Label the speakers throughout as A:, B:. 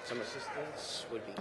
A: Some assistance would be.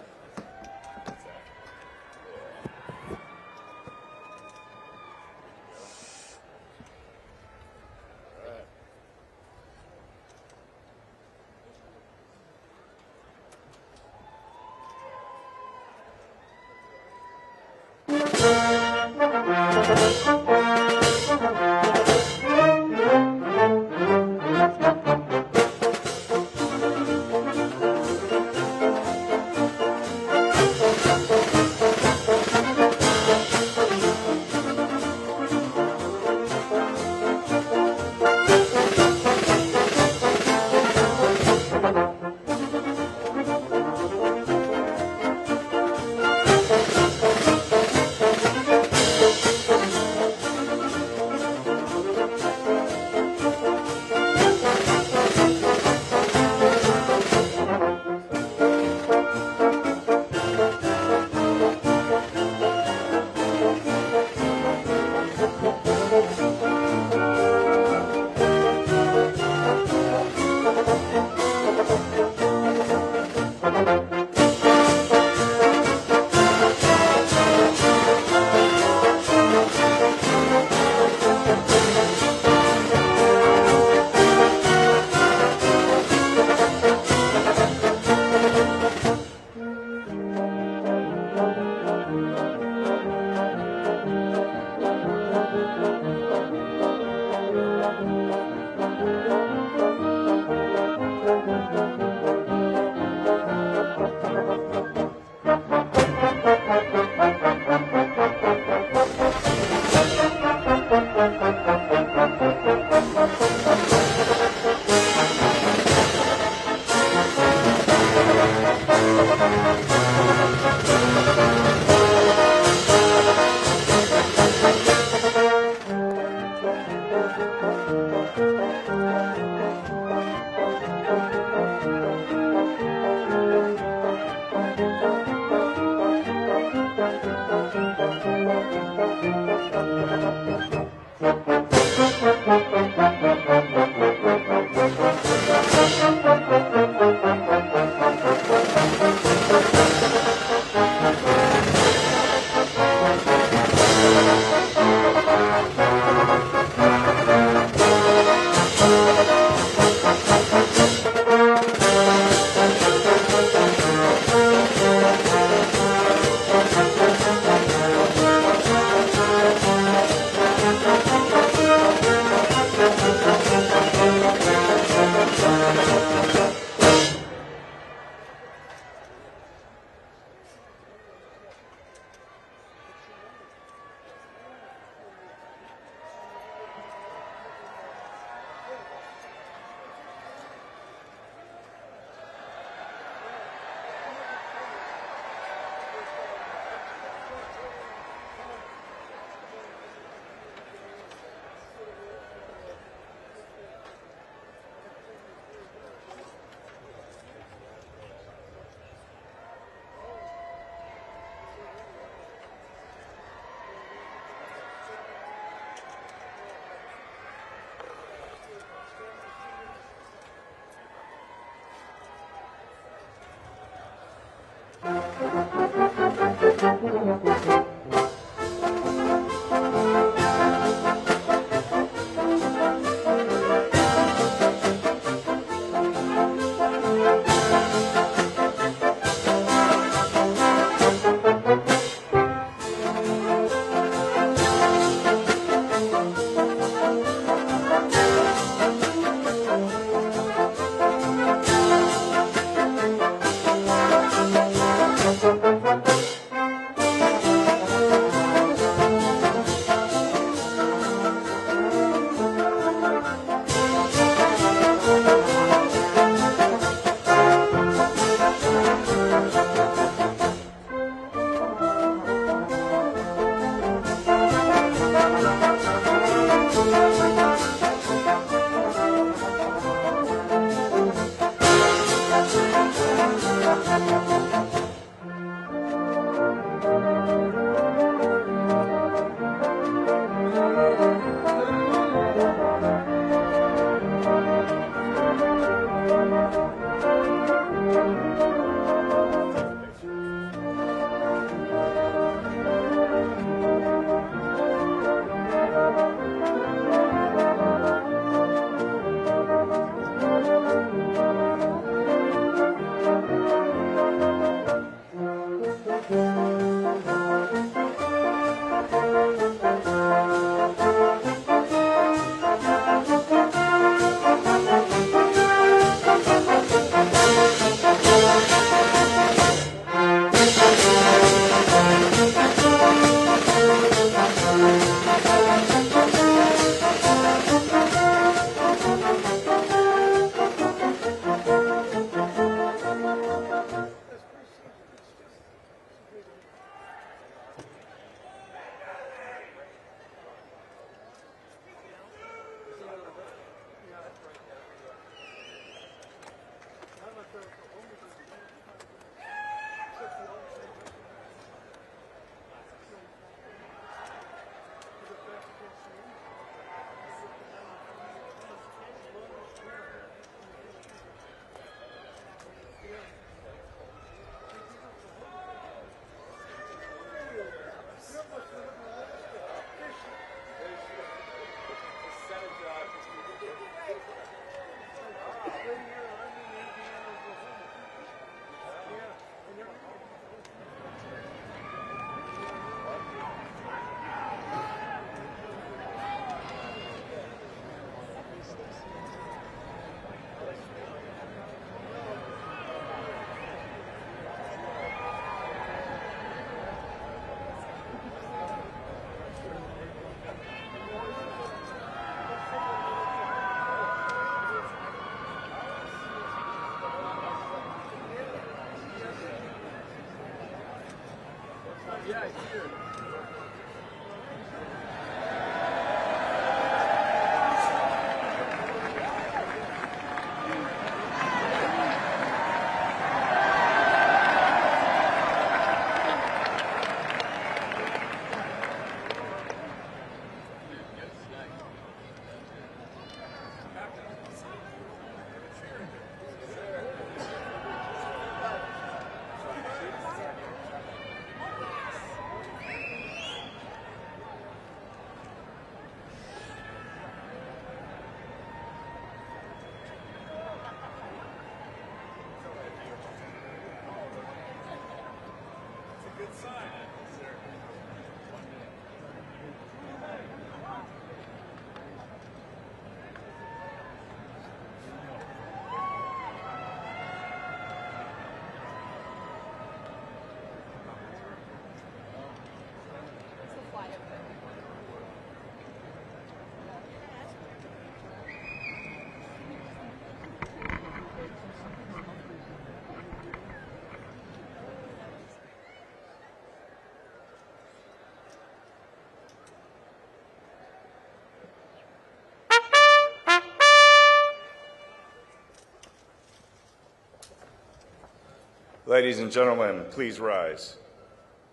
B: Ladies and gentlemen, please rise.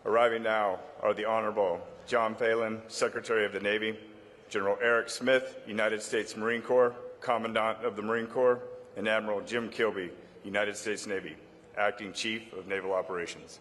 B: Arriving now are the Honorable John Phelan, Secretary of the Navy, General Eric Smith, United States Marine Corps, Commandant of the Marine Corps, and Admiral Jim Kilby, United States Navy, Acting Chief of Naval Operations.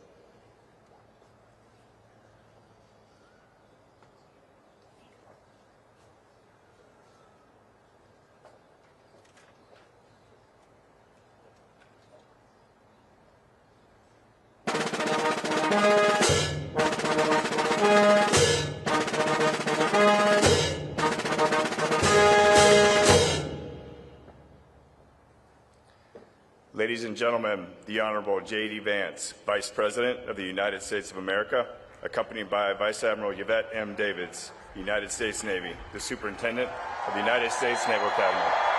B: Ladies and gentlemen, the Honorable JD Vance, Vice President of the United States of America, accompanied by Vice Admiral Yvette M. Davids, United States Navy, the Superintendent of the United States Naval Academy.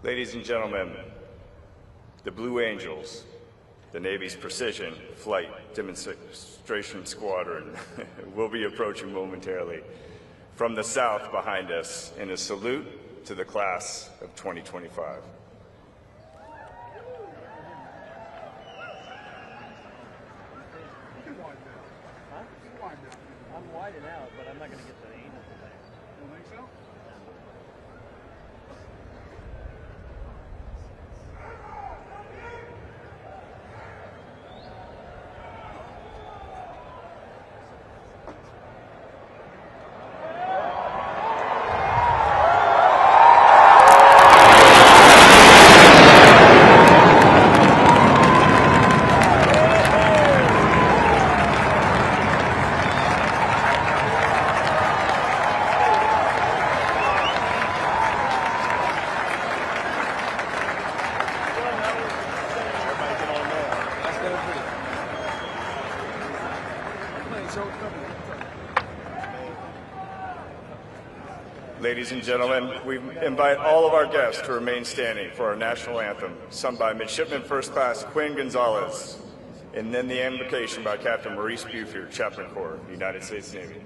B: Ladies and gentlemen, the Blue Angels, the Navy's Precision Flight Demonstration Squadron, will be approaching momentarily from the south behind us in a salute to the class of 2025.
C: I'm widening out, but I'm not going to get the aim of the thing.
D: You don't think so?
B: Ladies and gentlemen, we invite all of our guests to remain standing for our national anthem, sung by Midshipman First Class Quinn Gonzalez, and then the invocation by Captain Maurice Buford, Chaplain Corps, United States Navy.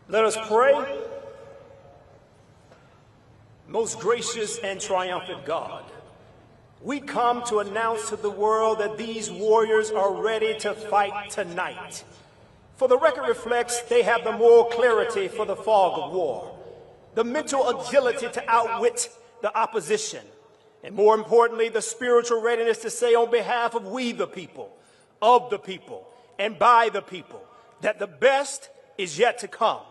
E: Let us pray. Most gracious and triumphant God, we come to announce to the world that these warriors are ready to fight tonight. For the record reflects they have the moral clarity for the fog of war, the mental agility to outwit the opposition, and more importantly, the spiritual readiness to say on behalf of we the people, of the people, and by the people, that the best is yet to come.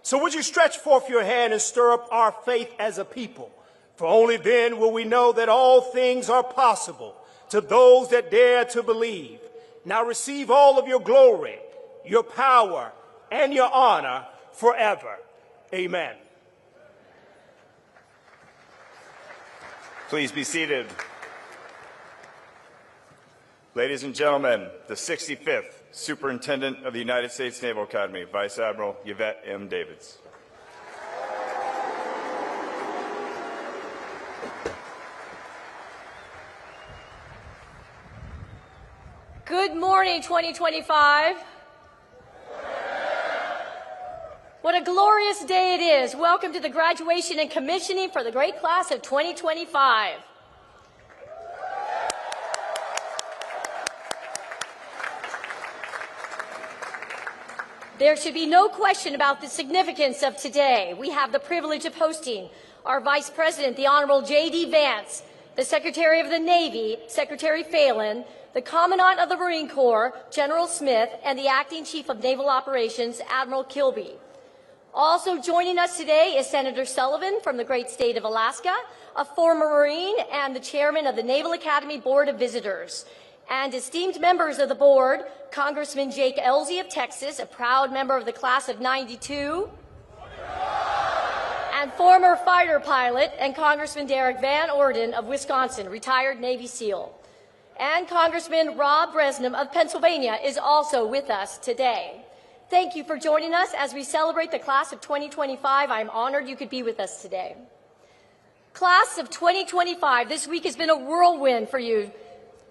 E: So would you stretch forth your hand and stir up our faith as a people? For only then will we know that all things are possible to those that dare to believe. Now receive all of your glory, your power, and your honor forever. Amen.
B: Please be seated. Ladies and gentlemen, the 65th Superintendent of the United States Naval Academy, Vice Admiral Yvette M. Davids.
F: Good morning, 2025. What a glorious day it is. Welcome to the graduation and commissioning for the great class of 2025. There should be no question about the significance of today. We have the privilege of hosting our Vice President, the Honorable JD Vance, the Secretary of the Navy, Secretary Phelan, the Commandant of the Marine Corps, General Smith, and the Acting Chief of Naval Operations, Admiral Kilby. Also joining us today is Senator Sullivan from the great state of Alaska, a former Marine and the Chairman of the Naval Academy Board of Visitors. And esteemed members of the board, Congressman Jake Elzy of Texas, a proud member of the class of '92, and former fighter pilot, and Congressman Derek Van Orden of Wisconsin, retired Navy SEAL. And Congressman Rob Bresnam of Pennsylvania is also with us today. Thank you for joining us as we celebrate the class of 2025. I'm honored you could be with us today. Class of 2025, this week has been a whirlwind for you.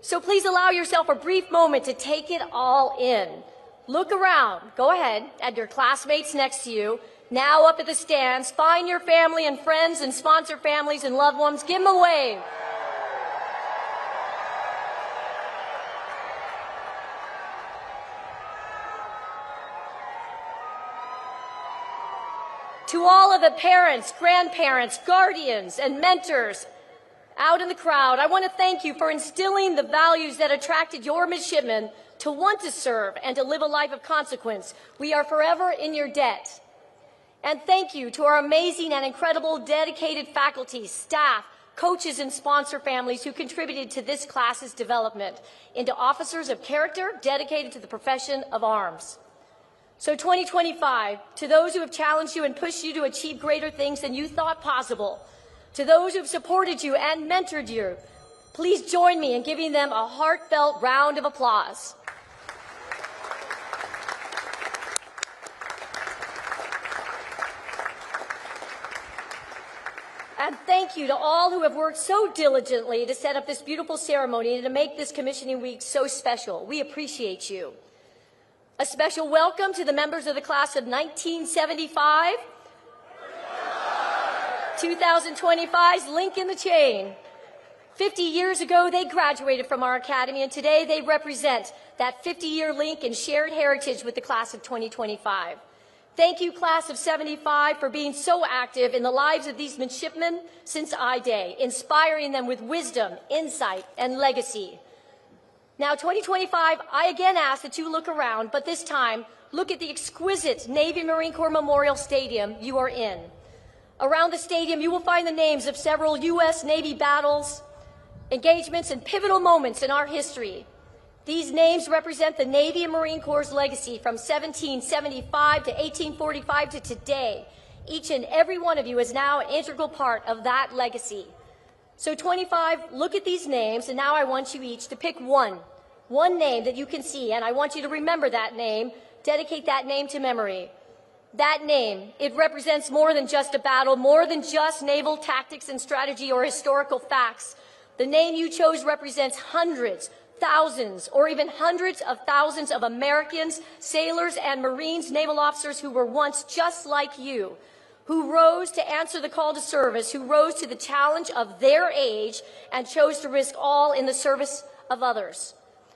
F: So please allow yourself a brief moment to take it all in. Look around, go ahead, at your classmates next to you. Now up at the stands, find your family and friends and sponsor families and loved ones. Give them a wave. To all of the parents, grandparents, guardians, and mentors out in the crowd, I want to thank you for instilling the values that attracted your midshipmen to want to serve and to live a life of consequence. We are forever in your debt. And thank you to our amazing and incredible dedicated faculty, staff, coaches, and sponsor families who contributed to this class's development into officers of character dedicated to the profession of arms. So 2025, to those who have challenged you and pushed you to achieve greater things than you thought possible, to those who have supported you and mentored you, please join me in giving them a heartfelt round of applause. And thank you to all who have worked so diligently to set up this beautiful ceremony and to make this commissioning week so special. We appreciate you. A special welcome to the members of the class of 1975, 2025's link in the chain. 50 years ago, they graduated from our academy, and today they represent that 50-year link and shared heritage with the class of 2025. Thank you, class of 75, for being so active in the lives of these midshipmen since I-Day, inspiring them with wisdom, insight, and legacy. Now, 2025, I again ask that you look around, but this time, look at the exquisite Navy Marine Corps Memorial Stadium you are in. Around the stadium, you will find the names of several U.S. Navy battles, engagements, and pivotal moments in our history. These names represent the Navy and Marine Corps' legacy from 1775 to 1845 to today. Each and every one of you is now an integral part of that legacy. So 25, look at these names, and now I want you each to pick one name that you can see, and I want you to remember that name, dedicate that name to memory. That name, it represents more than just a battle, more than just naval tactics and strategy or historical facts. The name you chose represents hundreds, thousands, or even hundreds of thousands of Americans, sailors, and Marines, naval officers who were once just like you, who rose to answer the call to service, who rose to the challenge of their age and chose to risk all in the service of others.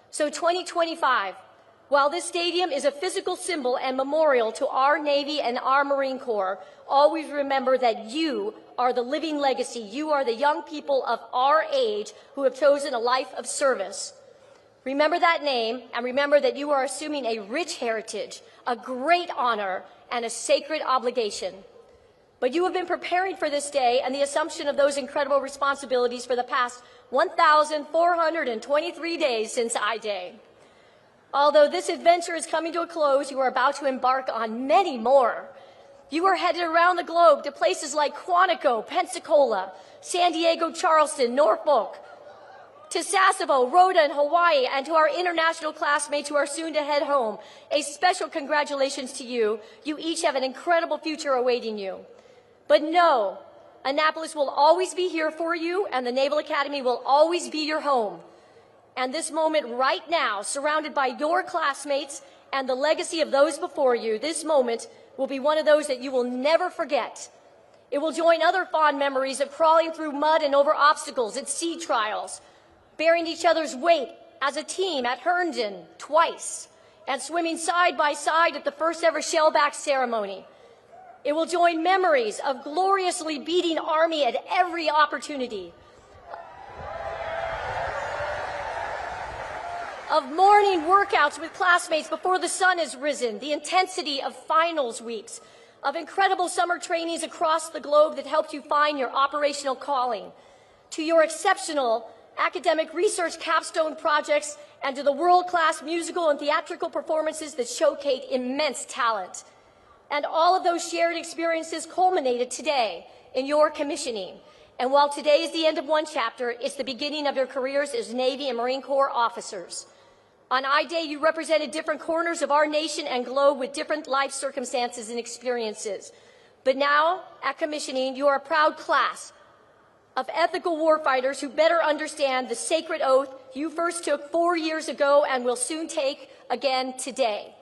F: So 2025, while this stadium is a physical symbol and memorial to our Navy and our Marine Corps, always remember that you are the living legacy. You are the young people of our age who have chosen a life of service. Remember that name, and remember that you are assuming a rich heritage, a great honor, and a sacred obligation. But you have been preparing for this day and the assumption of those incredible responsibilities for the past 1,423 days since I-Day. Although this adventure is coming to a close, you are about to embark on many more. You are headed around the globe to places like Quantico, Pensacola, San Diego, Charleston, Norfolk, to Sasebo, Rhoda, and Hawaii, and to our international classmates who are soon to head home. A special congratulations to you. You each have an incredible future awaiting you. But know, Annapolis will always be here for you, and the Naval Academy will always be your home. And this moment right now, surrounded by your classmates and the legacy of those before you, this moment will be one of those that you will never forget. It will join other fond memories of crawling through mud and over obstacles at sea trials, bearing each other's weight as a team at Herndon twice, and swimming side by side at the first ever shellback ceremony. It will join memories of gloriously beating Army at every opportunity, of morning workouts with classmates before the sun has risen, the intensity of finals weeks, of incredible summer trainings across the globe that helped you find your operational calling, to your exceptional academic research capstone projects, and to the world-class musical and theatrical performances that showcase immense talent. And all of those shared experiences culminated today in your commissioning. And while today is the end of one chapter, it's the beginning of your careers as Navy and Marine Corps officers. On I-Day, you represented different corners of our nation and globe with different life circumstances and experiences. But now, at commissioning, you are a proud class of ethical warfighters who better understand the sacred oath you first took 4 years ago and will soon take again today.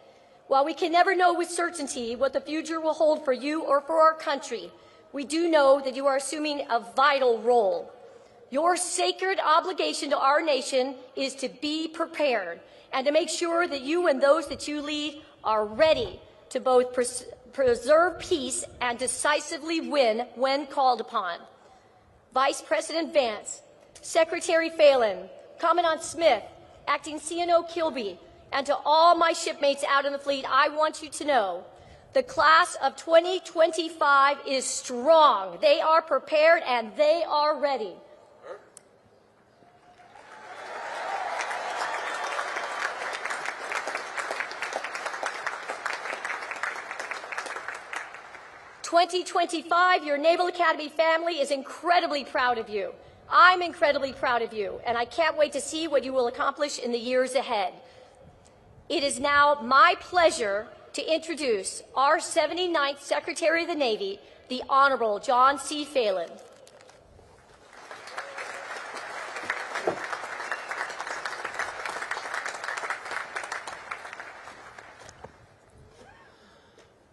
F: While we can never know with certainty what the future will hold for you or for our country, we do know that you are assuming a vital role. Your sacred obligation to our nation is to be prepared and to make sure that you and those that you lead are ready to both preserve peace and decisively win when called upon. Vice President Vance, Secretary Phelan, Commandant Smith, Acting CNO Kilby, and to all my shipmates out in the fleet, I want you to know the class of 2025 is strong. They are prepared and they are ready. '25, your Naval Academy family is incredibly proud of you. I'm incredibly proud of you, and I can't wait to see what you will accomplish in the years ahead. It is now my pleasure to introduce our 79th Secretary of the Navy, the Honorable John C. Phelan.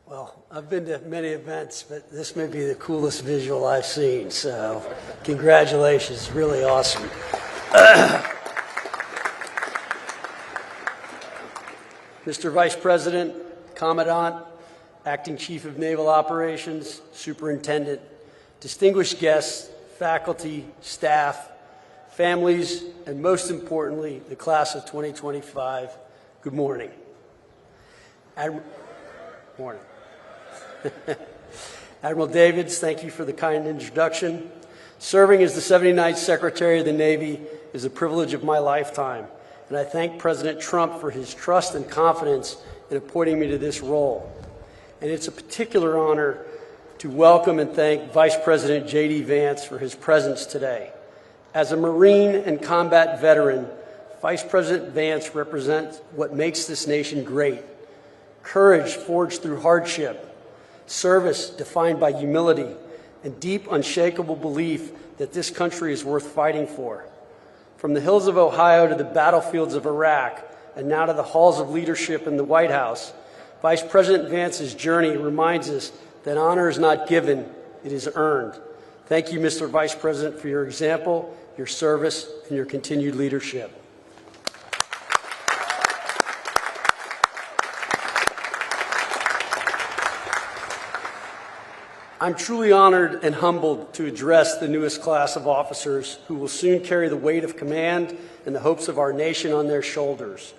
D: Well, I've been to many events, but this may be the coolest visual I've seen, so congratulations, it's really awesome. Mr. Vice President, Commandant, Acting Chief of Naval Operations, Superintendent, distinguished guests, faculty, staff, families, and most importantly, the class of 2025, good morning. Morning. Admiral Davids, thank you for the kind introduction. Serving as the 79th Secretary of the Navy is a privilege of my lifetime, and I thank President Trump for his trust and confidence in appointing me to this role. And it's a particular honor to welcome and thank Vice President JD Vance for his presence today. As a Marine and combat veteran, Vice President Vance represents what makes this nation great: courage forged through hardship, service defined by humility, and deep, unshakable belief that this country is worth fighting for. From the hills of Ohio to the battlefields of Iraq, and now to the halls of leadership in the White House, Vice President Vance's journey reminds us that honor is not given, it is earned. Thank you, Mr. Vice President, for your example, your service, and your continued leadership. I'm truly honored and humbled to address the newest class of officers who will soon carry the weight of command and the hopes of our nation on their shoulders.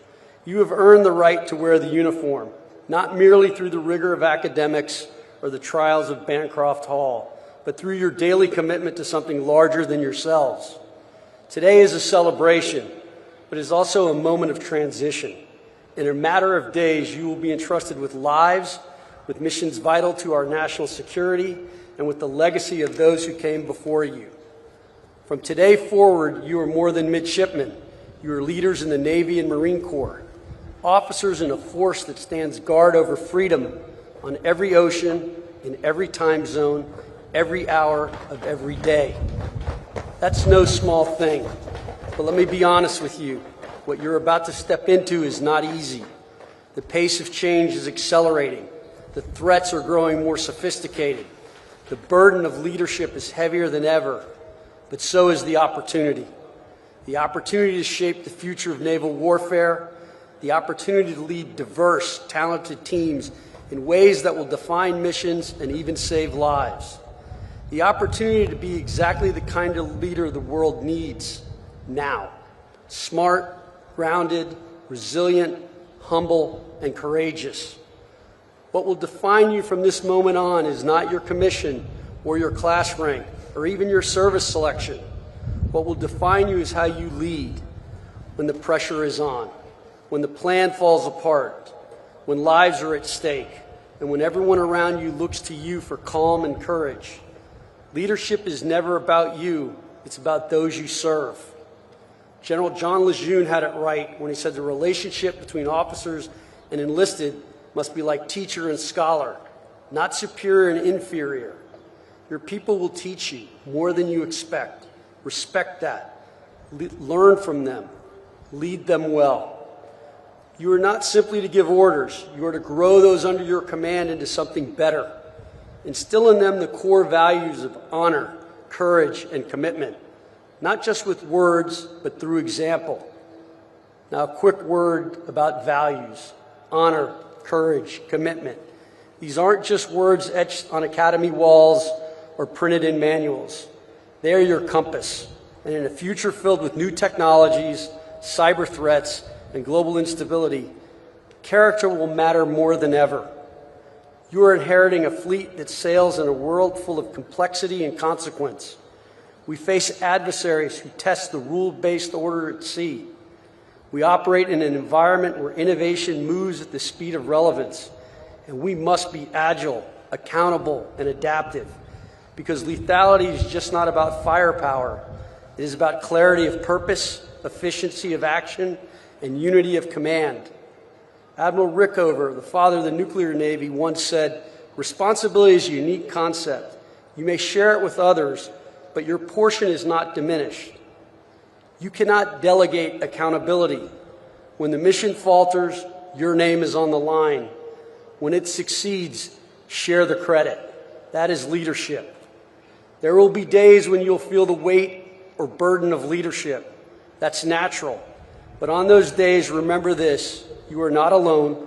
D: You have earned the right to wear the uniform, not merely through the rigor of academics or the trials of Bancroft Hall, but through your daily commitment to something larger than yourselves. Today is a celebration, but is also a moment of transition. In a matter of days, you will be entrusted with lives, with missions vital to our national security, and with the legacy of those who came before you. From today forward, you are more than midshipmen. You are leaders in the Navy and Marine Corps, officers in a force that stands guard over freedom on every ocean, in every time zone, every hour of every day. That's no small thing, but let me be honest with you. What you're about to step into is not easy. The pace of change is accelerating. The threats are growing more sophisticated. The burden of leadership is heavier than ever, but so is the opportunity. The opportunity to shape the future of naval warfare, the opportunity to lead diverse, talented teams in ways that will define missions and even save lives. The opportunity to be exactly the kind of leader the world needs now. Smart, grounded, resilient, humble, and courageous. What will define you from this moment on is not your commission or your class rank or even your service selection. What will define you is how you lead when the pressure is on, when the plan falls apart, when lives are at stake, and when everyone around you looks to you for calm and courage. Leadership is never about you. It's about those you serve. General John Lejeune had it right when he said the relationship between officers and enlisted must be like teacher and scholar, not superior and inferior. Your people will teach you more than you expect. Respect that. Learn from them. Lead them well. You are not simply to give orders. You are to grow those under your command into something better. Instill in them the core values of honor, courage, and commitment, not just with words, but through example. Now, a quick word about values: honor, courage, commitment. These aren't just words etched on academy walls or printed in manuals. They are your compass. And in a future filled with new technologies, cyber threats, and global instability, character will matter more than ever. You are inheriting a fleet that sails in a world full of complexity and consequence. We face adversaries who test the rule-based order at sea. We operate in an environment where innovation moves at the speed of relevance, and we must be agile, accountable, and adaptive, because lethality is just not about firepower. It is about clarity of purpose, efficiency of action, and unity of command. Admiral Rickover, the father of the nuclear navy, once said, "Responsibility is a unique concept. You may share it with others, but your portion is not diminished." You cannot delegate accountability. When the mission falters, your name is on the line. When it succeeds, share the credit. That is leadership. There will be days when you'll feel the weight or burden of leadership. That's natural. But on those days, remember this: you are not alone.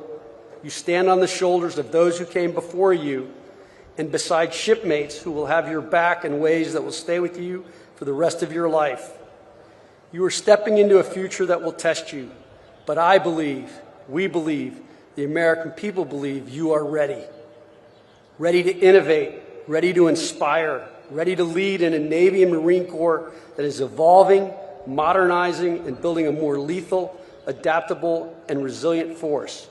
D: You stand on the shoulders of those who came before you and beside shipmates who will have your back in ways that will stay with you for the rest of your life. You are stepping into a future that will test you, but I believe, we believe, the American people believe you are ready. Ready to innovate, ready to inspire, ready to lead in a Navy and Marine Corps that is evolving, modernizing, and building a more lethal, adaptable, and resilient force.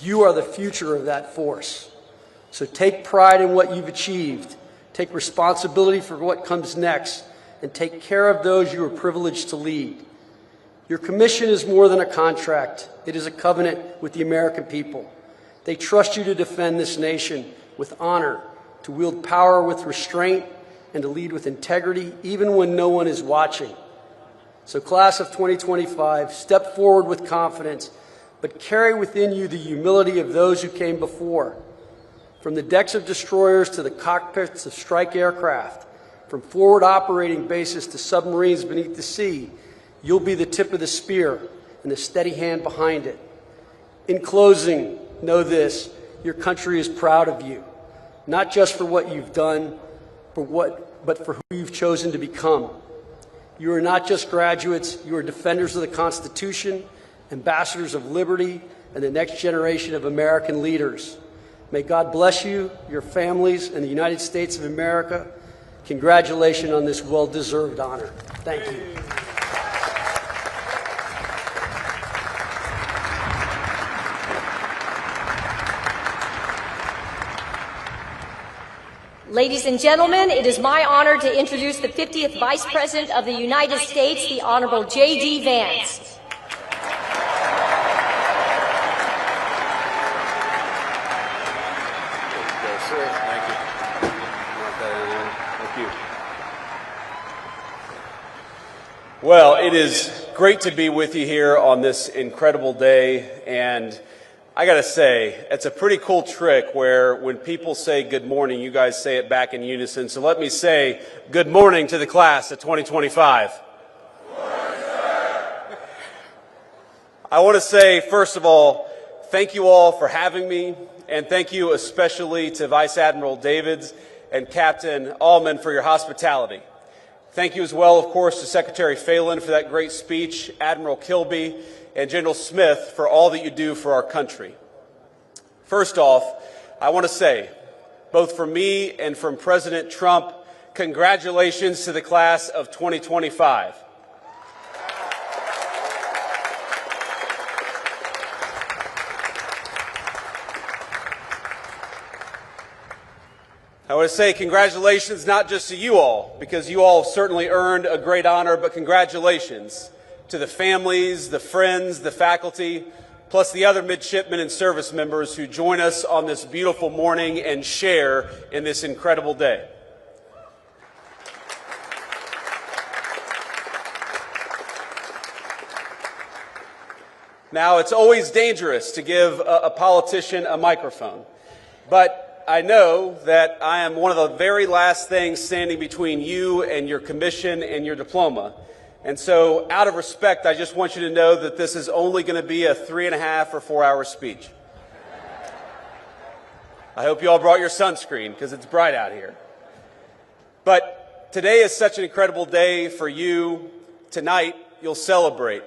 D: You are the future of that force. So take pride in what you've achieved, take responsibility for what comes next, and take care of those you are privileged to lead. Your commission is more than a contract. It is a covenant with the American people. They trust you to defend this nation with honor, to wield power with restraint, and to lead with integrity, even when no one is watching. So, class of 2025, step forward with confidence, but carry within you the humility of those who came before. From the decks of destroyers to the cockpits of strike aircraft, from forward operating bases to submarines beneath the sea, you'll be the tip of the spear and the steady hand behind it. In closing, know this: your country is proud of you, not just for what you've done, but for who you've chosen to become. You are not just graduates, you are defenders of the Constitution, ambassadors of liberty, and the next generation of American leaders. May God bless you, your families, and the United States of America. Congratulations on this well-deserved honor. Thank you.
F: Ladies and gentlemen, it is my honor to introduce the 50th Vice President of the United States, the Honorable JD Vance.
G: Well, it is great to be with you here on this incredible day, and I gotta say, it's a pretty cool trick where when people say good morning, you guys say it back in unison. So let me say good morning to the class of 2025. Good morning, sir. I want to say, first of all, thank you all for having me, and thank you especially to Vice Admiral Davids and Captain Allman for your hospitality. Thank you as well, of course, to Secretary Phelan for that great speech, Admiral Kilby, and General Smith for all that you do for our country. First off, I want to say, both from me and from President Trump, congratulations to the class of 2025. I want to say congratulations not just to you all, because you all certainly earned a great honor, but congratulations to the families, the friends, the faculty, plus the other midshipmen and service members who join us on this beautiful morning and share in this incredible day. Now, it's always dangerous to give a politician a microphone, but I know that I am one of the very last things standing between you and your commission and your diploma. And so, out of respect, I just want you to know that this is only going to be a 3.5 or 4 hour speech. I hope you all brought your sunscreen because it's bright out here. But today is such an incredible day for you. Tonight, you'll celebrate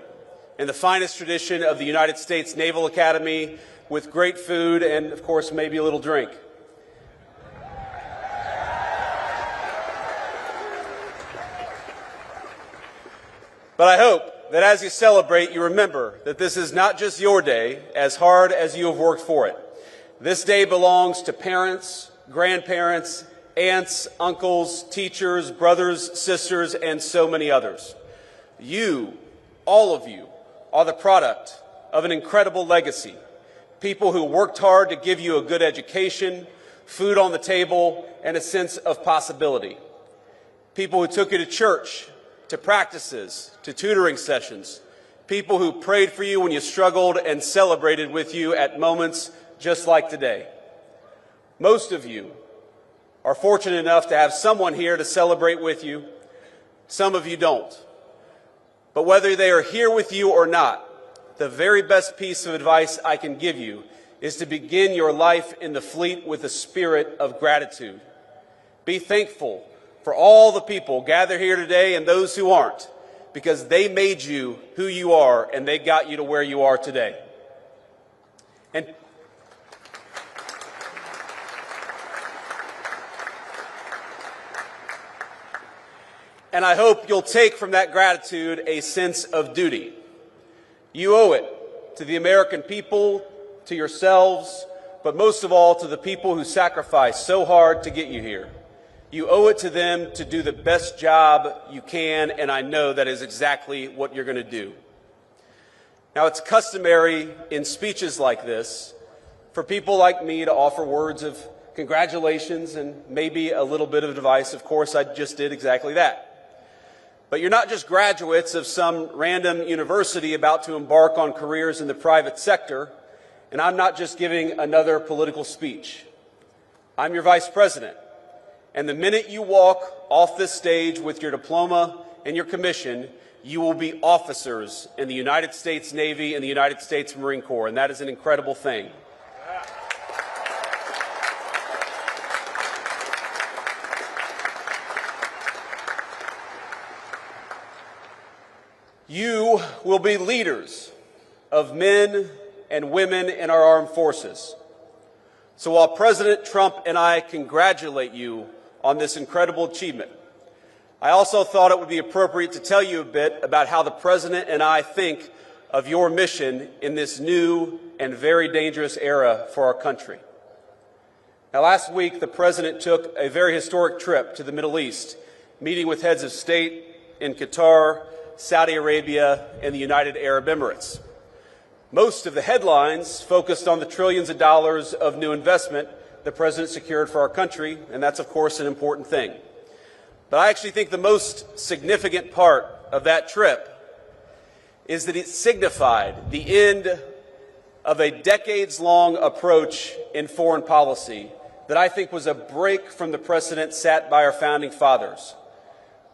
G: in the finest tradition of the United States Naval Academy with great food and, of course, maybe a little drink. But I hope that as you celebrate, you remember that this is not just your day, as hard as you have worked for it. This day belongs to parents, grandparents, aunts, uncles, teachers, brothers, sisters, and so many others. You, all of you, are the product of an incredible legacy. People who worked hard to give you a good education, food on the table, and a sense of possibility. People who took you to church, to practices, to tutoring sessions. People who prayed for you when you struggled and celebrated with you at moments just like today. Most of you are fortunate enough to have someone here to celebrate with you. Some of you don't. But whether they are here with you or not, the very best piece of advice I can give you is to begin your life in the fleet with a spirit of gratitude. Be thankful for all the people gathered here today and those who aren't, because they made you who you are and they got you to where you are today. And I hope you'll take from that gratitude a sense of duty. You owe it to the American people, to yourselves, but most of all to the people who sacrificed so hard to get you here. You owe it to them to do the best job you can, and I know that is exactly what you're going to do. Now, it's customary in speeches like this for people like me to offer words of congratulations and maybe a little bit of advice. Of course, I just did exactly that. But you're not just graduates of some random university about to embark on careers in the private sector, and I'm not just giving another political speech. I'm your vice president, and the minute you walk off this stage with your diploma and your commission, you will be officers in the United States Navy and the United States Marine Corps, and that is an incredible thing. You will be leaders of men and women in our armed forces. So while President Trump and I congratulate you on this incredible achievement, I also thought it would be appropriate to tell you a bit about how the President and I think of your mission in this new and very dangerous era for our country. Now, last week, the President took a very historic trip to the Middle East, meeting with heads of state in Qatar, Saudi Arabia, and the United Arab Emirates. Most of the headlines focused on the trillions of dollars of new investment the President secured for our country, and that's, of course, an important thing. But I actually think the most significant part of that trip is that it signified the end of a decades-long approach in foreign policy that I think was a break from the precedent set by our founding fathers.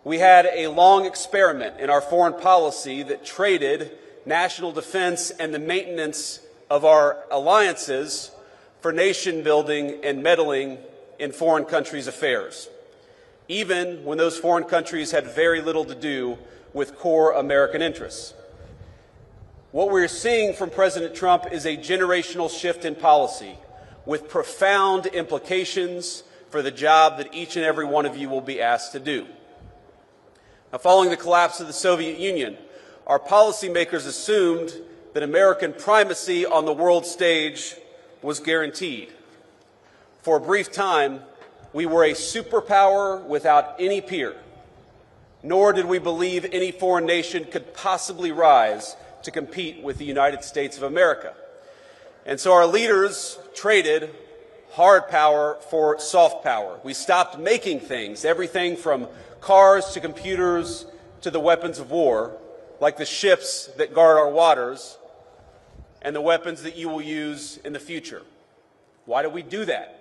G: We had a long experiment in our foreign policy that traded national defense and the maintenance of our alliances for nation building and meddling in foreign countries' affairs, even when those foreign countries had very little to do with core American interests. What we're seeing from President Trump is a generational shift in policy with profound implications for the job that each and every one of you will be asked to do. Now, following the collapse of the Soviet Union, our policymakers assumed that American primacy on the world stage was guaranteed. For a brief time, we were a superpower without any peer, nor did we believe any foreign nation could possibly rise to compete with the United States of America. And so our leaders traded hard power for soft power. We stopped making things, everything from cars to computers to the weapons of war, like the ships that guard our waters and the weapons that you will use in the future. Why did we do that?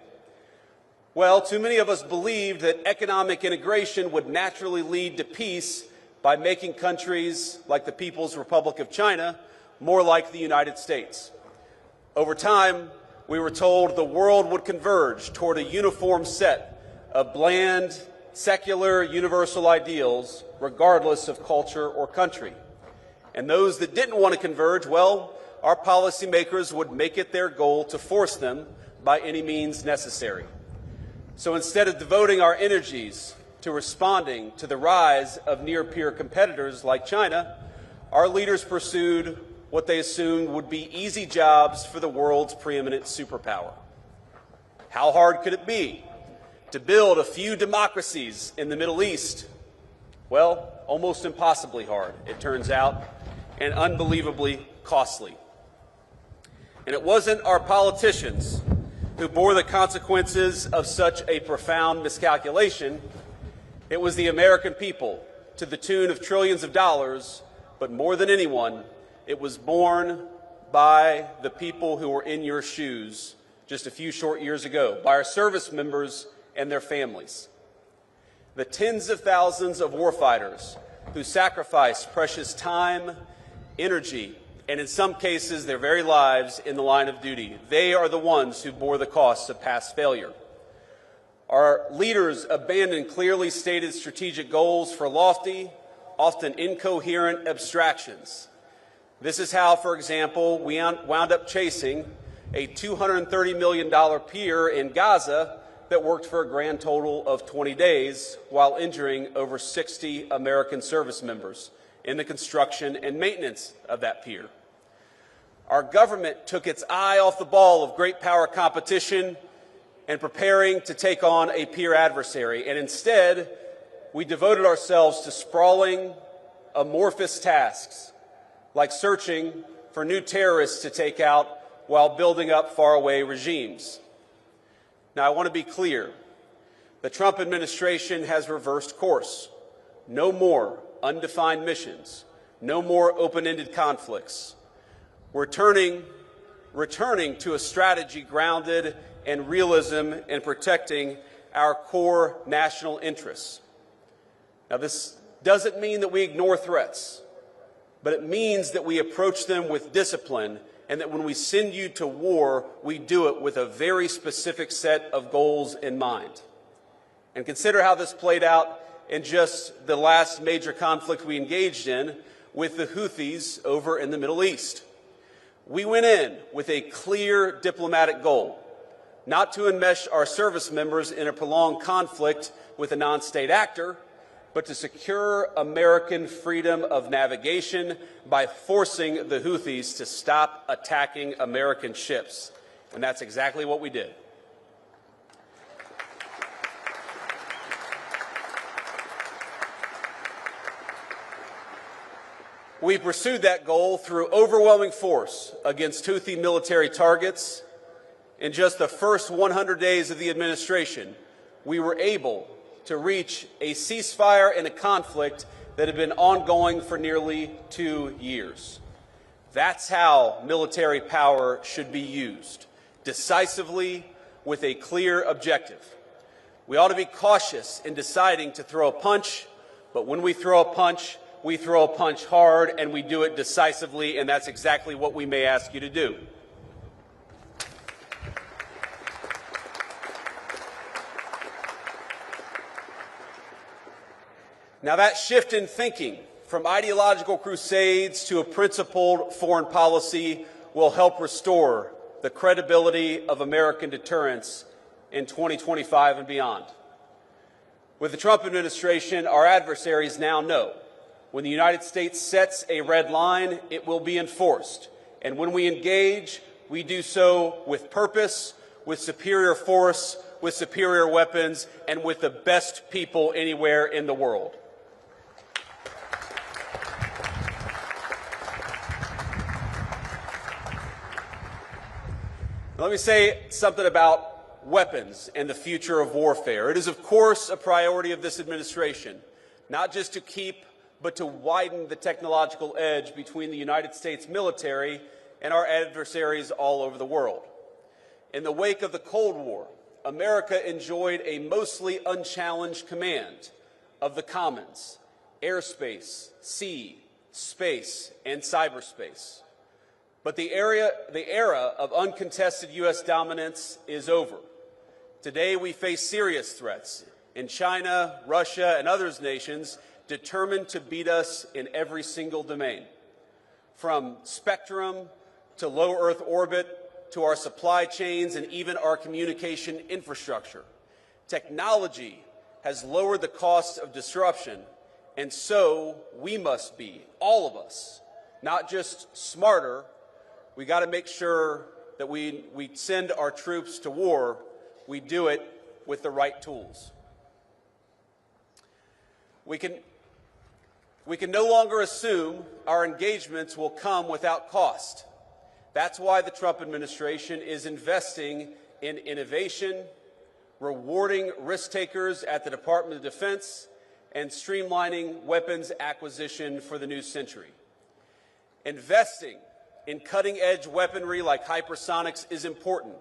G: Well, too many of us believed that economic integration would naturally lead to peace by making countries like the People's Republic of China more like the United States. Over time, we were told the world would converge toward a uniform set of bland, secular, universal ideals, regardless of culture or country. And those that didn't want to converge, well, our policymakers would make it their goal to force them by any means necessary. So instead of devoting our energies to responding to the rise of near-peer competitors like China, our leaders pursued what they assumed would be easy jobs for the world's preeminent superpower. How hard could it be to build a few democracies in the Middle East? Well, almost impossibly hard, it turns out, and unbelievably costly. And it wasn't our politicians who bore the consequences of such a profound miscalculation. It was the American people, to the tune of trillions of dollars, but more than anyone, it was borne by the people who were in your shoes just a few short years ago, by our service members and their families. The tens of thousands of warfighters who sacrificed precious time, energy, and in some cases their very lives in the line of duty. They are the ones who bore the costs of past failure. Our leaders abandoned clearly stated strategic goals for lofty, often incoherent abstractions. This is how, for example, we wound up chasing a $230 million pier in Gaza that worked for a grand total of 20 days while injuring over 60 American service members in the construction and maintenance of that pier. Our government took its eye off the ball of great power competition and preparing to take on a peer adversary, and instead we devoted ourselves to sprawling, amorphous tasks like searching for new terrorists to take out while building up faraway regimes. Now, I want to be clear. The Trump administration has reversed course. No more undefined missions. No more open-ended conflicts. We're returning to a strategy grounded in realism and protecting our core national interests. Now, this doesn't mean that we ignore threats, but it means that we approach them with discipline, and that when we send you to war, we do it with a very specific set of goals in mind. And consider how this played out in just the last major conflict we engaged in with the Houthis over in the Middle East. We went in with a clear diplomatic goal, not to enmesh our service members in a prolonged conflict with a non-state actor, but to secure American freedom of navigation by forcing the Houthis to stop attacking American ships. And that's exactly what we did. We pursued that goal through overwhelming force against Houthi military targets. In just the first 100 days of the administration, we were able to reach a ceasefire in a conflict that had been ongoing for nearly 2 years. That's how military power should be used, decisively with a clear objective. We ought to be cautious in deciding to throw a punch, but when we throw a punch hard, and we do it decisively, and that's exactly what we may ask you to do. Now, that shift in thinking from ideological crusades to a principled foreign policy will help restore the credibility of American deterrence in 2025 and beyond. With the Trump administration, our adversaries now know when the United States sets a red line, it will be enforced. And when we engage, we do so with purpose, with superior force, with superior weapons, and with the best people anywhere in the world. Let me say something about weapons and the future of warfare. It is, of course, a priority of this administration, not just to keep, but to widen the technological edge between the United States military and our adversaries all over the world. In the wake of the Cold War, America enjoyed a mostly unchallenged command of the commons: airspace, sea, space, and cyberspace. But the era of uncontested U.S. dominance is over. Today we face serious threats in China, Russia, and other nations determined to beat us in every single domain, from spectrum to low Earth orbit, to our supply chains and even our communication infrastructure. Technology has lowered the cost of disruption, and so we must be, all of us, not just smarter. We got to make sure that we send our troops to war, we do it with the right tools. We can no longer assume our engagements will come without cost. That's why the Trump administration is investing in innovation, rewarding risk takers at the Department of Defense, and streamlining weapons acquisition for the new century. Investing in cutting-edge weaponry like hypersonics is important,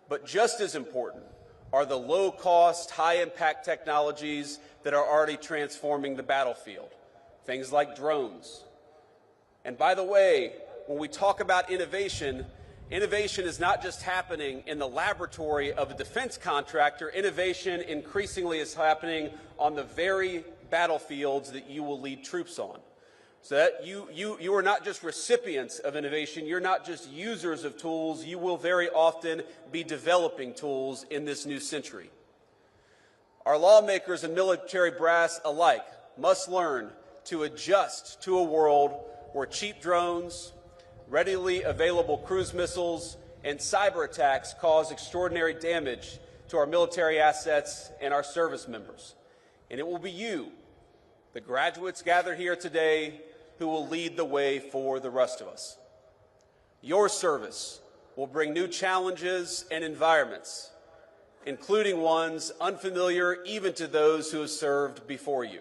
G: but just as important are the low-cost, high-impact technologies that are already transforming the battlefield, things like drones. And by the way, when we talk about innovation, innovation is not just happening in the laboratory of a defense contractor. Innovation increasingly is happening on the very battlefields that you will lead troops on. So that you are not just recipients of innovation, you're not just users of tools, you will very often be developing tools in this new century. Our lawmakers and military brass alike must learn to adjust to a world where cheap drones, readily available cruise missiles, and cyber attacks cause extraordinary damage to our military assets and our service members. And it will be you, the graduates gathered here today, who will lead the way for the rest of us. Your service will bring new challenges and environments, including ones unfamiliar even to those who have served before you.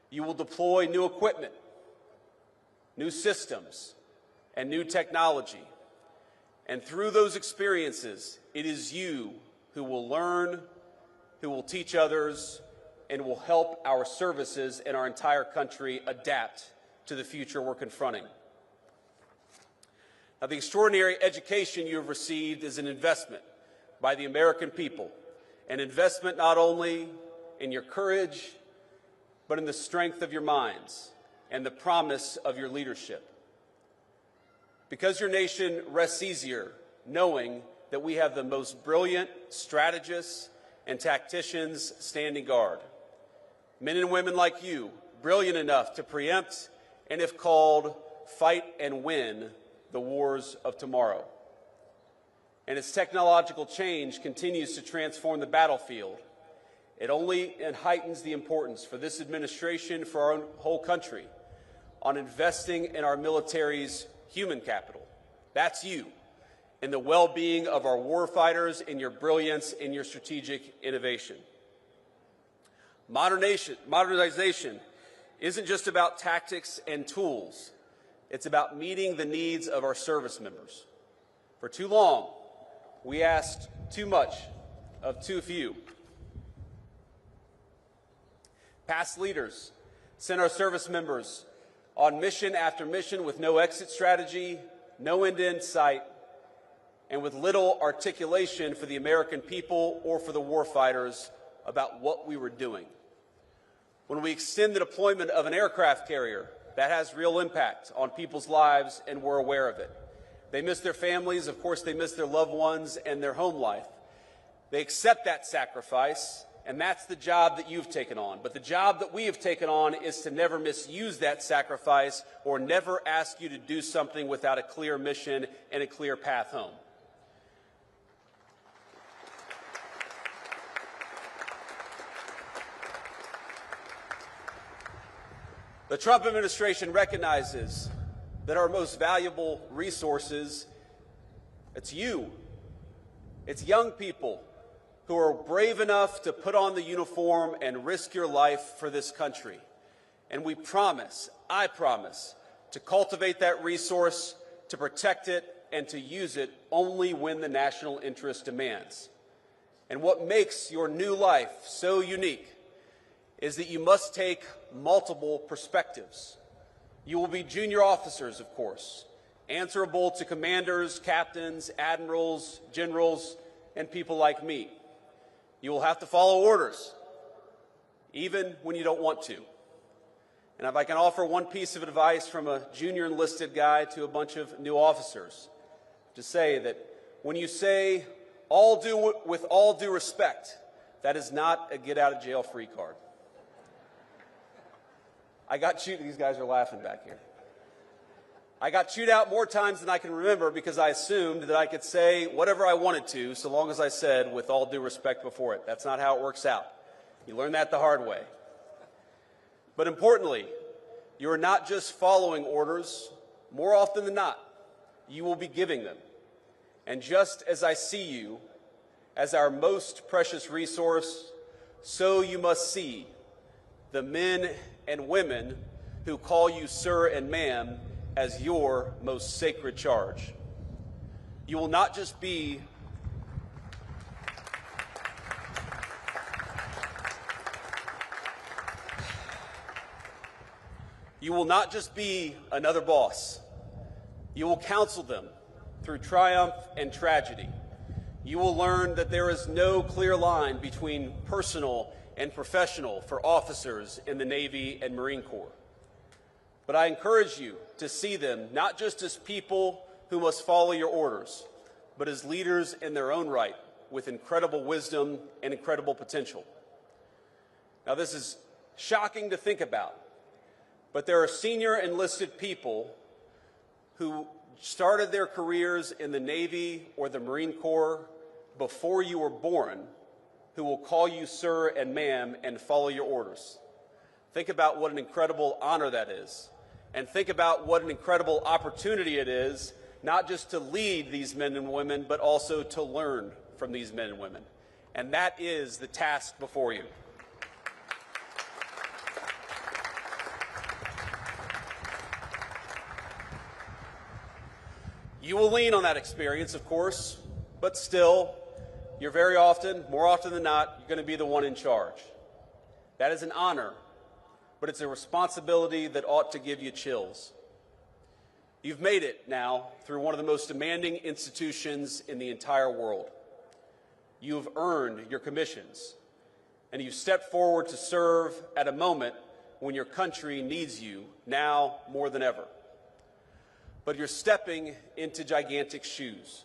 G: You will deploy new equipment, new systems, and new technology. And through those experiences, it is you who will learn, who will teach others, and will help our services and our entire country adapt to the future we're confronting. Now, the extraordinary education you have received is an investment by the American people, an investment not only in your courage, but in the strength of your minds and the promise of your leadership. Because your nation rests easier knowing that we have the most brilliant strategists and tacticians standing guard. Men and women like you, brilliant enough to preempt and, if called, fight and win the wars of tomorrow. And as technological change continues to transform the battlefield, it only heightens the importance for this administration, for our whole country, on investing in our military's human capital. That's you, in the well-being of our warfighters, in your brilliance, in your strategic innovation. Modernization isn't just about tactics and tools. It's about meeting the needs of our service members. For too long, we asked too much of too few. Past leaders sent our service members on mission after mission with no exit strategy, no end in sight, and with little articulation for the American people or for the warfighters about what we were doing. When we extend the deployment of an aircraft carrier, that has real impact on people's lives, and we're aware of it. They miss their families, of course they miss their loved ones and their home life. They accept that sacrifice, and that's the job that you've taken on. But the job that we have taken on is to never misuse that sacrifice or never ask you to do something without a clear mission and a clear path home. The Trump administration recognizes that our most valuable resources, it's you. It's young people who are brave enough to put on the uniform and risk your life for this country. And we promise, I promise, to cultivate that resource, to protect it, and to use it only when the national interest demands. And what makes your new life so unique is that you must take multiple perspectives. You will be junior officers, of course, answerable to commanders, captains, admirals, generals, and people like me. You will have to follow orders, even when you don't want to. And if I can offer one piece of advice from a junior enlisted guy to a bunch of new officers, to say that when you say with all due respect, that is not a get-out-of-jail-free card. I got chewed. These guys are laughing back here. I got chewed out more times than I can remember because I assumed that I could say whatever I wanted to so long as I said with all due respect before it. That's not how it works out. You learn that the hard way. But importantly, you are not just following orders. More often than not, you will be giving them. And just as I see you as our most precious resource, so you must see the men and women who call you sir and ma'am as your most sacred charge. You will not just be another boss. You will counsel them through triumph and tragedy. You will learn that there is no clear line between personal and professional for officers in the Navy and Marine Corps. But I encourage you to see them not just as people who must follow your orders, but as leaders in their own right with incredible wisdom and incredible potential. Now, this is shocking to think about, but there are senior enlisted people who started their careers in the Navy or the Marine Corps before you were born who will call you sir and ma'am and follow your orders. Think about what an incredible honor that is. And think about what an incredible opportunity it is, not just to lead these men and women, but also to learn from these men and women. And that is the task before you. You will lean on that experience, of course, but still, you're very often, more often than not, you're going to be the one in charge. That is an honor, but it's a responsibility that ought to give you chills. You've made it now through one of the most demanding institutions in the entire world. You have earned your commissions, and you've stepped forward to serve at a moment when your country needs you now more than ever. But you're stepping into gigantic shoes,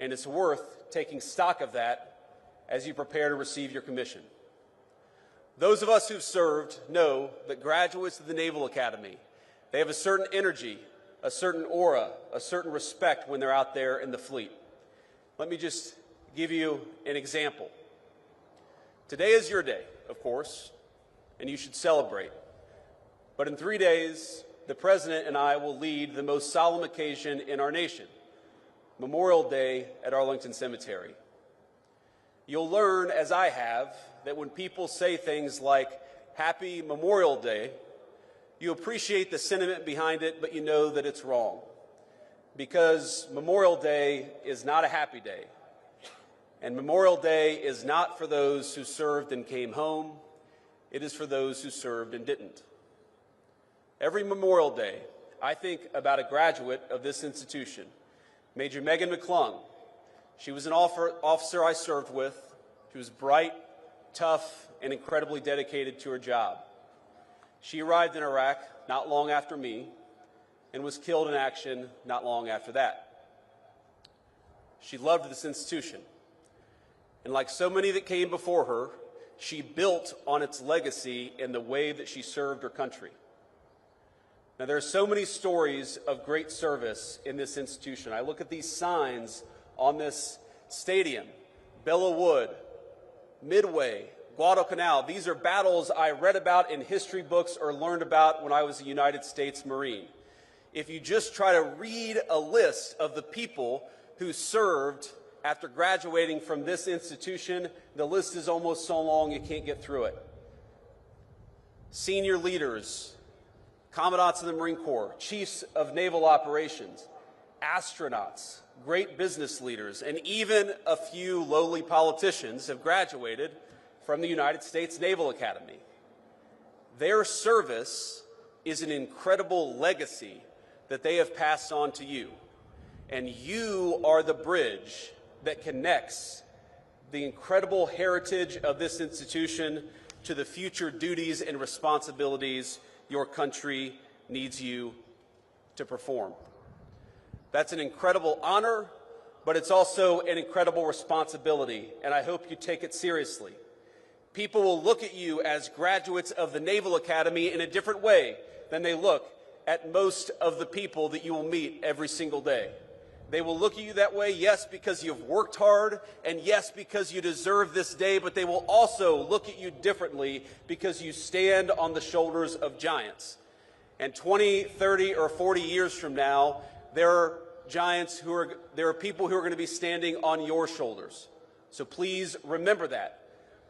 G: and it's worth taking stock of that as you prepare to receive your commission. Those of us who've served know that graduates of the Naval Academy, they have a certain energy, a certain aura, a certain respect when they're out there in the fleet. Let me just give you an example. Today is your day, of course, and you should celebrate. But in 3 days, the President and I will lead the most solemn occasion in our nation, Memorial Day at Arlington Cemetery. You'll learn, as I have, that when people say things like, Happy Memorial Day, you appreciate the sentiment behind it, but you know that it's wrong. Because Memorial Day is not a happy day. And Memorial Day is not for those who served and came home. It is for those who served and didn't. Every Memorial Day, I think about a graduate of this institution, Major Megan McClung. She was an officer I served with. She was bright, tough, and incredibly dedicated to her job. She arrived in Iraq not long after me and was killed in action not long after that. She loved this institution. And like so many that came before her, she built on its legacy in the way that she served her country. Now, there are so many stories of great service in this institution. I look at these signs on this stadium: Bella Wood, Midway, Guadalcanal. These are battles I read about in history books or learned about when I was a United States Marine. If you just try to read a list of the people who served after graduating from this institution, the list is almost so long you can't get through it. Senior leaders, commandants of the Marine Corps, chiefs of naval operations, astronauts, great business leaders, and even a few lowly politicians have graduated from the United States Naval Academy. Their service is an incredible legacy that they have passed on to you. And you are the bridge that connects the incredible heritage of this institution to the future duties and responsibilities your country needs you to perform. That's an incredible honor, but it's also an incredible responsibility, and I hope you take it seriously. People will look at you as graduates of the Naval Academy in a different way than they look at most of the people that you will meet every single day. They will look at you that way, yes, because you've worked hard, and yes, because you deserve this day, but they will also look at you differently because you stand on the shoulders of giants. And 20, 30, or 40 years from now, there are people who are going to be standing on your shoulders. So please remember that.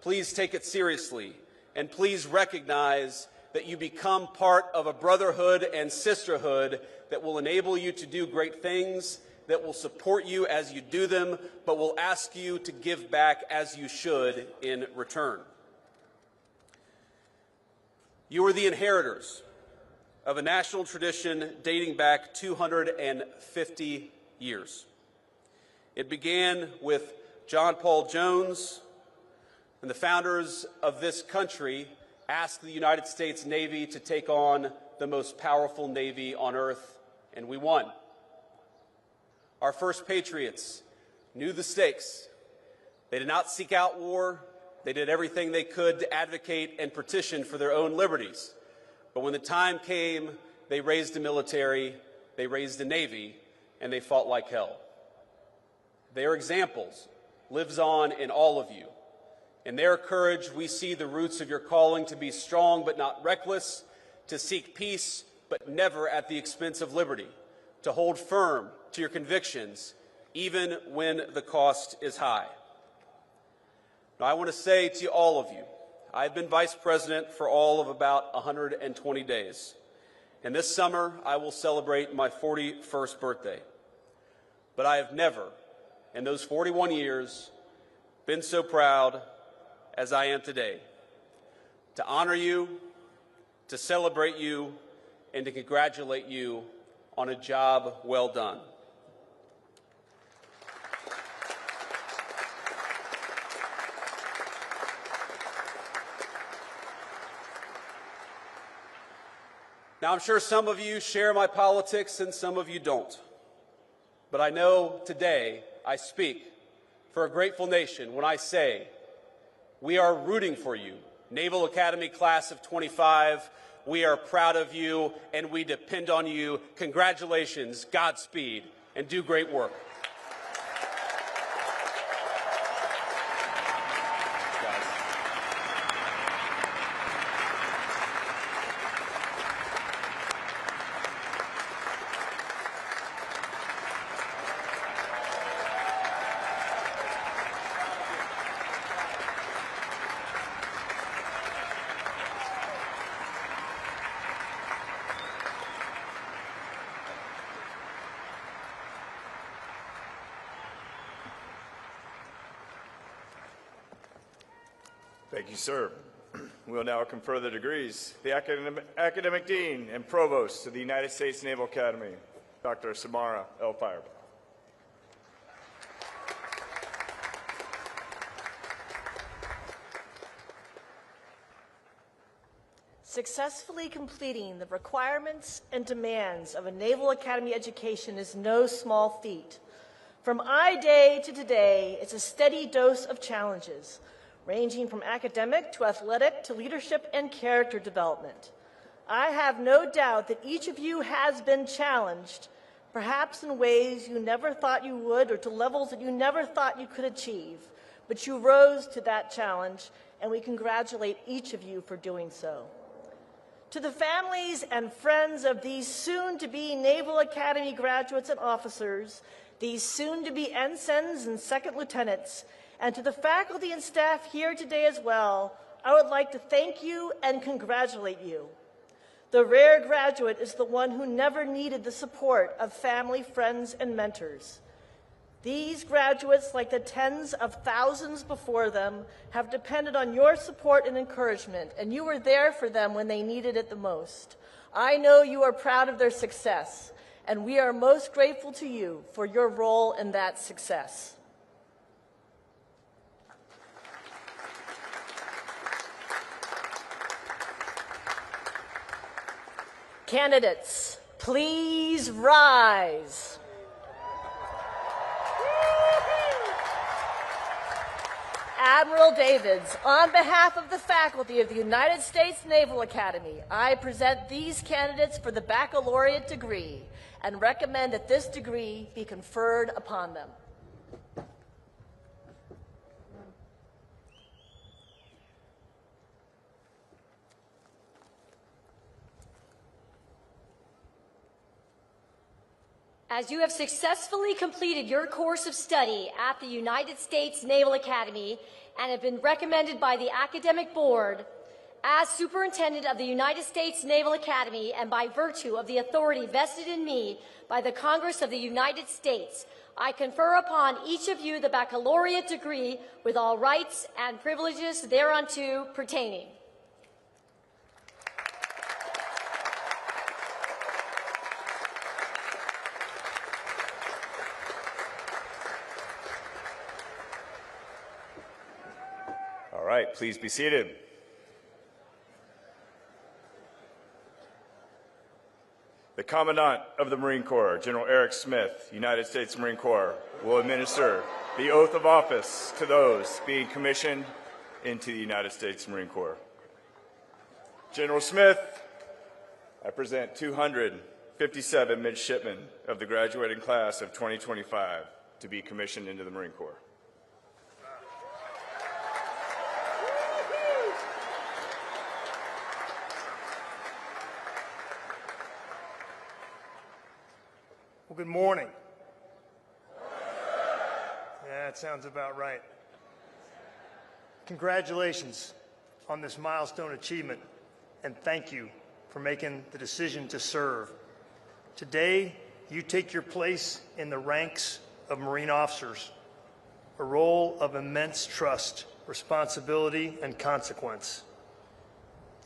G: Please take it seriously, and please recognize that you become part of a brotherhood and sisterhood that will enable you to do great things, that will support you as you do them, but will ask you to give back as you should in return. You are the inheritors of a national tradition dating back 250 years. It began with John Paul Jones, and the founders of this country asked the United States Navy to take on the most powerful Navy on earth, and we won. Our first patriots knew the stakes. They did not seek out war. They did everything they could to advocate and petition for their own liberties. But when the time came, they raised a military, they raised a navy, and they fought like hell. Their examples lives on in all of you. In their courage, we see the roots of your calling to be strong but not reckless, to seek peace but never at the expense of liberty, to hold firm to your convictions even when the cost is high. Now, I want to say to all of you, I've been vice president for all of about 120 days. And this summer, I will celebrate my 41st birthday. But I have never, in those 41 years, been so proud as I am today, to honor you, to celebrate you, and to congratulate you on a job well done. Now, I'm sure some of you share my politics and some of you don't. But I know today I speak for a grateful nation when I say we are rooting for you. Naval Academy class of 25, we are proud of you and we depend on you. Congratulations, Godspeed, and do great work.
B: Thank you, sir. We will now confer the degrees. The Academic Dean and Provost of the United States Naval Academy, Dr. Samara L. Firebaugh.
H: Successfully completing the requirements and demands of a Naval Academy education is no small feat. From I-Day to today, it's a steady dose of challenges, ranging from academic to athletic to leadership and character development. I have no doubt that each of you has been challenged, perhaps in ways you never thought you would or to levels that you never thought you could achieve. but you rose to that challenge, and we congratulate each of you for doing so. To the families and friends of these soon-to-be Naval Academy graduates and officers, these soon-to-be ensigns and second lieutenants, and to the faculty and staff here today as well, I would like to thank you and congratulate you. The rare graduate is the one who never needed the support of family, friends, and mentors. These graduates, like the tens of thousands before them, have depended on your support and encouragement, and you were there for them when they needed it the most. I know you are proud of their success, and we are most grateful to you for your role in that success. Candidates, please rise. Admiral Davids, on behalf of the faculty of the United States Naval Academy, I present these candidates for the baccalaureate degree and recommend that this degree be conferred upon them.
F: As you have successfully completed your course of study at the United States Naval Academy and have been recommended by the Academic Board as Superintendent of the United States Naval Academy and by virtue of the authority vested in me by the Congress of the United States, I confer upon each of you the baccalaureate degree with all rights and privileges thereunto pertaining.
B: All right, please be seated. The Commandant of the Marine Corps, General Eric Smith, United States Marine Corps, will administer the oath of office to those being commissioned into the United States Marine Corps. General Smith, I present 257 midshipmen of the graduating class of 2025 to be commissioned into the Marine Corps.
I: Well, good morning. Yeah, that sounds about right. Congratulations on this milestone achievement, and thank you for making the decision to serve. Today, you take your place in the ranks of Marine officers, a role of immense trust, responsibility, and consequence.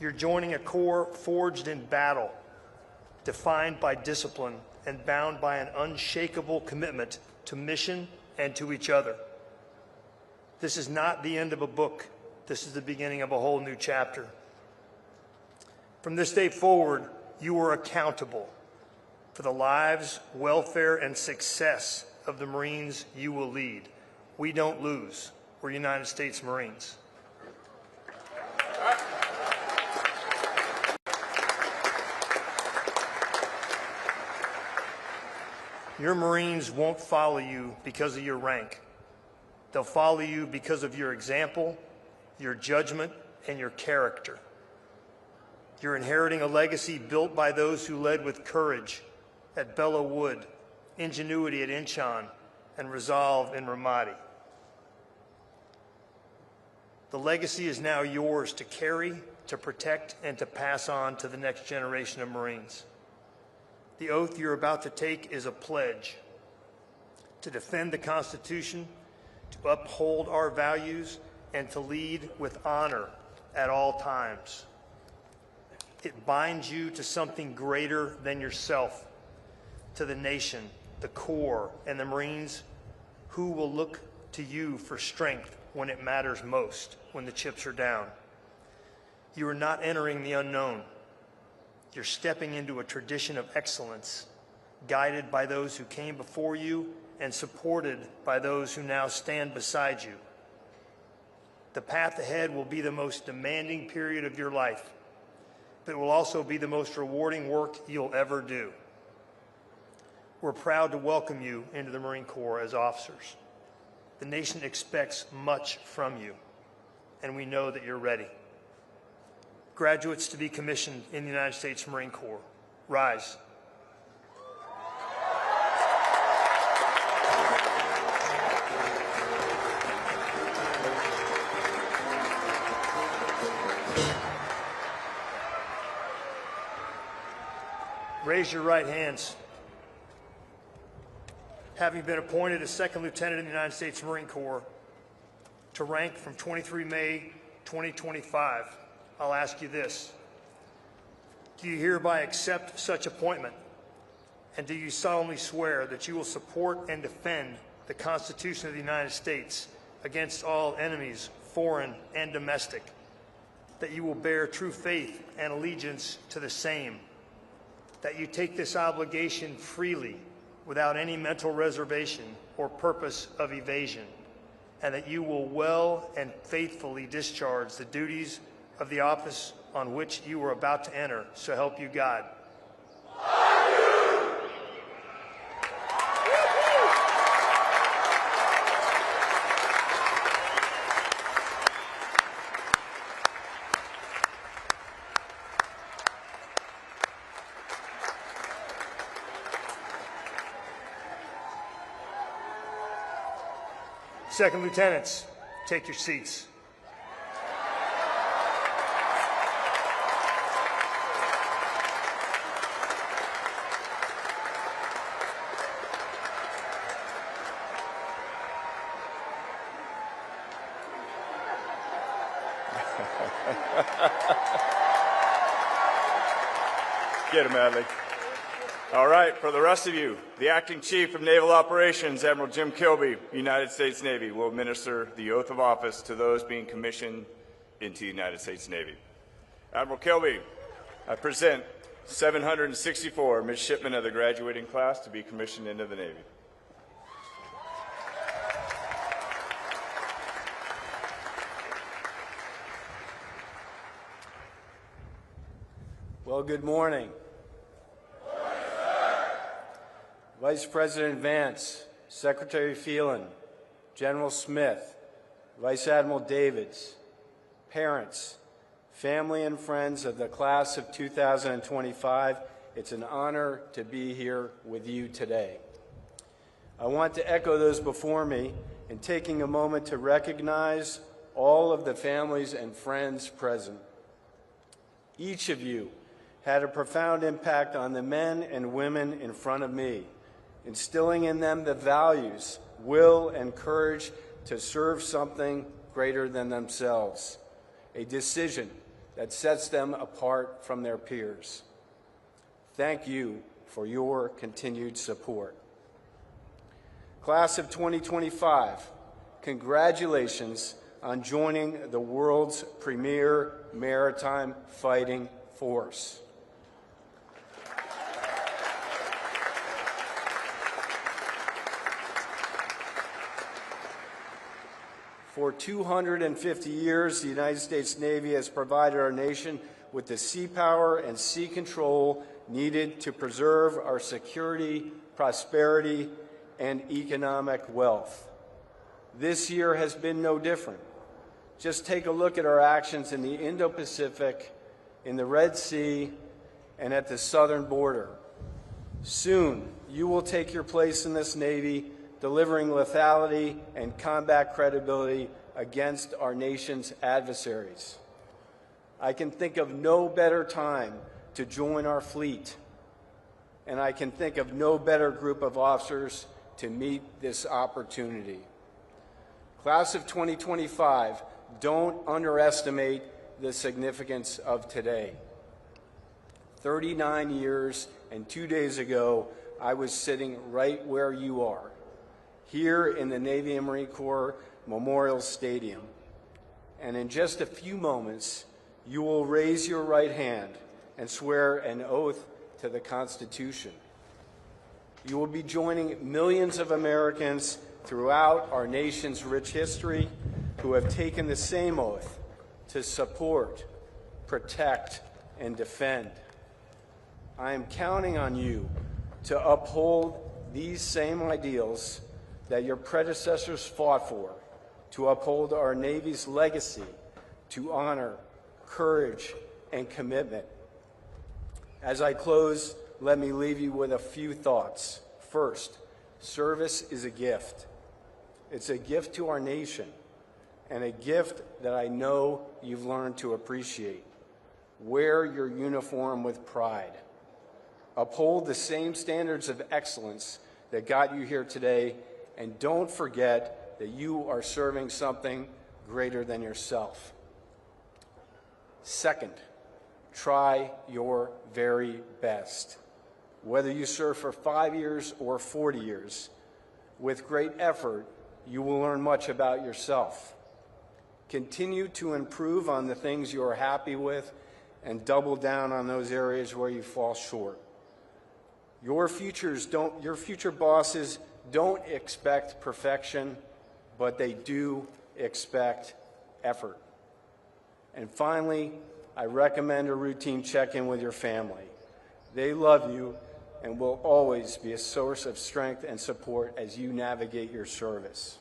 I: You're joining a Corps forged in battle, defined by discipline, and bound by an unshakable commitment to mission and to each other. This is not the end of a book. This is the beginning of a whole new chapter. From this day forward, you are accountable for the lives, welfare, and success of the Marines you will lead. We don't lose. We're United States Marines. Your Marines won't follow you because of your rank. They'll follow you because of your example, your judgment, and your character. You're inheriting a legacy built by those who led with courage at Belleau Wood, ingenuity at Incheon, and resolve in Ramadi. The legacy is now yours to carry, to protect, and to pass on to the next generation of Marines. The oath you're about to take is a pledge to defend the Constitution, to uphold our values, and to lead with honor at all times. It binds you to something greater than yourself, to the nation, the Corps, and the Marines who will look to you for strength when it matters most, when the chips are down. You are not entering the unknown. You're stepping into a tradition of excellence, guided by those who came before you and supported by those who now stand beside you. The path ahead will be the most demanding period of your life, but it will also be the most rewarding work you'll ever do. We're proud to welcome you into the Marine Corps as officers. The nation expects much from you, and we know that you're ready. Graduates to be commissioned in the United States Marine Corps, rise. Raise your right hands. Having been appointed as Second Lieutenant in the United States Marine Corps to rank from 23 May 2025, I'll ask you this. Do you hereby accept such appointment? And do you solemnly swear that you will support and defend the Constitution of the United States against all enemies, foreign and domestic? That you will bear true faith and allegiance to the same? That you take this obligation freely, without any mental reservation or purpose of evasion, and that you will well and faithfully discharge the duties of the office on which you are about to enter, so help you God. Second Lieutenants, take your seats.
B: Get him, Adley. All right, for the rest of you, the Acting Chief of Naval Operations, Admiral Jim Kilby, United States Navy, will administer the oath of office to those being commissioned into the United States Navy. Admiral Kilby, I present 764 midshipmen of the graduating class to be commissioned into the Navy.
J: Well, good morning. Vice President Vance, Secretary Phelan, General Smith, Vice Admiral Davids, parents, family and friends of the class of 2025, it's an honor to be here with you today. I want to echo those before me in taking a moment to recognize all of the families and friends present. Each of you had a profound impact on the men and women in front of me, instilling in them the values, will, and courage to serve something greater than themselves, a decision that sets them apart from their peers. Thank you for your continued support. Class of 2025, congratulations on joining the world's premier maritime fighting force. For 250 years, the United States Navy has provided our nation with the sea power and sea control needed to preserve our security, prosperity, and economic wealth. This year has been no different. Just take a look at our actions in the Indo-Pacific, in the Red Sea, and at the southern border. Soon, you will take your place in this Navy, delivering lethality and combat credibility against our nation's adversaries. I can think of no better time to join our fleet, and I can think of no better group of officers to meet this opportunity. Class of 2025, don't underestimate the significance of today. 39 years and 2 days ago, I was sitting right where you are, here in the Navy and Marine Corps Memorial Stadium. And in just a few moments, you will raise your right hand and swear an oath to the Constitution. You will be joining millions of Americans throughout our nation's rich history who have taken the same oath to support, protect, and defend. I am counting on you to uphold these same ideals that your predecessors fought for, to uphold our Navy's legacy, to honor courage and commitment. As I close, let me leave you with a few thoughts. First, service is a gift. It's a gift to our nation, and a gift that I know you've learned to appreciate. Wear your uniform with pride. Uphold the same standards of excellence that got you here today, and don't forget that you are serving something greater than yourself. Second, try your very best. Whether you serve for 5 years or 40 years, with great effort, you will learn much about yourself. Continue to improve on the things you are happy with and double down on those areas where you fall short. Your future bosses don't expect perfection, but they do expect effort. And finally, I recommend a routine check-in with your family. They love you and will always be a source of strength and support as you navigate your service.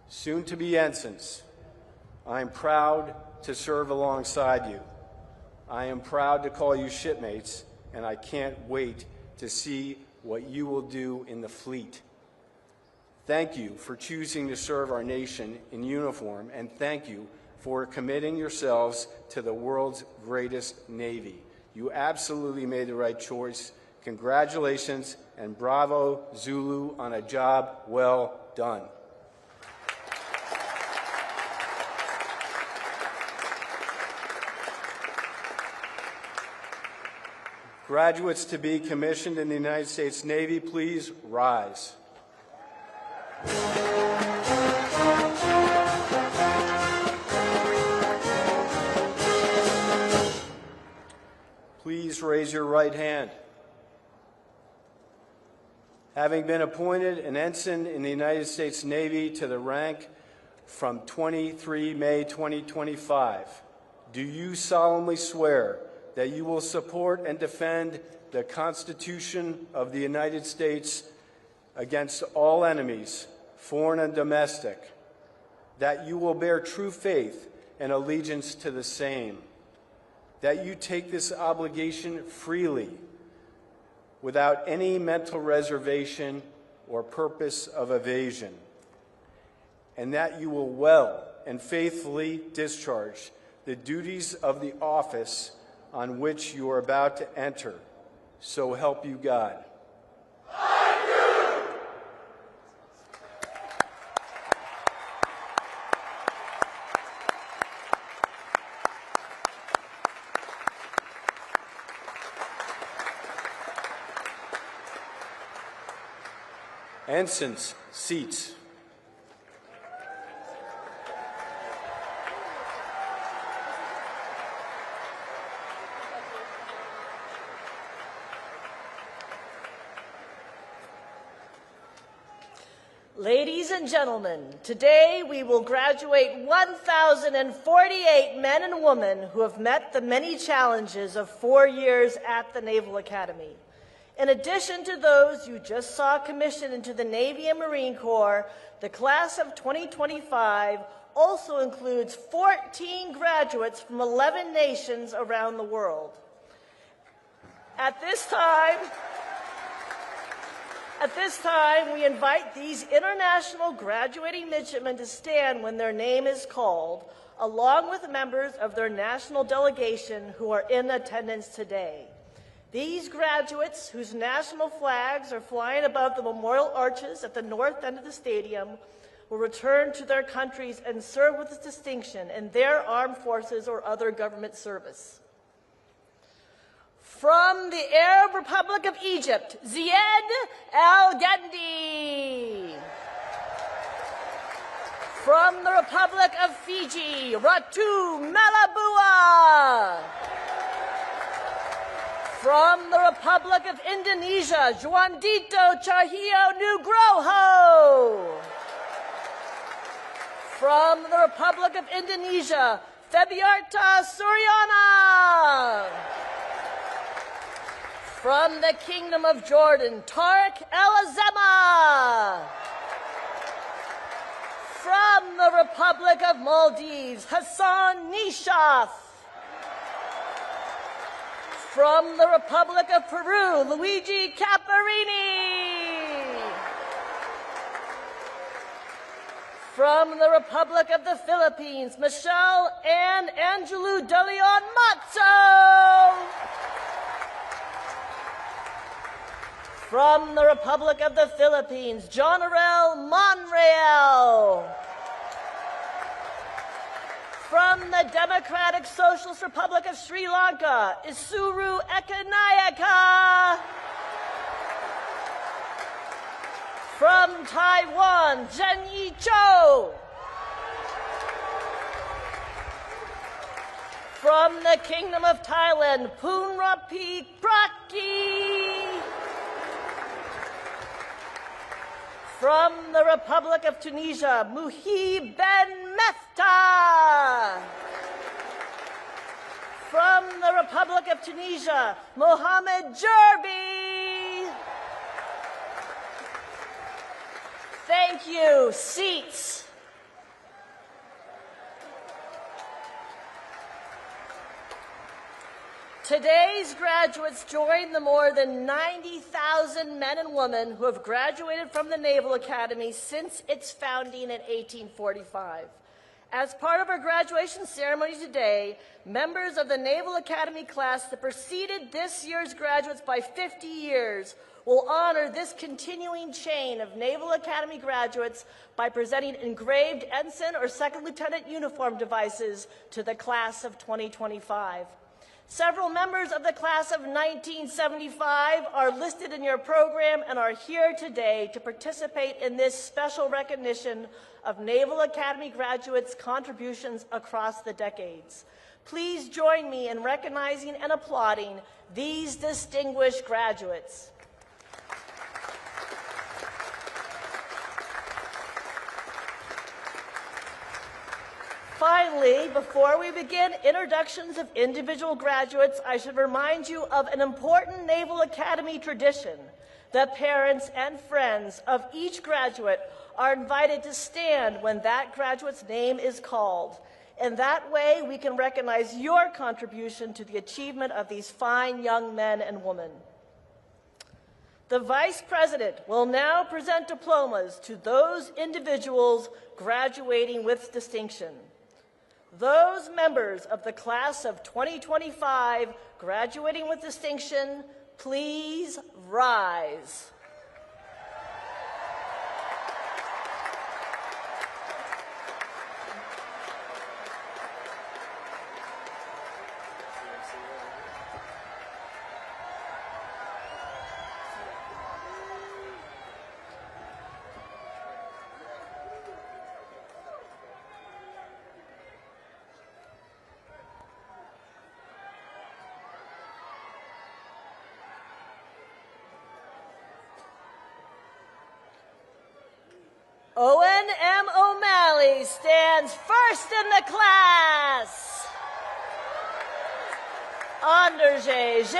J: Soon to be ensigns, I am proud to serve alongside you. I am proud to call you shipmates, and I can't wait to see what you will do in the fleet. Thank you for choosing to serve our nation in uniform, and thank you for committing yourselves to the world's greatest Navy. You absolutely made the right choice. Congratulations, and bravo, Zulu, on a job well done. Graduates to be commissioned in the United States Navy, please rise. Please raise your right hand. Having been appointed an ensign in the United States Navy to the rank from 23 May 2025, do you solemnly swear that you will support and defend the Constitution of the United States against all enemies, foreign and domestic, that you will bear true faith and allegiance to the same, that you take this obligation freely, without any mental reservation or purpose of evasion, and that you will well and faithfully discharge the duties of the office on which you are about to enter. So help you God. Ensigns, seats.
H: Ladies and gentlemen, today we will graduate 1,048 men and women who have met the many challenges of 4 years at the Naval Academy. In addition to those you just saw commissioned into the Navy and Marine Corps, the class of 2025 also includes 14 graduates from 11 nations around the world. At this time, we invite these international graduating midshipmen to stand when their name is called, along with members of their national delegation who are in attendance today. These graduates, whose national flags are flying above the memorial arches at the north end of the stadium, will return to their countries and serve with distinction in their armed forces or other government service. From the Arab Republic of Egypt, Zied El-Gandhi. From the Republic of Fiji, Ratu Malabua. From the Republic of Indonesia, Juandito Cahyo Nugroho. From the Republic of Indonesia, Febiarta Suryana. From the Kingdom of Jordan, Tariq El Azema. Republic of Maldives, Hassan Nishath. From the Republic of Peru, Luigi Caparini. From the Republic of the Philippines, Michelle Ann Angelou de Leon Matzo. From the Republic of the Philippines, Jonorel Monreal. From the Democratic Socialist Republic of Sri Lanka, Isuru Ekanayaka. From Taiwan, Zhenyi Zhou. From the Kingdom of Thailand, Poonrapi Praki. From the Republic of Tunisia, Muhi Ben Mefta. From the Republic of Tunisia, Mohamed Jerbi. Thank you. Seats. Today's graduates join the more than 90,000 men and women who have graduated from the Naval Academy since its founding in 1845. As part of our graduation ceremony today, members of the Naval Academy class that preceded this year's graduates by 50 years will honor this continuing chain of Naval Academy graduates by presenting engraved ensign or second lieutenant uniform devices to the class of 2025. Several members of the class of 1975 are listed in your program and are here today to participate in this special recognition of Naval Academy graduates' contributions across the decades. Please join me in recognizing and applauding these distinguished graduates. Finally, before we begin introductions of individual graduates, I should remind you of an important Naval Academy tradition. The parents and friends of each graduate are invited to stand when that graduate's name is called. In that way, we can recognize your contribution to the achievement of these fine young men and women. The Vice President will now present diplomas to those individuals graduating with distinction. Those members of the class of 2025 graduating with distinction, please rise. Owen M. O'Malley stands first in the class. Andrzej J.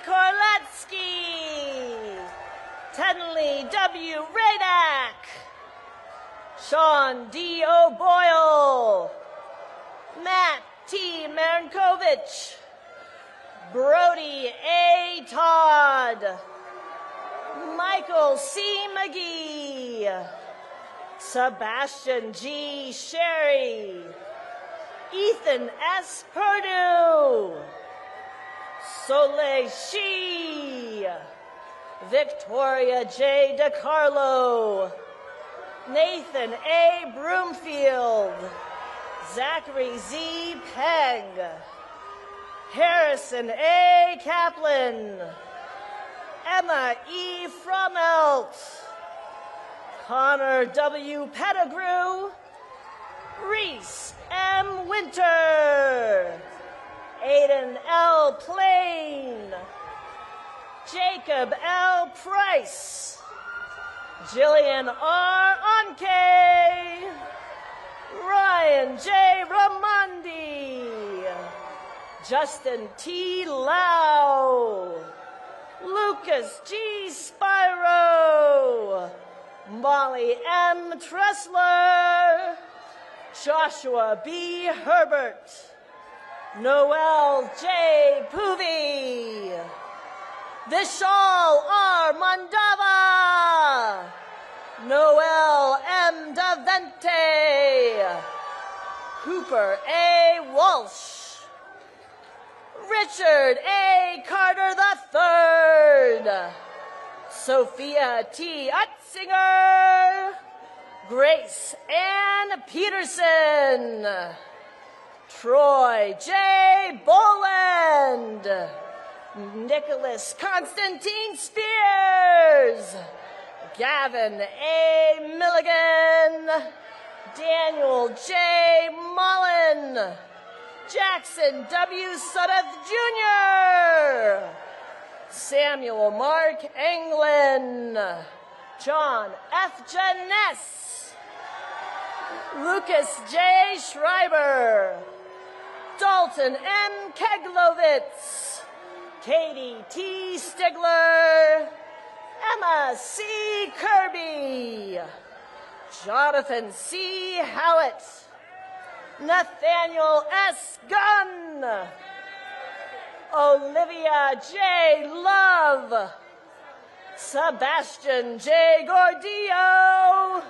H: Korlecki. Tenley W. Radak. Sean D. O'Boyle. Matt T. Marinkovich. Brody A. Todd. Michael C. McGee. Sebastian G. Sherry. Ethan S. Perdue. Soleil Shi. Victoria J. DeCarlo. Nathan A. Broomfield. Zachary Z. Pegg. Harrison A. Kaplan. Emma E. Fromelt. Connor W. Pettigrew. Reese M. Winter. Aiden L. Plain. Jacob L. Price. Jillian R. Onke. Ryan J. Ramondi. Justin T. Lau. Lucas G. Spyro. Molly M. Tressler. Joshua B. Herbert, Noel J. Poovey, Vishal R. Mandava, Noel M. Davente, Cooper A. Walsh, Richard A. Carter III, Sophia T. Utzinger, Grace Ann Peterson, Troy J. Boland, Nicholas Constantine Spears, Gavin A. Milligan, Daniel J. Mullen, Jackson W. Sudduth Jr., Samuel Mark Englund, John F. Janess, Lucas J. Schreiber, Dalton M. Keglovitz, Katie T. Stigler, Emma C. Kirby, Jonathan C. Howitt, Nathaniel S. Gunn, Olivia J. Love, Sebastian J. Gordillo,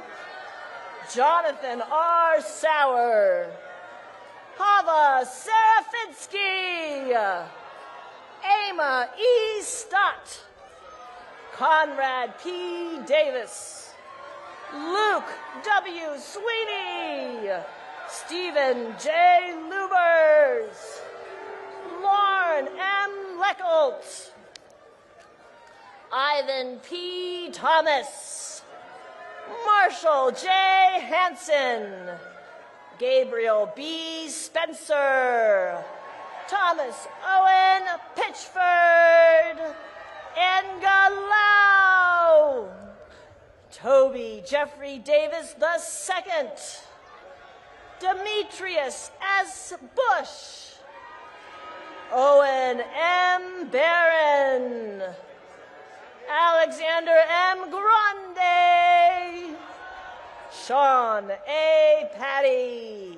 H: Jonathan R. Sauer, Hava Serafinsky, Ama E. Stott, Conrad P. Davis, Luke W. Sweeney, Stephen J. Lubers, Lauren M. Leckelt, Ivan P. Thomas, Marshall J. Hansen, Gabriel B. Spencer, Thomas Owen Pitchford, Engalau, Toby Jeffrey Davis II, Demetrius S. Bush, Owen M. Barron, Alexander M. Grande, Sean A. Patty,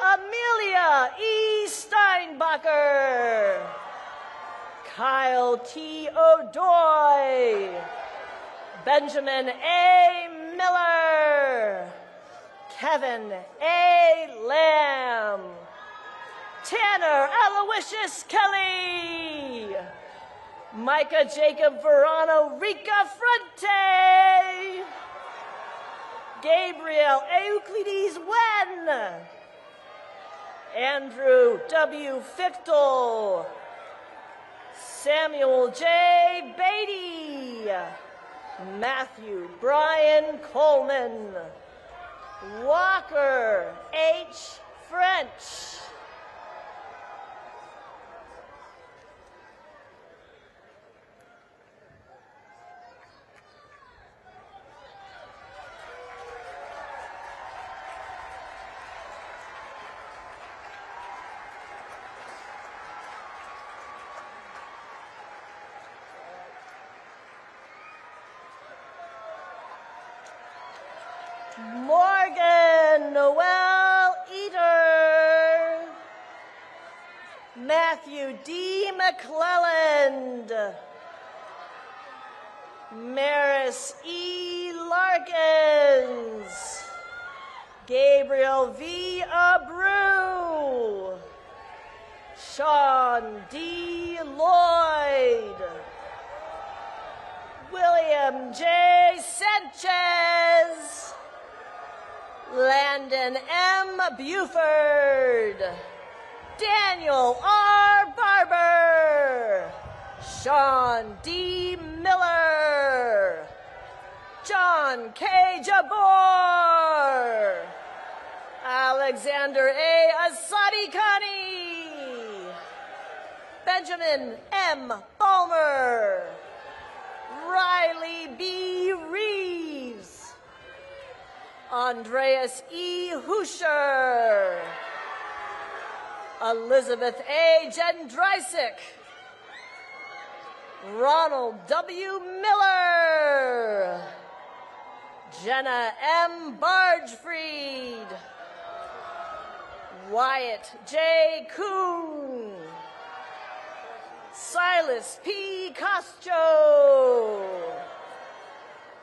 H: Amelia E. Steinbacher, Kyle T. O'Doy, Benjamin A. Miller, Kevin A. Lamb, Tanner Aloysius Kelly, Micah Jacob Verano Rica Fronte, Gabriel Euclides Wen, Andrew W. Fichtel, Samuel J. Beatty, Matthew Brian Coleman, Walker H. French, Morgan Noel Eater, Matthew D. McClelland, Maris E. Larkins, Gabriel V. Abreu, Sean D. Lloyd, William J. Sanchez, Landon M. Buford, Daniel R. Barber, Sean D. Miller, John K. Jabor, Alexander A. Asadikani, Benjamin M. Balmer, Riley B. Reeves, Andreas E. Huscher, Elizabeth A. Jendrysik, Ronald W. Miller, Jenna M. Bargefried, Wyatt J. Kuhn. Silas P. Costro.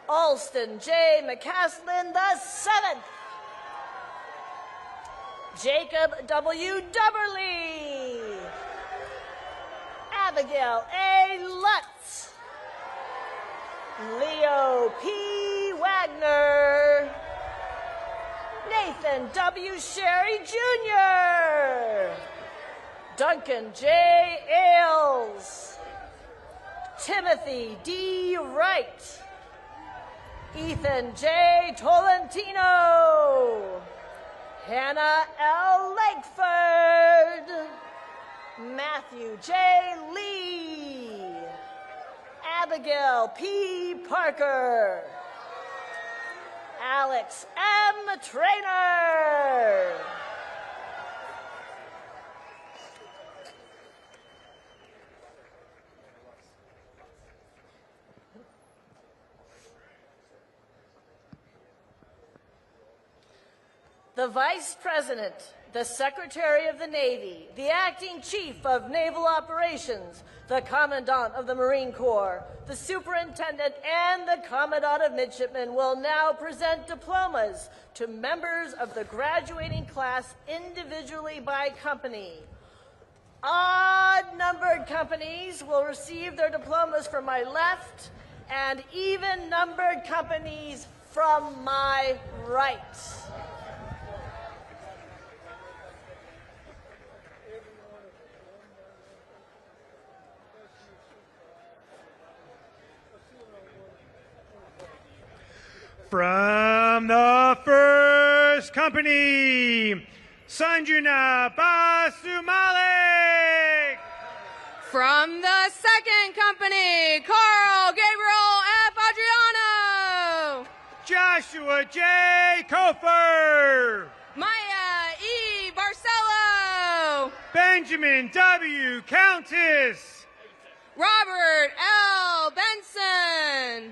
H: Alston J. McCaslin VII. Jacob W. Dubberly. Abigail A. Lutz. Leo P. Wagner. Nathan W. Sherry Jr. Duncan J. Ailes. Timothy D. Wright. Ethan J. Tolentino. Hannah L. Lakeford. Matthew J. Lee. Abigail P. Parker. Alex M. Trainer. The Vice President, the Secretary of the Navy, the Acting Chief of Naval Operations, the Commandant of the Marine Corps, the Superintendent, and the Commandant of Midshipmen will now present diplomas to members of the graduating class individually by company. Odd-numbered companies will receive their diplomas from my left, and even-numbered companies from my right.
K: From the first company, Sanjuna Basumalik.
L: From the second company, Carl Gabriel F. Adriano.
K: Joshua J. Kofer.
L: Maya E. Barcelo.
K: Benjamin W. Countess.
L: Robert L. Benson.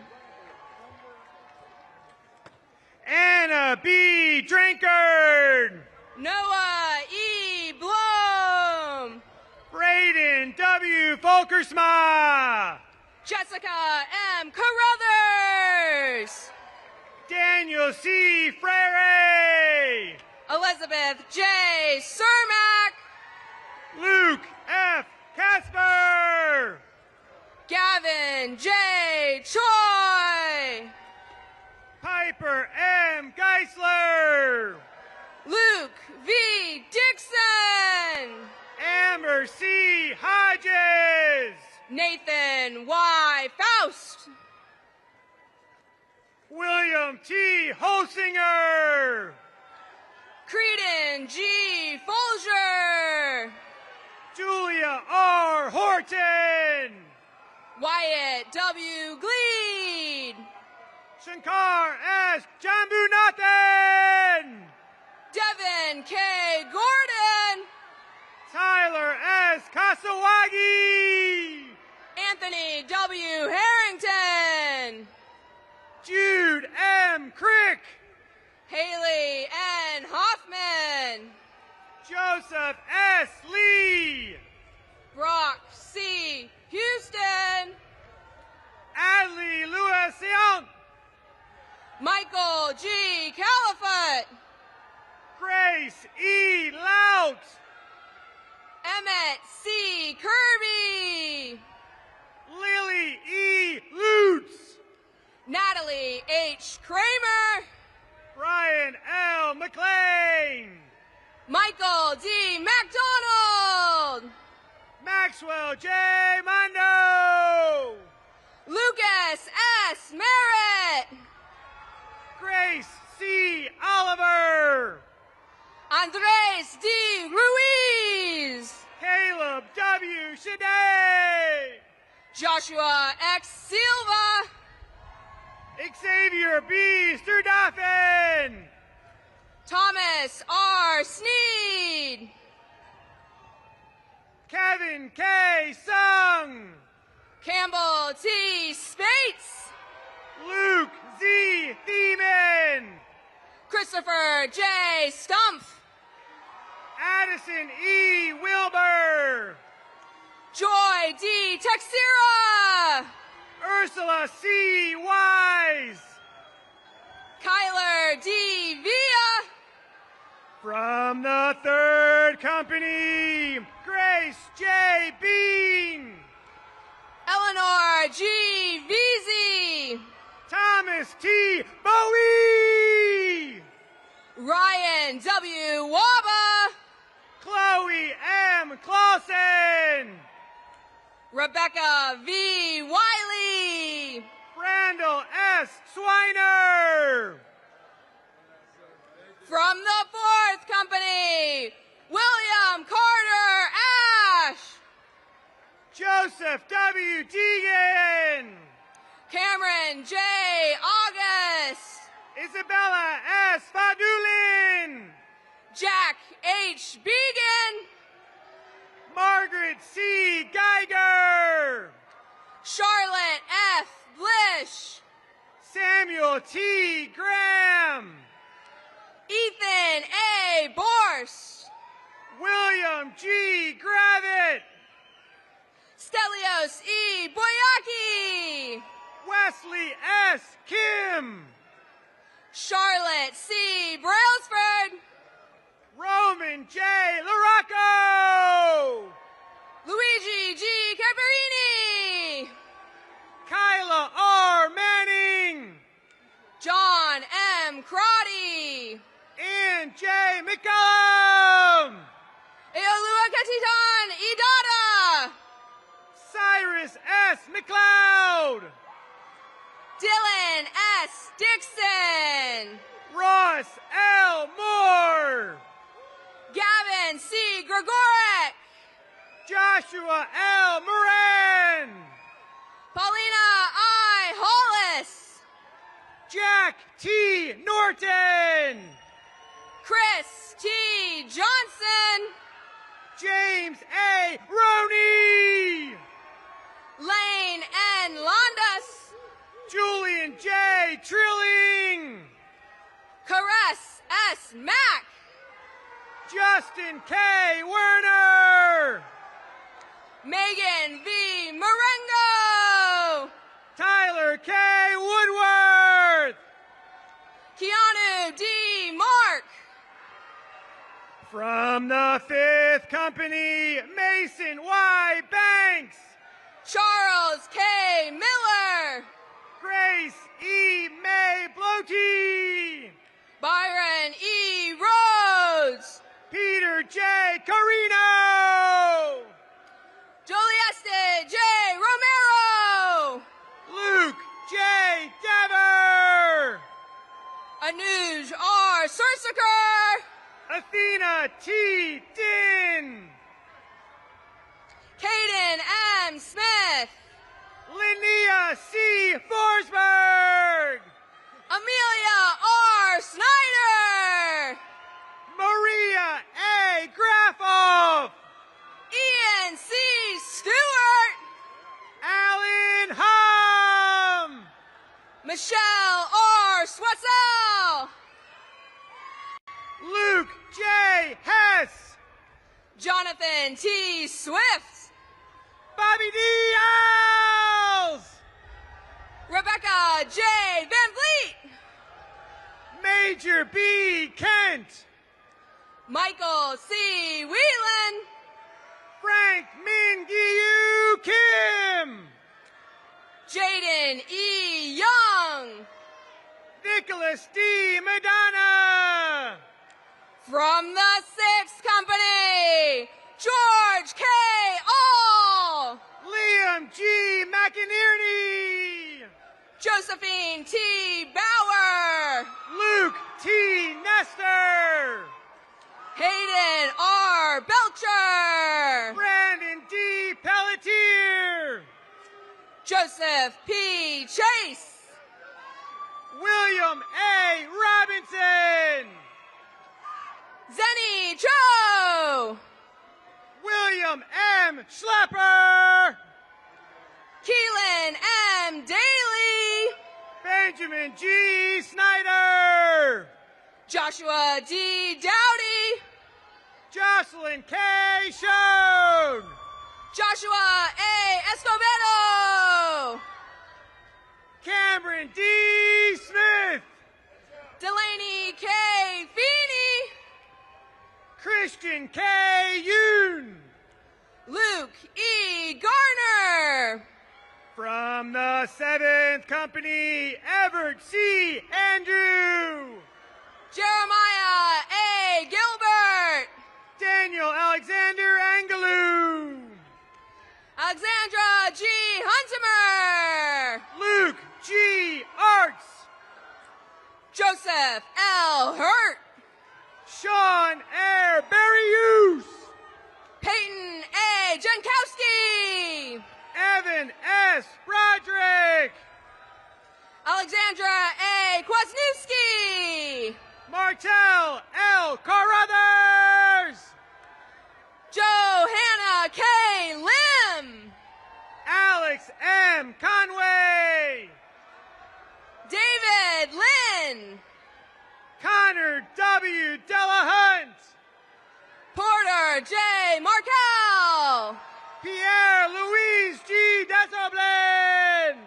K: Anna B. Drinkard.
L: Noah E. Blum.
K: Braden W. Folkersma.
L: Jessica M. Carruthers.
K: Daniel C. Frere.
L: Elizabeth J. Cermak.
K: Luke F. Casper.
L: Gavin J. Choi.
K: Piper M. Geisler.
L: Luke V. Dixon.
K: Amber C. Hodges.
L: Nathan Y. Faust.
K: William T. Holsinger.
L: Creedon G. Folger.
K: Julia R. Horton.
L: Wyatt W. Gleed.
K: Shankar S. Jambunathan.
L: Devin K. Gordon.
K: Tyler S. Kasawagi.
L: Anthony W. Harrington.
K: Jude M. Crick.
L: Haley N. Hoffman.
K: Joseph S. Lee.
L: Brock C. Houston.
K: Adley Louis Sion.
L: Michael G. Caliphate.
K: Grace E. Lout.
L: Emmett C. Kirby.
K: Lily E. Lutz.
L: Natalie H. Kramer.
K: Brian L. McLean.
L: Michael D. MacDonald.
K: Maxwell J. Mondo.
L: Lucas S. Merritt.
K: Grace C. Oliver.
L: Andres D. Ruiz.
K: Caleb W. Shade.
L: Joshua X. Silva.
K: Xavier B. Sturdaffen.
L: Thomas R. Sneed.
K: Kevin K. Sung.
L: Campbell T. Spates.
K: Luke Z. Thiemann.
L: Christopher J. Stumpf.
K: Madison E. Wilbur.
L: Joy D. Texera.
K: Ursula C. Wise.
L: Kyler D. Villa.
K: From the 3rd Company, Grace J. Bean.
L: Eleanor G. Veazey.
K: Thomas T. Bowie.
L: Ryan W. Waba.
K: Chloe M. Clausen.
L: Rebecca V. Wiley.
K: Randall S. Swiner.
L: From the 4th Company, William Carter Ash.
K: Joseph W. Deegan.
L: Cameron J. August.
K: Isabella S. Fadulin.
L: Jack H. Began.
K: Margaret C. Geiger.
L: Charlotte F. Blish.
K: Samuel T. Graham.
L: Ethan A. Borst.
K: William G. Gravitt.
L: Stelios E. Boyaki.
K: Wesley S. Kim.
L: Charlotte C. Brailsford.
K: Roman J. Larocco.
L: Luigi G. Carperini.
K: Kyla R. Manning.
L: John M. Crotty.
K: Ann J. McCollum.
L: Eolua Katitan Idada.
K: Cyrus S. McLeod.
L: Dylan S. Dixon.
K: Ross L. Moore.
L: Gavin C. Gregorek.
K: Joshua L. Moran.
L: Paulina I. Hollis.
K: Jack T. Norton.
L: Chris T. Johnson.
K: James A. Roney.
L: Lane N. Londas.
K: Julian J. Trilling.
L: Caress S. Mack.
K: Justin K. Werner.
L: Megan V. Marengo.
K: Tyler K. Woodworth.
L: Keanu D. Mark.
K: From the 5th Company, Mason Y. Banks.
L: Charles K. Miller.
K: Grace E. May Bloty.
L: Byron E. Rhodes.
K: Peter J. Carino.
L: Jolieste J. Romero.
K: Luke J. Dever.
L: Anuj R. Sursaker.
K: Athena T. Din.
L: Caden M. Smith.
K: Linnea C. Forsberg.
L: Amelia R. Snyder.
K: Maria A. Graffoff.
L: Ian C. Stewart.
K: Alan Hum.
L: Michelle R. Swetzel.
K: Luke J. Hess.
L: Jonathan T. Swift.
K: Bobby D. Owls.
L: Rebecca J. Van Vliet.
K: Major B. Kent.
L: Michael C. Whelan.
K: Frank Min Gyu Kim.
L: Jaden E. Young.
K: Nicholas D. Madonna.
L: From the 6th Company, George K. All.
K: Liam G. McInerney.
L: Josephine T. Bauer.
K: Luke T. Nestor.
L: Hayden R. Belcher.
K: Brandon D. Pelletier.
L: Joseph P. Chase.
K: William A. Robinson.
L: Zenny Cho.
K: William M. Schlepper.
L: Keelan M. Daly.
K: Benjamin G. Snyder.
L: Joshua D. Dowdy.
K: Jocelyn K. Schoen.
L: Joshua A. Escobedo.
K: Cameron D. Smith.
L: Delaney K. Feeney.
K: Christian K. Yoon.
L: Luke E. Garner.
K: From the 7th Company, Everett C. Andrew.
L: Jeremiah A. Gilbert.
K: Daniel Alexander Angelou.
L: Alexandra G. Huntimer.
K: Luke G. Arts.
L: Joseph L. Hurt.
K: Sean Air Berrius.
L: Peyton A. Jankowski.
K: Evan S. Broderick.
L: Alexandra A. Kwasniewski.
K: Martel L. Carruthers.
L: Johanna K. Lim.
K: Alex M. Conway.
L: David Lynn.
K: Connor W. Delahunt.
L: Porter J. Markel.
K: Pierre Louise G. Desoblin.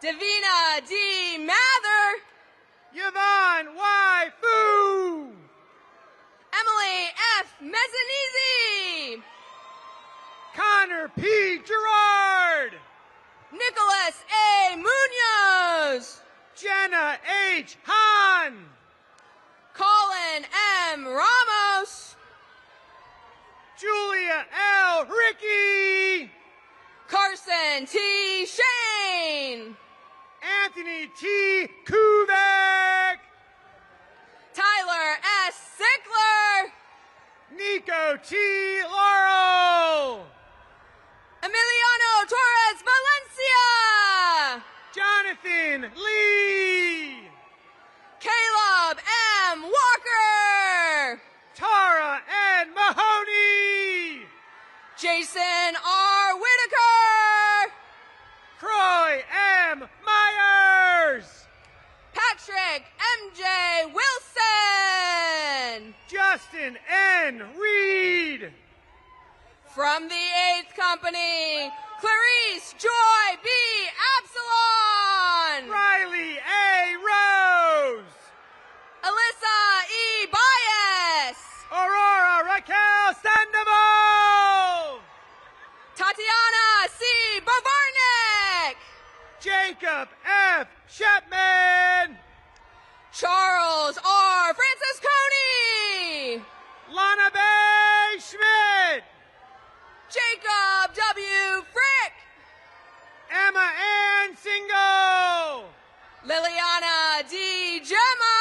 L: Davina D. Mather.
K: Yvonne Y. Fu.
L: Emily F. Mezzanizzi.
K: Connor P. Gerard.
L: Nicholas A. Munoz.
K: Jenna H. Hahn.
L: Colin M. Ramos.
K: Julia L. Ricky.
L: Carson T. Shane.
K: Anthony T. Kuvek.
L: Tyler S. Sickler.
K: Nico T. Laurel.
L: Emiliano Torres Valencia.
K: Jonathan Lee.
L: Caleb M. Walker.
K: Tara N. Mahoney.
L: Jason R. Whitaker.
K: Croy M. Myers.
L: Patrick M.J. Wilson.
K: Justin N. Reed.
L: From the 8th Company, Clarice Joy B. Absalon.
K: Riley A. Rose.
L: Alyssa E. Baez.
K: Aurora Raquel Sandoval.
L: Tatiana C. Bavarnik.
K: Jacob F. Shepman.
L: Charles R. Francisconi.
K: Lana Bay Schmidt.
L: Jacob W. Frick.
K: Emma Ann Single.
L: Liliana D. Gemma.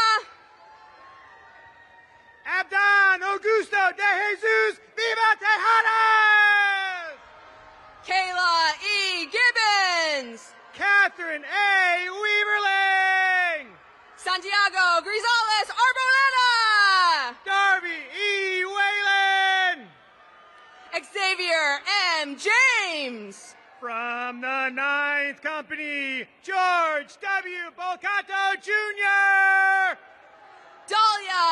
K: Abdan Augusto de Jesus Viva Tejadas.
L: Kayla E. Gibbons.
K: Catherine A. Weaverling.
L: Santiago Grisales Arboleda.
K: Darby E. Whalen.
L: Xavier M. James.
K: From the 9th Company, George W. Bolcato Jr.
L: Dahlia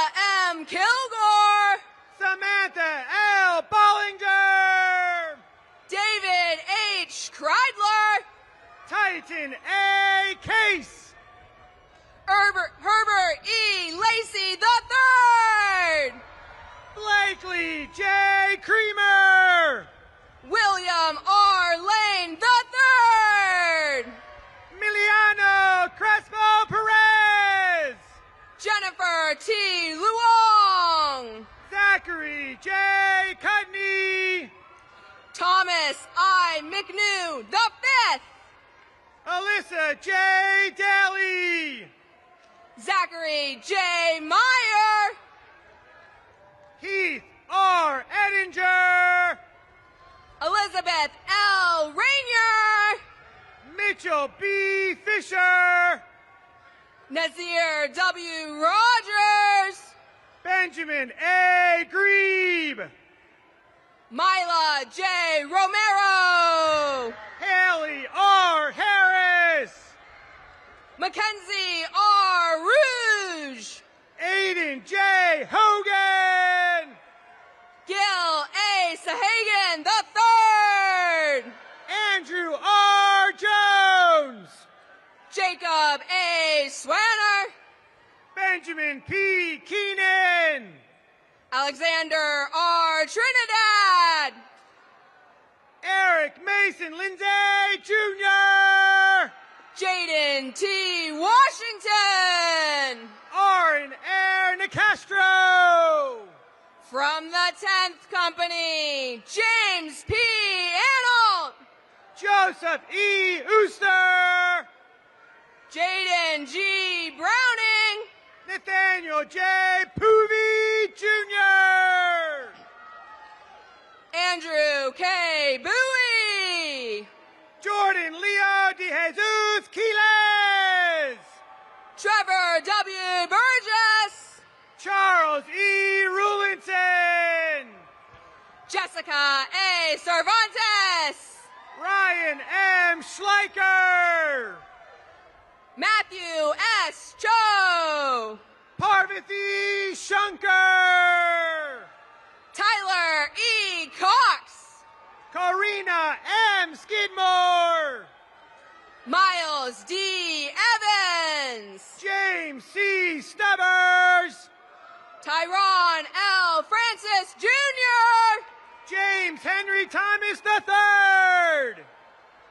L: M. Kilgore.
K: Samantha L. Bollinger.
L: David H. Kreidler.
K: Titan A. Case.
L: Herbert E. Lacey III.
K: Blakely J. Creamer.
L: William R. Lane III.
K: Miliano Crespo Perez.
L: Jennifer T. Luong.
K: Zachary J. Cudney.
L: Thomas I. McNew V.
K: Alyssa J. Daly.
L: Zachary J. Meyer.
K: Heath R. Edinger.
L: Elizabeth L. Rainier.
K: Mitchell B. Fisher.
L: Nazir W. Rogers.
K: Benjamin A. Grebe.
L: Mila J. Romero.
K: Haley R. Harris.
L: Mackenzie R. Rouge.
K: Aiden J. Hogan.
L: Hagan III.
K: Andrew R. Jones.
L: Jacob A. Swanner.
K: Benjamin P. Keenan.
L: Alexander R. Trinidad.
K: Eric Mason Lindsay Jr.
L: Jaden T. Washington.
K: Aaron Air Nicastro.
L: From the 10th Company, James P. Analt.
K: Joseph E. Ooster.
L: Jaden G. Browning.
K: Nathaniel J. Poovey Jr.
L: Andrew K. Bowie.
K: Jordan Leo De Jesus Quiles.
L: Trevor W. Burgess.
K: Charles E. Rulinson.
L: Jessica A. Cervantes.
K: Ryan M. Schleicher.
L: Matthew S. Cho.
K: Parvati Shankar.
L: Tyler E. Cox.
K: Karina M. Skidmore.
L: Miles D. Evans.
K: James C. Stubbers.
L: Tyron L. Francis Jr.
K: James Henry Thomas III.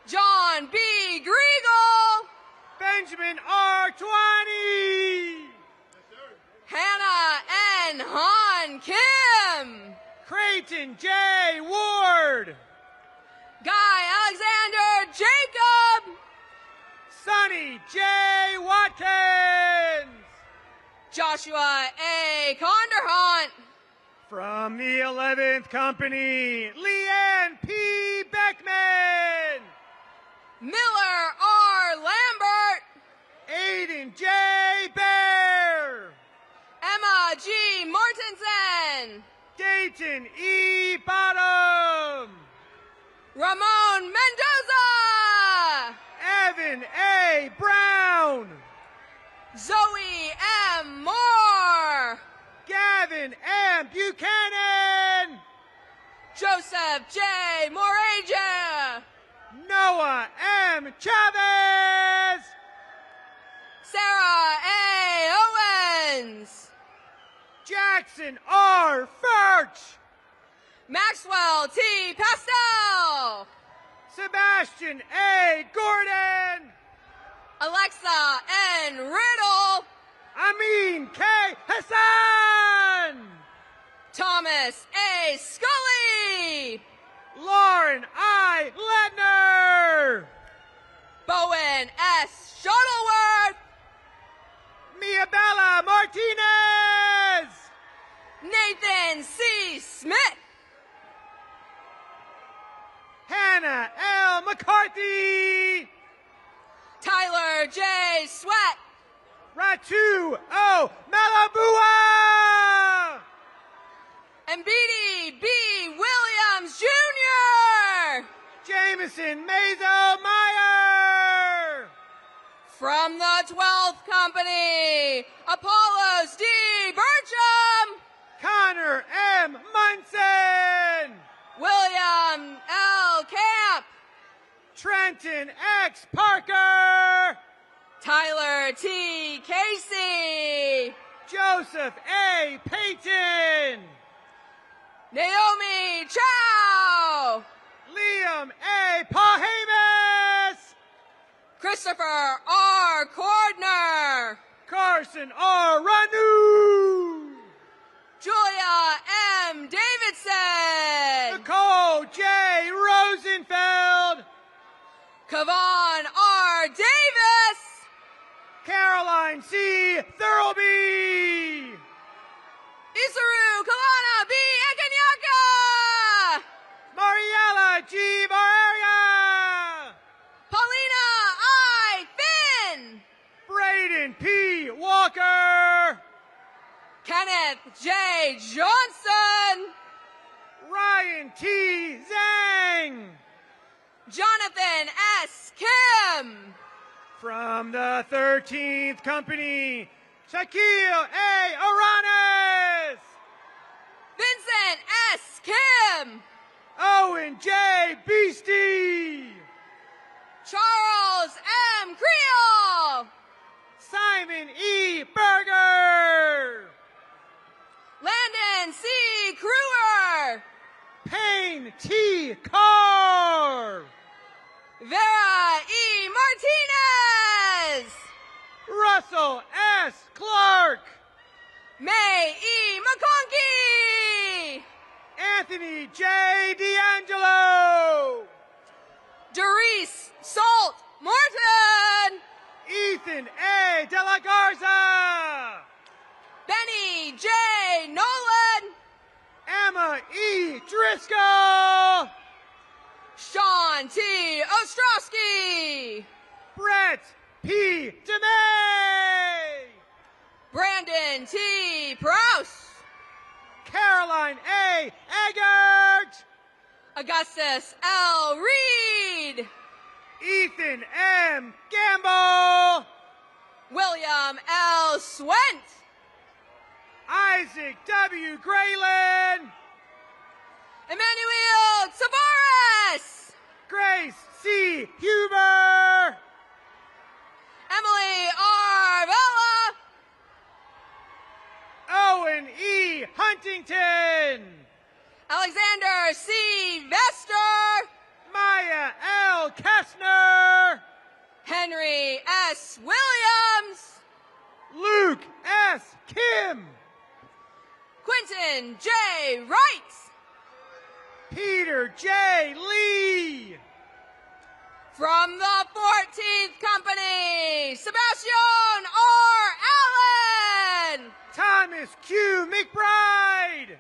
L: John B. Griegel.
K: Benjamin R. Twani.
L: Hannah N. Han Kim.
K: Creighton J. Ward.
L: Guy Alexander Jacob.
K: Sonny J. Watkins.
L: Joshua A. Conderhunt.
K: From the 11th Company, Leanne P. Beckman.
L: Miller R. Lambert.
K: Aiden J. Bear.
L: Emma G. Mortensen.
K: Dayton E. Bottom.
L: Ramon Mendoza.
K: Evan A. Brown.
L: Zoe M. Moore.
K: Gavin M. Buchanan.
L: Joseph J. Moraja.
K: Noah M. Chavez.
L: Sarah A. Owens.
K: Jackson R. Furch.
L: Maxwell T. Pastel.
K: Sebastian A. Gordon.
L: Alexa N. Riddle.
K: Amin K. Hassan.
L: Thomas A. Scully.
K: Lauren I. Ledner.
L: Bowen S. Shuttleworth.
K: Miabella Martinez.
L: Nathan C. Smith.
K: Hannah L. McCarthy.
L: Tyler J. Sweat.
K: Ratu O. Malabua.
L: And B.D. B. Williams Jr.
K: Jameson Mazo Meyer.
L: From the 12th Company, Apollos D. Burcham.
K: Connor M. Munson.
L: William L. Camp.
K: Trenton X. Parker.
L: Tyler T. Casey.
K: Joseph A. Payton.
L: Naomi Chow.
K: Liam A. Pahamas.
L: Christopher R. Cordner.
K: Carson R. Ranu.
L: Julia M. Davidson.
K: Nicole J. Rosenfeld.
L: Kavon R. Davis.
K: Caroline C. Thurlby.
L: Isaru Kalana B. Ekanyaka.
K: Mariella G. Bararia.
L: Paulina I. Finn.
K: Braden P. Walker.
L: Kenneth J. Johnson.
K: Ryan T. Zhang.
L: Jonathan S. Kim.
K: From the 13th Company, Shaquille A. Aranes.
L: Vincent S. Kim.
K: Owen J. Beastie.
L: Charles M. Creel.
K: Simon E. Berger.
L: Landon C. Kruger.
K: Payne T. Carr.
L: Vera E. Martinez.
K: Russell S. Clark.
L: May E. McConkey.
K: Anthony J. D'Angelo.
L: Doris Salt Morton.
K: Ethan A. De La Garza.
L: Benny J. Nolan.
K: Emma E. Driscoll.
L: Sean T. Ostrowski.
K: Brett P. DeMay.
L: Brandon T. Prouse.
K: Caroline A. Eggert.
L: Augustus L. Reed.
K: Ethan M. Gamble.
L: William L. Swent.
K: Isaac W. Grayland.
L: Emmanuel Tavares.
K: Grace C. Huber.
L: Emily R. Vella.
K: Owen E. Huntington.
L: Alexander C. Vester.
K: Maya L. Kessner.
L: Henry S. Williams.
K: Luke S. Kim.
L: Quentin J. Wright.
K: Peter J. Lee.
L: From the 14th Company, Sebastian R. Allen.
K: Thomas Q. McBride.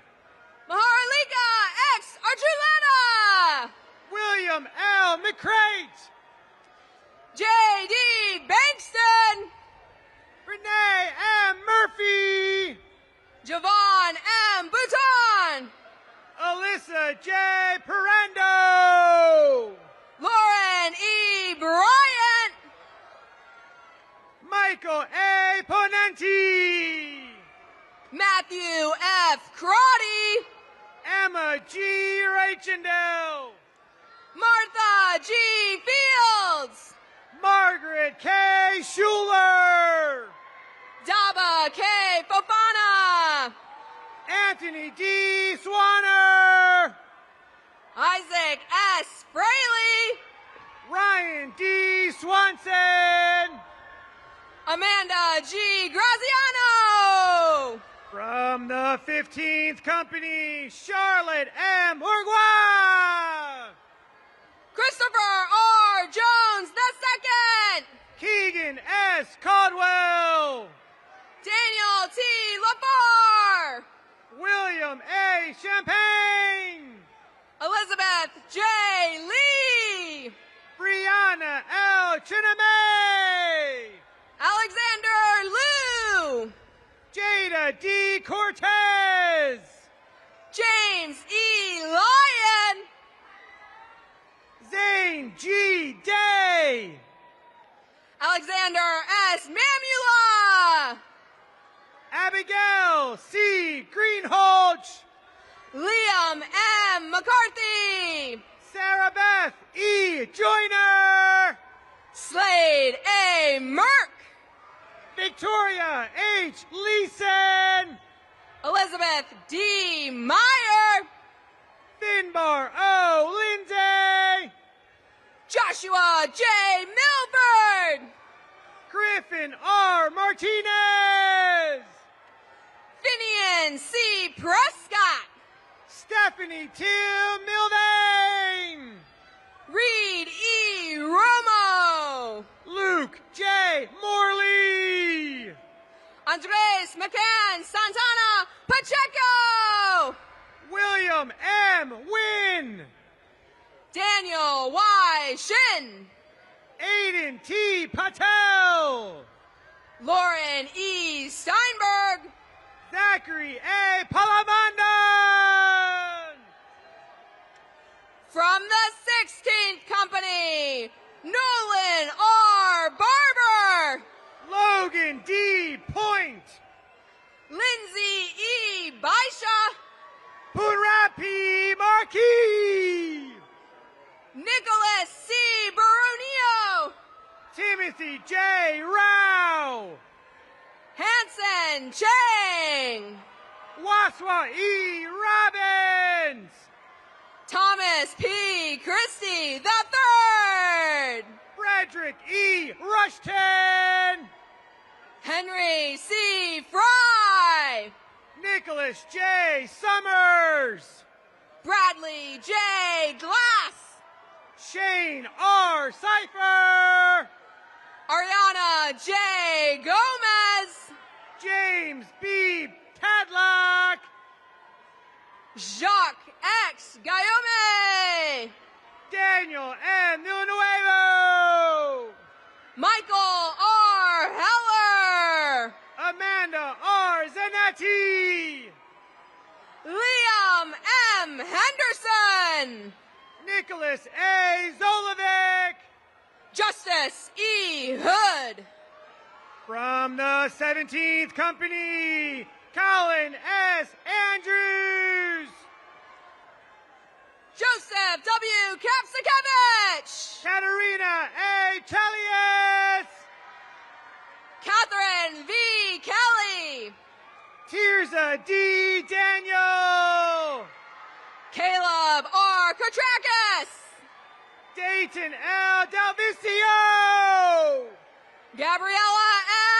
L: Maharlika X. Archuleta.
K: William L. McCrate.
L: J.D. Bankston.
K: Renee M. Murphy.
L: Javon M. Bouton.
K: Alyssa J. Parendo.
L: Lauren E. Bryant.
K: Michael A. Ponenti.
L: Matthew F. Crotty.
K: Emma G. Reichendel.
L: Martha G. Fields.
K: Margaret K. Schuler.
L: Daba K. Fofana.
K: Anthony D. Swanner.
L: Isaac S. Fraley.
K: Ryan D. Swanson.
L: Amanda G. Graziano.
K: From the 15th Company, Charlotte M. Bourgois.
L: Christopher R. Jones II.
K: Keegan S. Caldwell.
L: Daniel T. LaFar.
K: William A. Champagne.
L: Elizabeth J. Lee.
K: Brianna L. Chinamay.
L: Alexander Liu.
K: Jada D. Cortez.
L: James E. Lyon.
K: Zane G. Day.
L: Alexander S. Mamula.
K: Abigail C. Greenholch.
L: Liam M. McCarthy.
K: Sarah Beth E. Joyner.
L: Slade A. Merck.
K: Victoria H. Leeson.
L: Elizabeth D. Meyer.
K: Finbar O. Lindsay.
L: Joshua J. Milford.
K: Griffin R. Martinez.
L: Finian C. Prescott.
K: Stephanie Till Milvain.
L: Reed E. Romo.
K: Luke J. Morley.
L: Andres McCann Santana Pacheco.
K: William M. Wynn.
L: Daniel Y. Shin.
K: Aiden T. Patel.
L: Lauren E. Steinberg.
K: Zachary A. Palamandan.
L: From the 16th Company, Nolan R. Barber.
K: Logan D. Point.
L: Lindsay E. Baisha.
K: Punrapi Marquis. Timothy J. Rao.
L: Hanson Chang.
K: Waswa E. Robbins.
L: Thomas P. Christie III.
K: Frederick E. Rushton.
L: Henry C. Fry.
K: Nicholas J. Summers.
L: Bradley J. Glass.
K: Shane R. Cipher.
L: Ariana J. Gomez.
K: James B. Tadlock.
L: Jacques X. Guillaume.
K: Daniel M. Villanuevo.
L: Michael R. Heller.
K: Amanda R. Zanetti.
L: Liam M. Henderson.
K: Nicholas A. Zolovic.
L: Justice E. Hood.
K: From the 17th Company, Colin S. Andrews.
L: Joseph W. Kapsikevich.
K: Katerina A. Chelius.
L: Catherine V. Kelly.
K: Tirza D. Daniel.
L: Caleb R. Kotrakis.
K: Dayton L. Delvicio.
L: Gabriella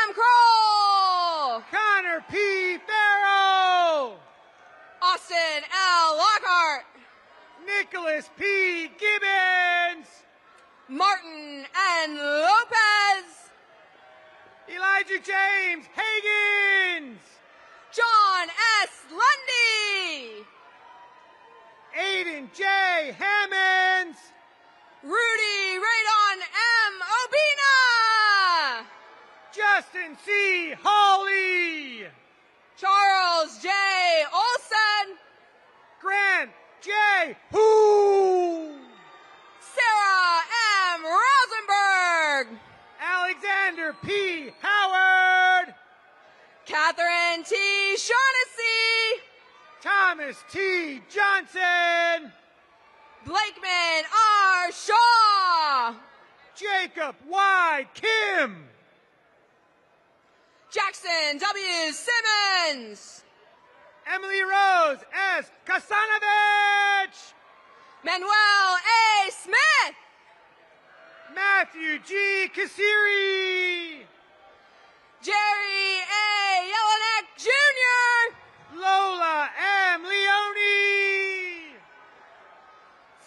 L: M. Kroll.
K: Connor P. Farrell.
L: Austin L. Lockhart.
K: Nicholas P. Gibbons.
L: Martin N. Lopez.
K: Elijah James Higgins.
L: John S. Lundy.
K: Aiden J. Hammonds.
L: Rudy Radon M. Obina.
K: Justin C. Hawley.
L: Charles J. Olson.
K: Grant J. Who.
L: Sarah M. Rosenberg.
K: Alexander P. Howard.
L: Catherine T. Shaughnessy.
K: Thomas T. Johnson.
L: Blakeman R. Shaw.
K: Jacob Y. Kim.
L: Jackson W. Simmons.
K: Emily Rose S. Kasanovich.
L: Manuel A. Smith.
K: Matthew G. Kasiri.
L: Jerry A. Jelinek Jr.
K: Lola M. Leone.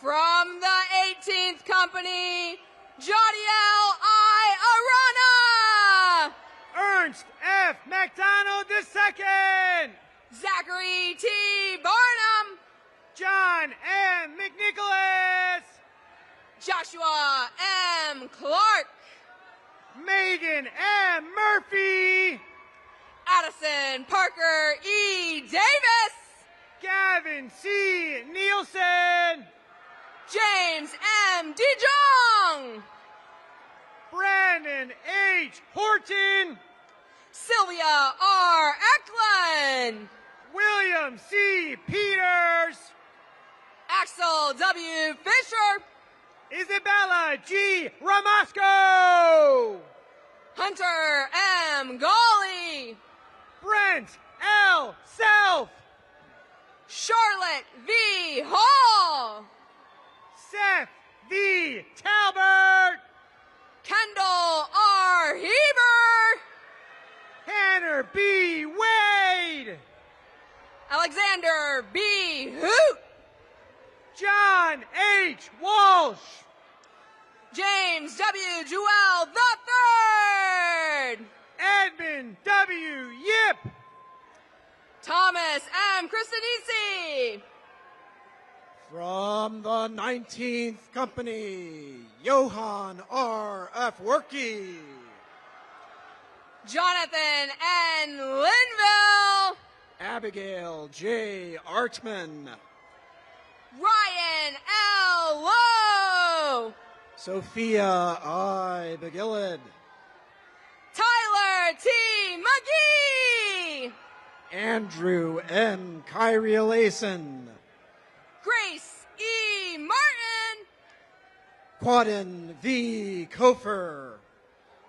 L: From the 18th Company, Jodiel I. Arana.
K: Ernst F. McDonald II.
L: Zachary T. Barnum.
K: John M. McNicholas.
L: Joshua M. Clark.
K: Megan M. Murphy.
L: Addison Parker E. Davis.
K: Gavin C. Nielsen.
L: James M. DeJong.
K: Brandon H. Horton.
L: Sylvia R. Eklund.
K: William C. Peters.
L: Axel W. Fisher.
K: Isabella G. Ramasco.
L: Hunter M. Gawley.
K: Brent L. Self.
L: Charlotte V. Hall.
K: Seth V. Talbert.
L: Kendall R. Heber.
K: Tanner B. Wade.
L: Alexander B. Hoot.
K: John H. Walsh.
L: James W. Jewell III.
K: Edmund W. Yip.
L: Thomas M. Christenisi.
M: From the 19th Company, Johann R. F. Workey.
L: Jonathan N. Linville.
M: Abigail J. Artman.
L: Ryan L. Lowe.
M: Sophia I. Begillid.
L: Tyler T. McGee.
M: Andrew N. Kyrielason.
L: Grace E. Martin.
M: Quaden V. Kofer.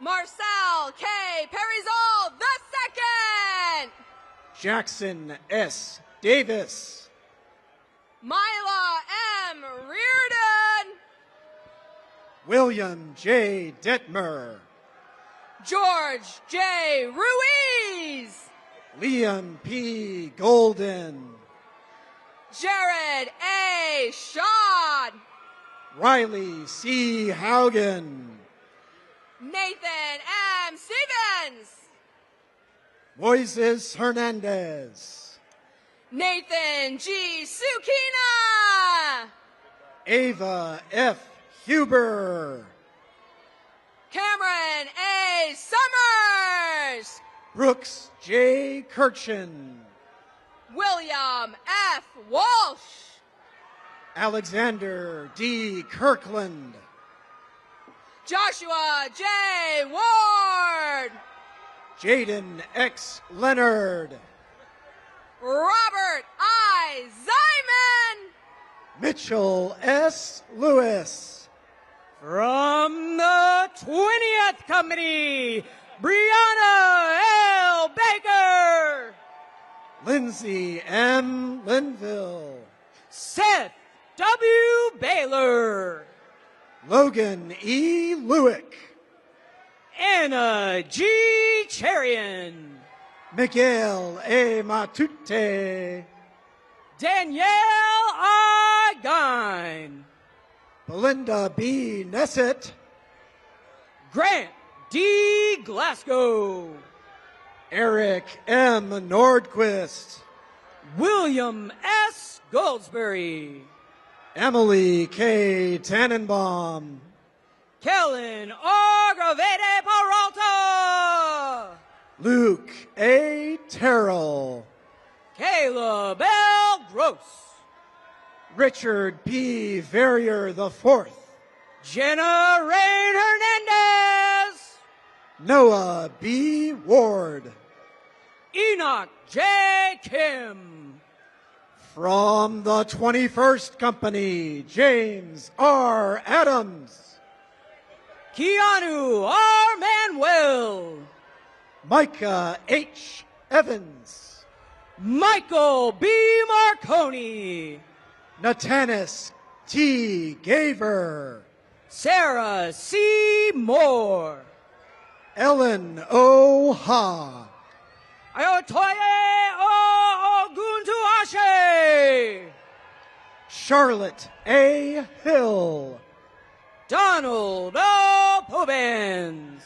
L: Marcel K. Perizal II.
M: Jackson S. Davis.
L: Mila M. Reardon.
M: William J. Detmer.
L: George J. Ruiz.
M: Liam P. Golden.
L: Jared A. Shad.
M: Riley C. Haugen.
L: Nathan M. Stevens.
M: Moises Hernandez.
L: Nathan G. Sukina.
M: Ava F. Huber.
L: Cameron A. Summers.
M: Brooks J. Kirchen.
L: William F. Walsh.
M: Alexander D. Kirkland.
L: Joshua J. Ward.
M: Jaden X. Leonard.
L: Robert I. Zyman.
M: Mitchell S. Lewis.
C: From the 20th Company, Brianna L. Baker.
M: Lindsay M. Linville.
C: Seth W. Baylor.
M: Logan E. Lewick.
C: Anna G. Cherian.
M: Miguel A. Matute.
C: Danielle I. Gine.
M: Belinda B. Nessett.
C: Grant D. Glasgow.
M: Eric M. Nordquist.
C: William S. Goldsberry.
M: Emily K. Tannenbaum.
C: Kellen R. Gravete Peralta.
M: Luke A. Terrell.
C: Caleb L. Gross.
M: Richard P. Verrier IV.
C: Jenna Rain Hernandez.
M: Noah B. Ward.
C: Enoch J. Kim.
M: From the 21st Company, James R. Adams.
C: Keanu R. Manuel.
M: Micah H. Evans.
C: Michael B. Marconi.
M: Natanis T. Gaver.
C: Sarah C. Moore.
M: Ellen O. Ha.
C: Ayotoye O. Oguntuashe.
M: Charlotte A. Hill.
C: Donald O. Pobens.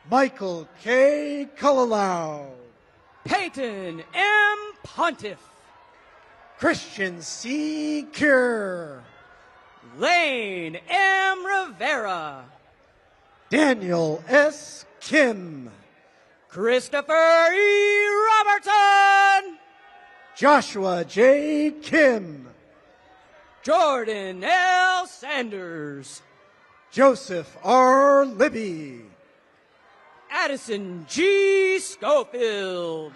M: Michael K. Cullilau.
C: Peyton M. Pontiff.
M: Christian C. Cure.
C: Lane M. Rivera.
M: Daniel S. Kim.
C: Christopher E. Robertson.
M: Joshua J. Kim.
C: Jordan L. Sanders.
M: Joseph R. Libby.
C: Addison G. Schofield.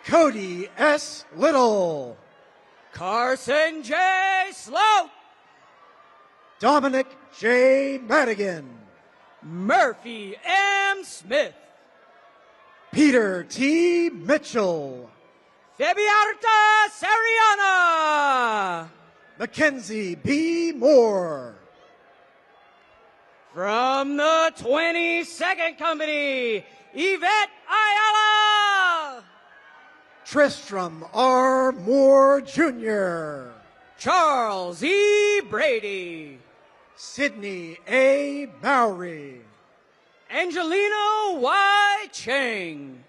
M: Cody S. Little.
C: Carson J. Sloat.
M: Dominic J. Madigan.
C: Murphy M. Smith.
M: Peter T. Mitchell.
C: Fabiarta Sariana.
M: Mackenzie B. Moore.
C: From the 22nd Company, Yvette Ayala.
M: Tristram R. Moore Jr.
C: Charles E. Brady.
M: Sydney A. Mowry.
C: Angelino Y. Chang.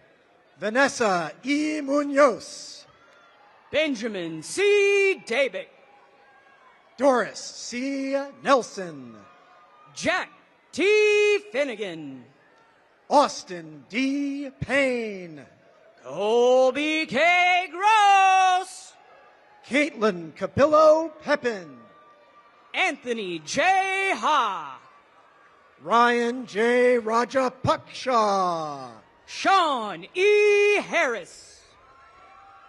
M: Vanessa E. Munoz.
C: Benjamin C. Dabick.
M: Doris C. Nelson.
C: Jack T. Finnegan.
M: Austin D. Payne.
C: Colby K. Gross.
M: Caitlin Capillo Pepin.
C: Anthony J. Ha.
M: Ryan J. Rajapaksha.
C: Sean E. Harris.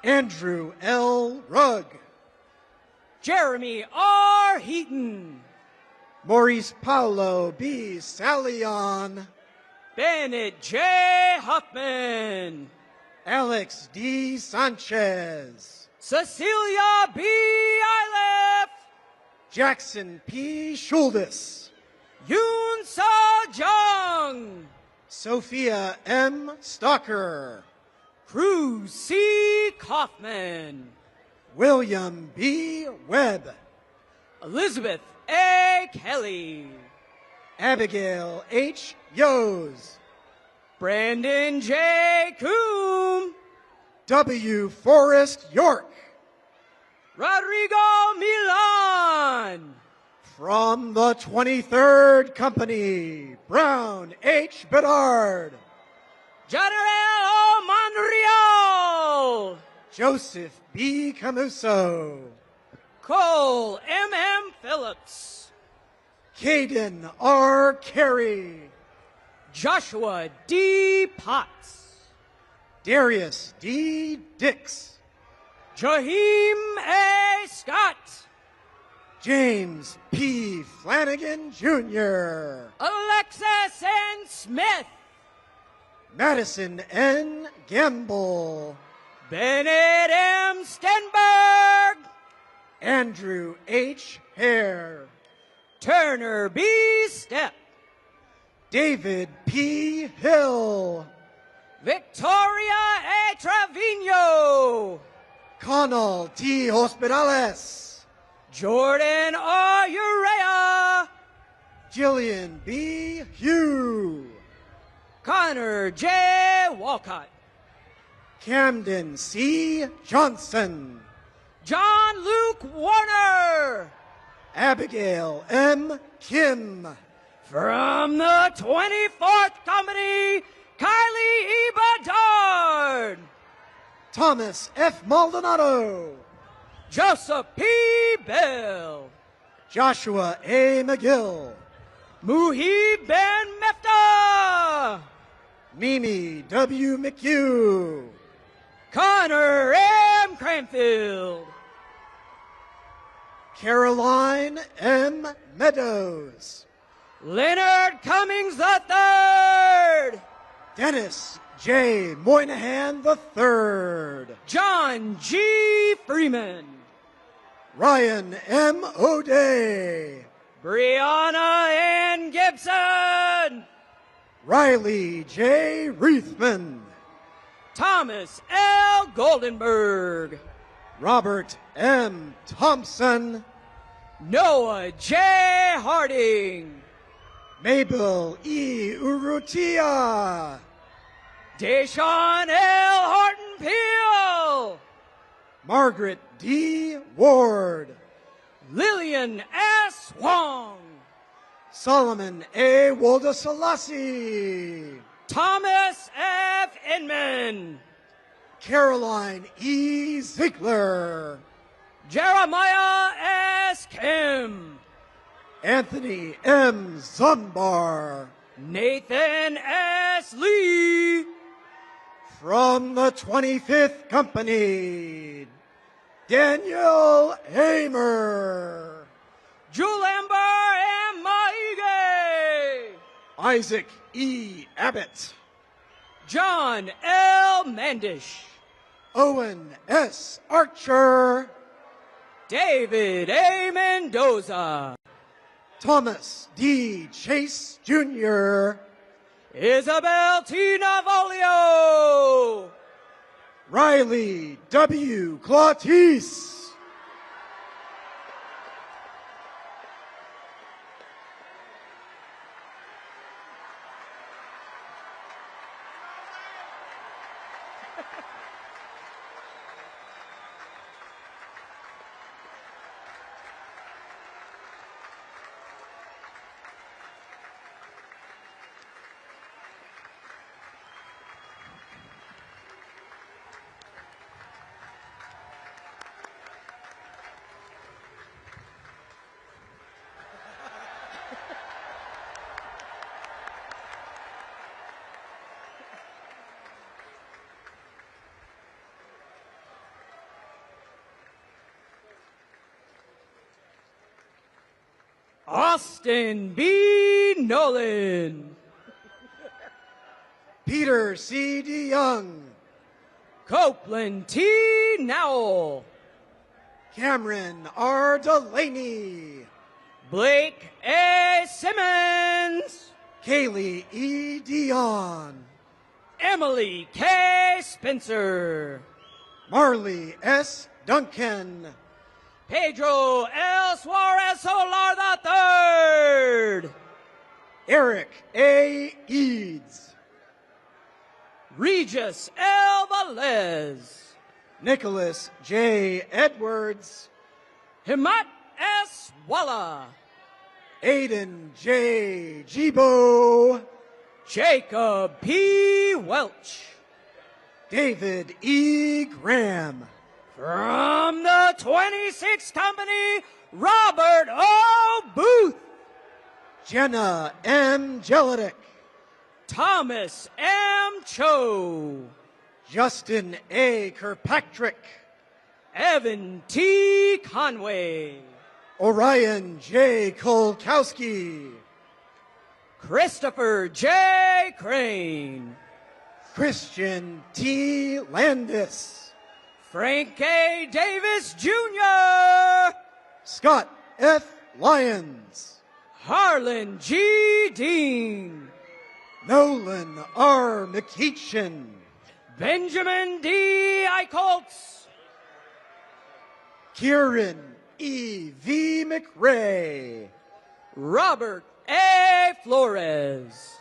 M: Andrew L. Rugg.
C: Jeremy R. Heaton.
M: Maurice Paulo B. Salion.
C: Bennett J. Huffman.
M: Alex D. Sanchez.
C: Cecilia B. Iliff.
M: Jackson P. Schuldis.
C: Yoon Sa Jung.
M: Sophia M. Stocker.
C: Cruz C. Kaufman.
M: William B. Webb.
C: Elizabeth A. Kelly.
M: Abigail H. Yose.
C: Brandon J. Coombe.
M: W. Forrest York.
C: Rodrigo Milan.
M: From the 23rd Company, Brown H. Bedard.
C: General Monreal.
M: Joseph B. Camuso.
C: Cole M. Phillips.
M: Caden R. Carey.
C: Joshua D. Potts.
M: Darius D. Dix.
C: Jaheim A. Scott.
M: James P. Flanagan, Jr.
C: Alexis N. Smith.
M: Madison N. Gamble.
C: Bennett M. Stenberg.
M: Andrew H. Hare.
C: Turner B. Stepp.
M: David P. Hill.
C: Victoria A. Trevino.
M: Connell T. Hospitales.
C: Jordan R. Urea.
M: Jillian B. Hugh.
C: Connor J. Walcott.
M: Camden C. Johnson.
C: John Luke Warner.
M: Abigail M. Kim.
C: From the 24th Company, Kylie E. Bedard.
M: Thomas F. Maldonado.
C: Joseph P. Bell.
M: Joshua A. McGill.
C: Muhib Ben Mefta.
M: Mimi W. McHugh.
C: Connor M. Cranfield.
M: Caroline M. Meadows.
C: Leonard Cummings III.
M: Dennis J. Moynihan III.
C: John G. Freeman.
M: Ryan M. O'Day.
C: Brianna N. Gibson.
M: Riley J. Reithman.
C: Thomas L. Goldenberg.
M: Robert M. Thompson.
C: Noah J. Harding.
M: Mabel E. Urrutia.
C: Deshaun L. Horton Peel.
M: Margaret D. Ward.
C: Lillian S. Wong.
M: Solomon A. Woldesalasi.
C: Thomas F. Inman.
M: Caroline E. Ziegler.
C: Jeremiah S. Kim.
M: Anthony M. Zumbar.
C: Nathan S. Lee.
M: From the 25th Company, Daniel Hamer.
C: Julamber M. Maige.
M: Isaac E. Abbott.
C: John L. Mandish.
M: Owen S. Archer.
C: David A. Mendoza.
M: Thomas D. Chase Jr.
C: Isabel T. Navolio.
M: Riley W. Clautis.
C: Austin B. Nolan.
M: Peter C. DeYoung,
C: Copeland T. Nowell,
M: Cameron R. Delaney,
C: Blake A. Simmons,
M: Kaylee E. Dion,
C: Emily K. Spencer,
M: Marley S. Duncan,
C: Pedro L. Suarez Solar III,
M: Eric A. Eads,
C: Regis L. Velez,
M: Nicholas J. Edwards,
C: Himat S. Walla,
M: Aiden J. Jibo,
C: Jacob P. Welch,
M: David E. Graham.
C: from the 26th Company, Robert O. Booth,
M: Jenna M. Jellidick,
C: Thomas M. Cho,
M: Justin A. Kirkpatrick,
C: Evan T. Conway,
M: Orion J. Kolkowski,
C: Christopher J. Crane,
M: Christian T. Landis,
C: Frank A. Davis Jr.,
M: Scott F. Lyons,
C: Harlan G. Dean,
M: Nolan R. McEachin,
C: Benjamin D. Eichholtz,
M: Kieran E. V. McRae,
C: Robert A. Flores,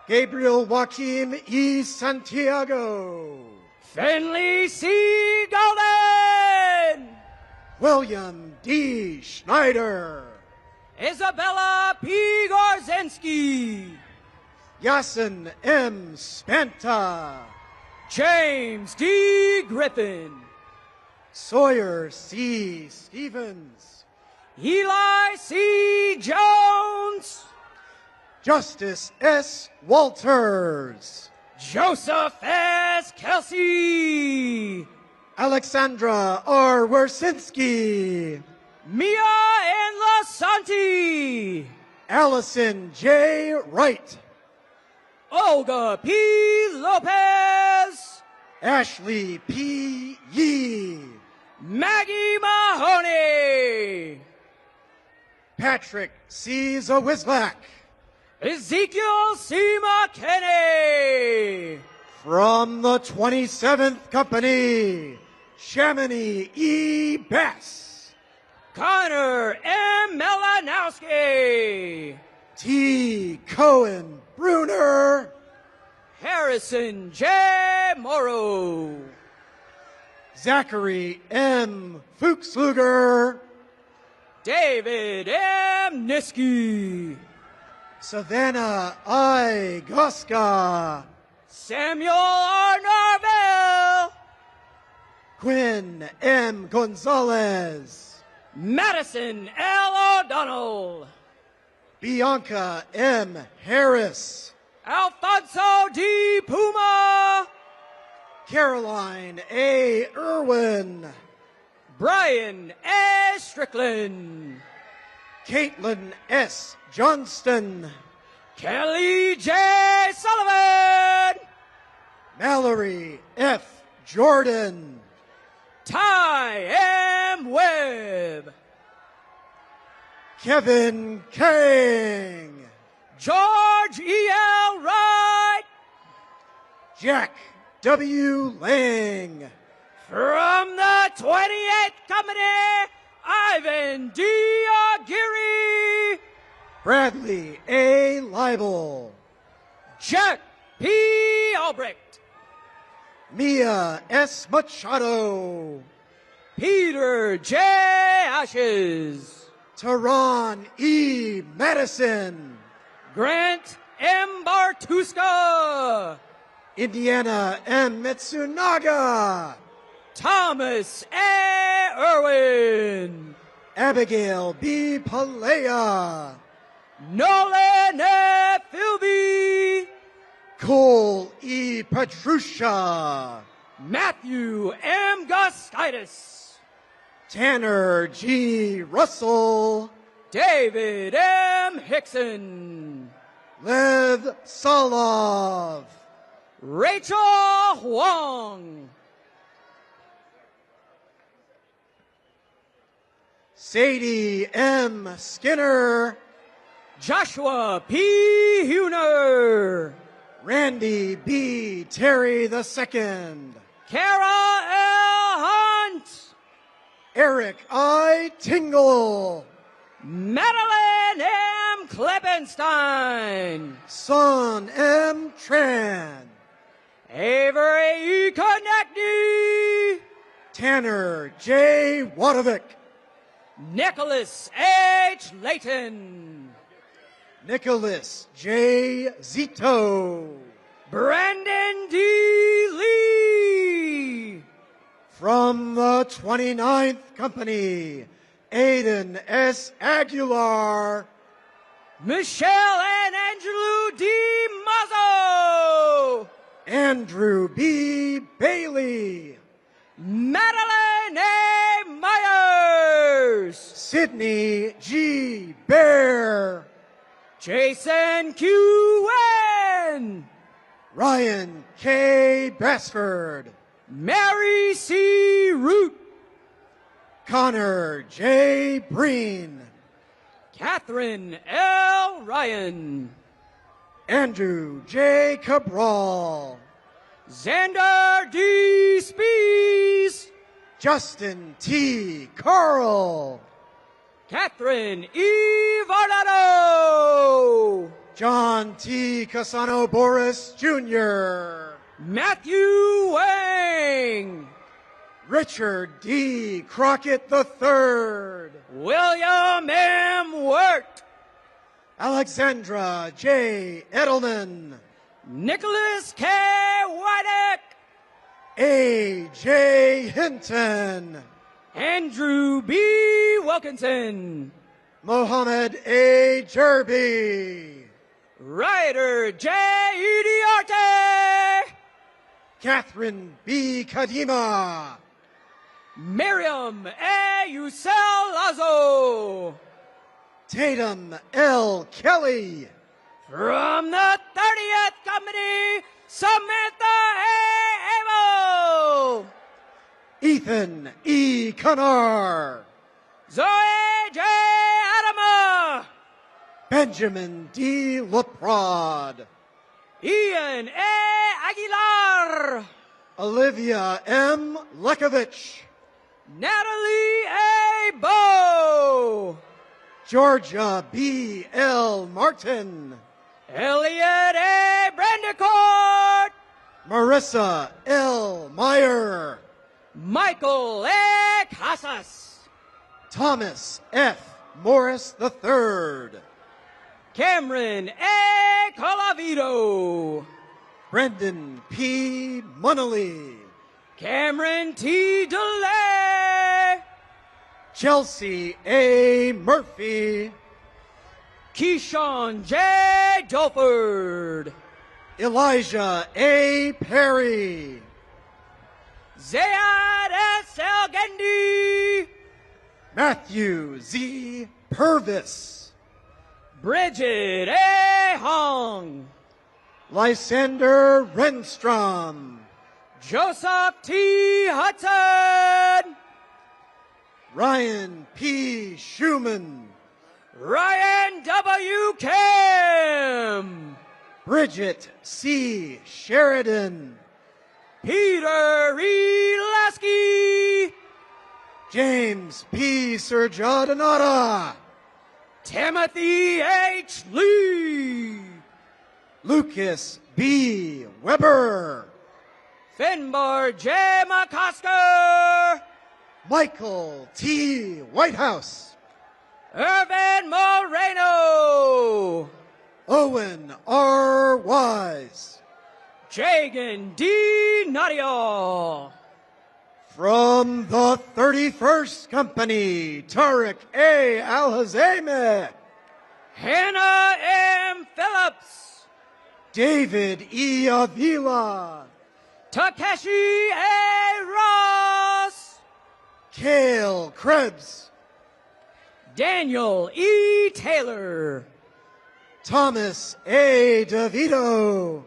M: Gabriel Joaquim E. Santiago,
C: Finley C. Golden,
M: William D. Schneider,
C: Isabella P. Gorzinski,
M: Yasin M. Spanta,
C: James D. Griffin,
M: Sawyer C. Stevens,
C: Eli C. Jones,
M: Justice S. Walters,
C: Joseph S. Kelsey,
M: Alexandra R. Wersinski,
C: Mia N. Lasanti,
M: Allison J. Wright,
C: Olga P. Lopez,
M: Ashley P. Yee,
C: Maggie Mahoney,
M: Patrick C. Zawislak,
C: Ezekiel C. McKinney,
M: from the 27th Company, Chamonix E. Bass,
C: Connor M. Melanowski,
M: T. Cohen Bruner,
C: Harrison J. Morrow,
M: Zachary M. Fuchsluger,
C: David M. Niski,
M: Savannah I. Goska,
C: Samuel R. Norville,
M: Quinn M. Gonzalez,
C: Madison L. O'Donnell,
M: Bianca M. Harris,
C: Alfonso D. Puma,
M: Caroline A. Irwin,
C: Brian A. Strickland,
M: Caitlin S. Johnston,
C: Kelly J. Sullivan,
M: Mallory F. Jordan,
C: Ty M. Webb,
M: Kevin Kang,
C: George E. L. Wright,
M: Jack W. Lang,
C: from the 28th Company, Ivan D. Aguirre,
M: Bradley A. Leibel,
C: Jack P. Albrecht,
M: Mia S. Machado,
C: Peter J. Ashes,
M: Tehran E. Madison,
C: Grant M. Bartuska,
M: Indiana M. Mitsunaga,
C: Thomas A. Irwin,
M: Abigail B. Palea,
C: Nolan A. Philby,
M: Cole E. Petrusha,
C: Matthew M. Gustitis,
M: Tanner G. Russell,
C: David M. Hickson,
M: Lev Solov.
C: Rachel Huang.
M: Sadie M. Skinner.
C: Joshua P. Huner.
M: Randy B. Terry II.
C: Kara L. Hunt.
M: Eric I. Tingle.
C: Madeline M. Klippenstein.
M: Son M. Tran.
C: Avery E. Konechny.
M: Tanner J. Wadovic.
C: Nicholas H. Layton.
M: Nicholas J. Zito.
C: Brandon D. Lee.
M: From the 29th Company, Aiden S. Aguilar.
C: Michelle and Angelou D. Mazzo.
M: Andrew B. Bailey.
C: Madeline A. Myers.
M: Sydney G. Bear.
C: Jason Q. Wen.
M: Ryan K. Basford.
C: Mary C. Root.
M: Connor J. Breen.
C: Catherine L. Ryan.
M: Andrew J. Cabral.
C: Xander D. Spees.
M: Justin T. Carl.
C: Catherine E. Vardado.
M: John T. Casano Boris Jr.
C: Matthew Wang.
M: Richard D. Crockett III.
C: William M. Wirt.
M: Alexandra J. Edelman.
C: Nicholas K. Wydick.
M: A. J. Hinton.
C: Andrew B. Wilkinson.
M: Mohammed A. Jerby.
C: Ryder J. Idiarte.
M: Catherine B. Kadima.
C: Miriam A. Yusel Lazo.
M: Tatum L. Kelly.
C: From the 30th Company, Samantha A. Amo.
M: Ethan E. Canar.
C: Zoe J. Adama.
M: Benjamin D. Leprod.
C: Ian A. Aguilar.
M: Olivia M. Lekovich.
C: Natalie A. Bow.
M: Georgia B. L. Martin.
C: Elliot A. Brandicourt.
M: Marissa L. Meyer.
C: Michael A. Casas.
M: Thomas F. Morris III.
C: Cameron A. Colavito.
M: Brendan P. Munnelly.
C: Cameron T. DeLay.
M: Chelsea A. Murphy.
C: Keyshawn J. Dolford.
M: Elijah A. Perry.
C: Zayad S. Elgendi.
M: Matthew Z. Purvis.
C: Bridget A. Hong.
M: Lysander Renstrom.
C: Joseph T. Hudson.
M: Ryan P. Schumann.
C: Ryan W. Kim.
M: Bridget C. Sheridan.
C: Peter E. Lasky.
M: James P. Surjadinata.
C: Timothy H. Lee.
M: Lucas B. Weber.
C: Finbar J. McCosker.
M: Michael T. Whitehouse.
C: Irvin Moreno.
M: Owen R. Wise.
C: Jagan D. Nadia.
M: From the 31st Company, Tariq A. Al-Hazame.
C: Hannah M. Phillips.
M: David E. Avila.
C: Takeshi A. Ross.
M: Cale Krebs.
C: Daniel E. Taylor.
M: Thomas A. DeVito,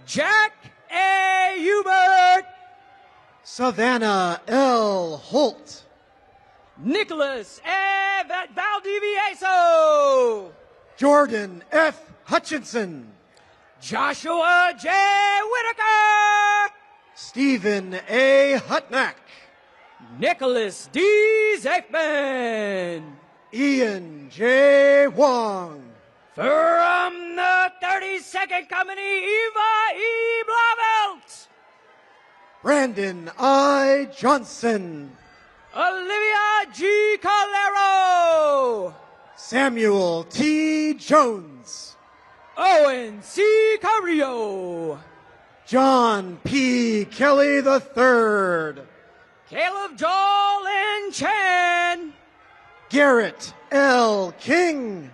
C: Jack A. Hubert,
M: Savannah L. Holt,
C: Nicholas A. Valdivieso,
M: Jordan F. Hutchinson,
C: Joshua J. Whitaker,
M: Stephen A. Hutnack,
C: Nicholas D. Zafman,
M: Ian J. Wong,
C: from the 32nd Company, Eva E. Blauvelt,
M: Brandon I. Johnson,
C: Olivia G. Calero,
M: Samuel T. Jones,
C: Owen C. Carrillo,
M: John P. Kelly III,
C: Caleb Joel N. Chan,
M: Garrett L. King,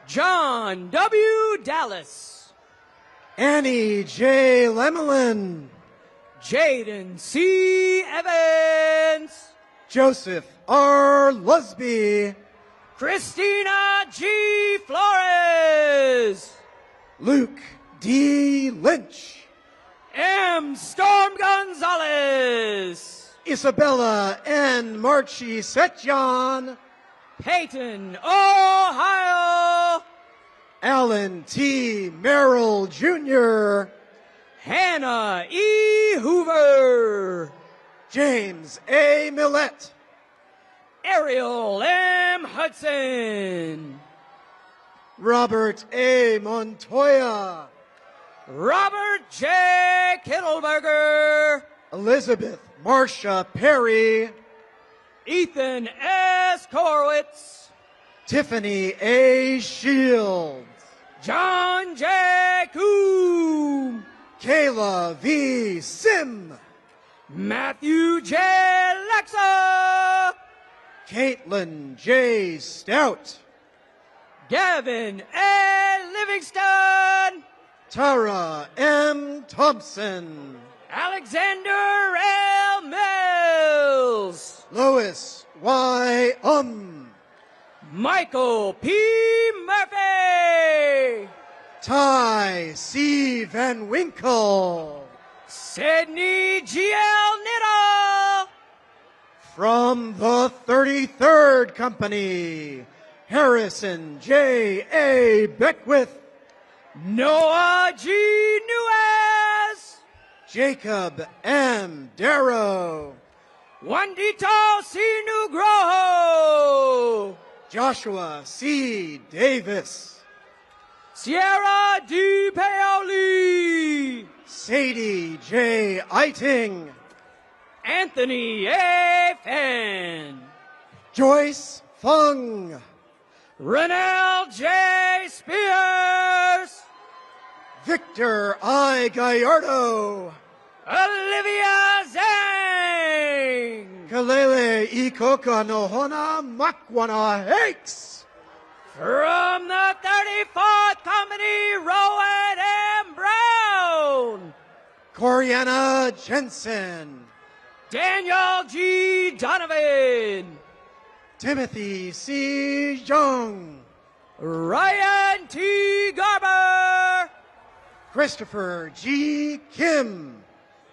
C: John W. Dallas,
M: Annie J. Lemelin,
C: Jaden C. Evans,
M: Joseph R. Lusby,
C: Christina G. Flores,
M: Luke D. Lynch,
C: M. Storm Gonzalez,
M: Isabella N. Marchi Setjan,
C: Peyton, Ohio,
M: Alan T. Merrill Jr.,
C: Hannah E. Hoover,
M: James A. Millett,
C: Ariel M. Hudson,
M: Robert A. Montoya,
C: Robert J. Kittleberger,
M: Elizabeth Marcia Perry,
C: Ethan S. Korwitz,
M: Tiffany A. Shields,
C: John J. Coombe,
M: Kayla V. Sim,
C: Matthew J. Lexa,
M: Caitlin J. Stout,
C: Gavin A. Livingston,
M: Tara M. Thompson,
C: Alexander L. Mills,
M: Lois Y.
C: Michael P. Murphy,
M: Ty C. Van Winkle,
C: Sydney G.L. Niddle,
M: from the 33rd Company, Harrison J. A. Beckwith,
C: Noah G. Nuez,
M: Jacob M. Darrow,
C: Juanito C. Nugroho,
M: Joshua C. Davis,
C: Sierra D. Paoli,
M: Sadie J. Eiting,
C: Anthony A. Fan,
M: Joyce Fung,
C: Renell J. Spears,
M: Victor I. Gallardo,
C: Olivia Zhang,
M: Kalele Ikoka Nohona Makwana Hakes,
C: from the 34th Company, Rowan M. Brown,
M: Coriana Jensen,
C: Daniel G. Donovan,
M: Timothy C. Jung,
C: Ryan T. Garber,
M: Christopher G. Kim,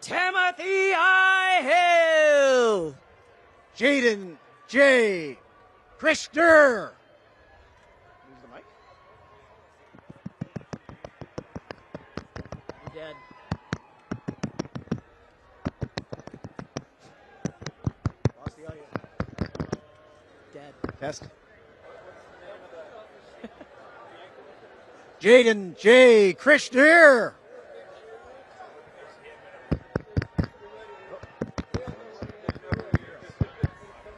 C: Timothy I. Hill,
M: Jaden J. Christer. Use the mic.
C: You're dead.
M: Lost the audio.
C: Dead.
M: Test. Jaden J. Christer.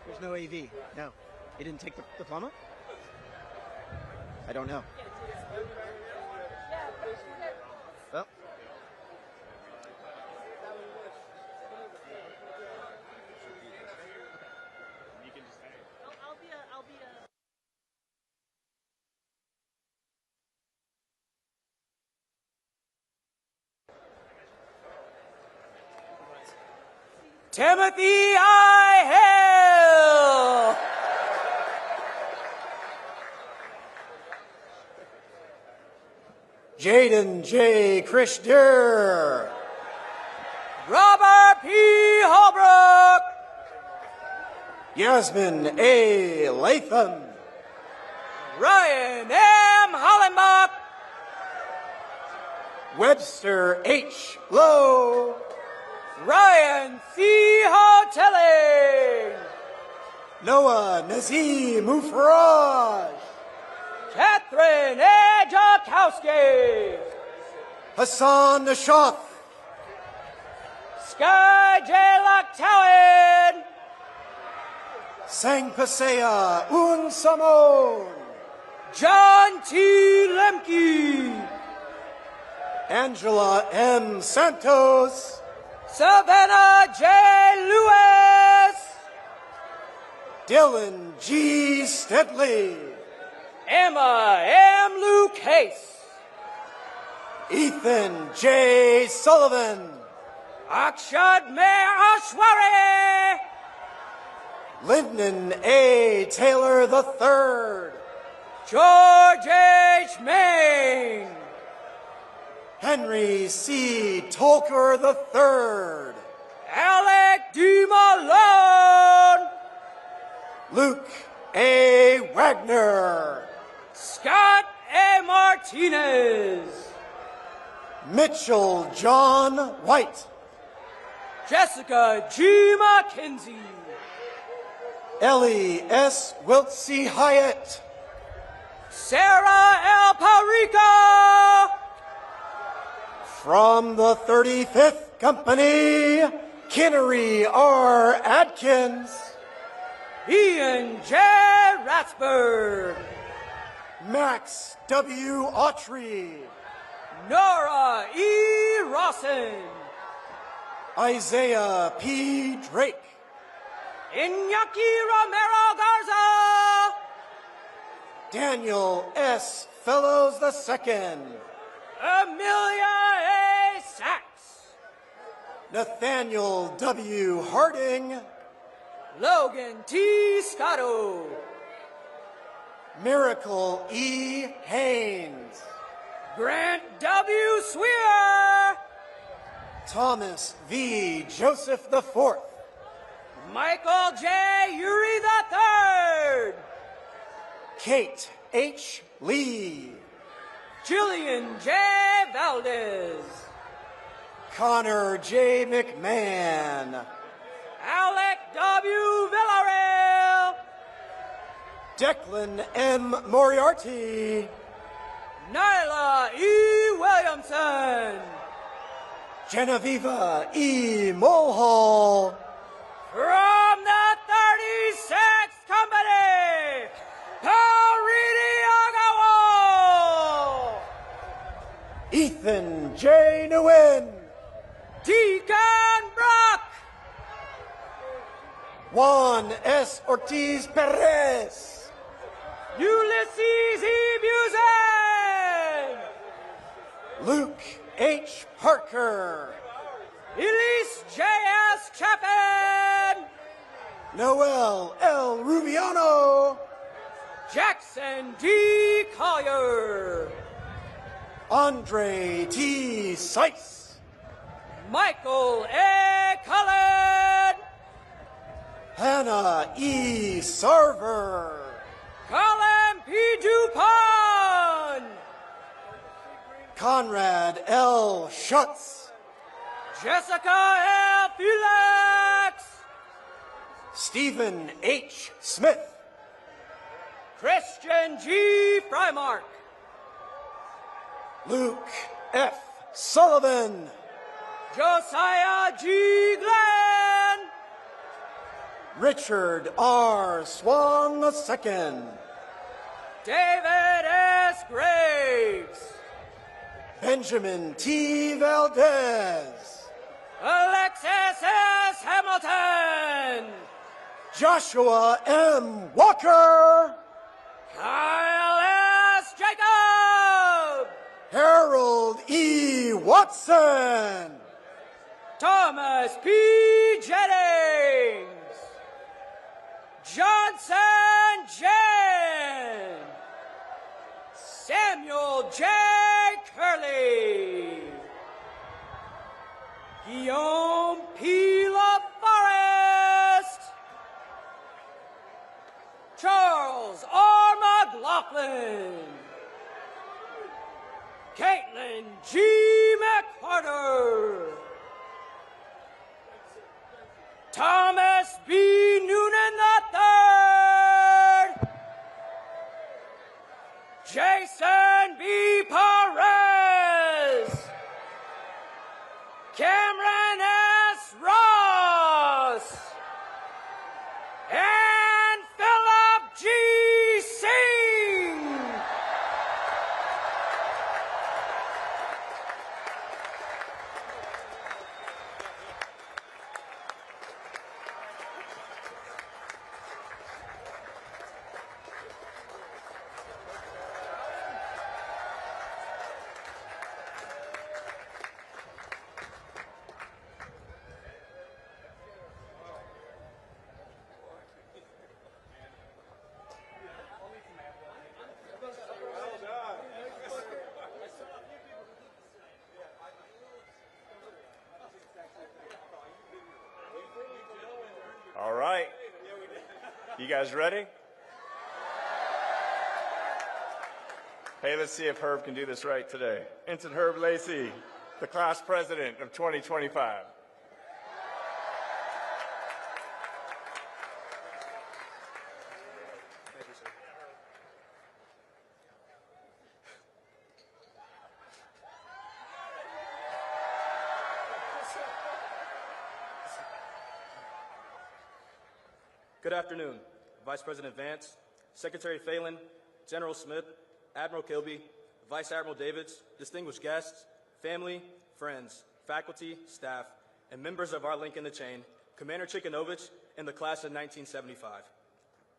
M: There's no AV. No. He didn't take the diploma? I don't know. Well.
C: Timothy I. Hill,
J: Jaden J. Christier,
C: Robert P. Holbrook,
J: Yasmin A. Latham,
C: Ryan M. Hollenbach,
J: Webster H. Lowe,
C: Ryan C. Hotelling,
J: Noah Nazim Mufraj,
C: Catherine A. Jakowski,
J: Hassan Nashoth,
C: Sky J. Locktowen,
J: Sangpasea Un Samon,
C: John T. Lemke,
J: Angela M. Santos,
C: Savannah J. Lewis,
J: Dylan G. Steadley,
C: Emma M. Luke Case,
J: Ethan J. Sullivan,
C: Akshad May Ashwari,
J: Lyndon A. Taylor III,
C: George H. Main,
J: Henry C. Tolker III,
C: Alec D. Malone,
J: Luke A. Wagner,
C: Scott A. Martinez,
J: Mitchell John White,
C: Jessica G. McKenzie,
J: Ellie S. Wiltsey Hyatt,
C: Sarah L. Parica,
J: from the 35th Company, Kinnery R. Adkins,
C: Ian J. Ratsberg,
J: Max W. Autry,
C: Nora E. Rawson,
J: Isaiah P. Drake,
C: Iñaki Romero Garza,
J: Daniel S. Fellows II,
C: Amelia A. Sachs,
J: Nathaniel W. Harding,
C: Logan T. Scotto,
J: Miracle E. Haynes,
C: Grant W. Swear,
J: Thomas V. Joseph IV,
C: Michael J. Uri III,
J: Kate H. Lee,
C: Jillian J. Valdez,
J: Connor J. McMahon,
C: Alec W. Villarreal,
J: Declan M. Moriarty,
C: Nyla E. Williamson,
J: Genevieve E. Mulhall,
C: from the 36th Company, Parini Agawo,
J: Ethan J. Nguyen,
C: Deacon Brock,
J: Juan S. Ortiz Perez,
C: Ulysses E. Buzen,
J: Luke H. Parker,
C: Elise J.S. Chapin,
J: Noel L. Rubiano,
C: Jackson D. Collier,
J: Andre T. Seiss,
C: Michael A. Cullen,
J: Hannah E. Sarver,
C: Colin P. Dupont,
J: Conrad L. Schutz,
C: Jessica L. Felix,
J: Stephen H. Smith,
C: Christian G. Frymark,
J: Luke F. Sullivan,
C: Josiah G. Glenn,
J: Richard R. Swan II,
C: David S. Graves,
J: Benjamin T. Valdez,
C: Alexis S. Hamilton,
J: Joshua M. Walker,
C: Kyle S. Jacob,
J: Harold E. Watson,
C: Thomas P. Jennings, Johnson Jen, Samuel J. Kerr, Shirley. Guillaume P. LaForest. Charles R. McLaughlin. Caitlin G. McCarter. Thomas B. Noonan III. Jason B. Perez. Cameron S. Ross. And Philip G. Singh.
B: All right. You guys ready? Hey, let's see if Herb can do this right today. Ensign Herb Lacey, the class president of 2025.
N: Good afternoon, Vice President Vance, Secretary Phelan, General Smith, Admiral Kilby, Vice Admiral Davids, distinguished guests, family, friends, faculty, staff, and members of our link in the chain, Commander Chikanovich and the class of 1975.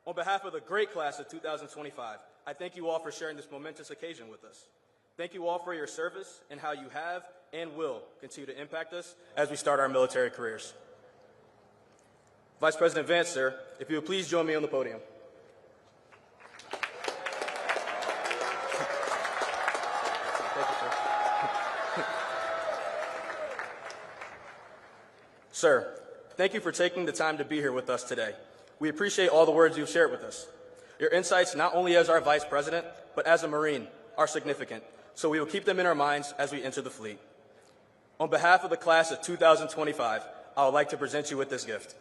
N: On behalf of the great class of 2025, I thank you all for sharing this momentous occasion with us. Thank you all for your service and how you have and will continue to impact us as we start our military careers. Vice President Vance, sir, if you would please join me on the podium. Thank you, sir. Sir, thank you for taking the time to be here with us today. We appreciate all the words you've shared with us. Your insights, not only as our Vice President, but as a Marine, are significant, so we will keep them in our minds as we enter the fleet. On behalf of the class of 2025, I would like to present you with this gift.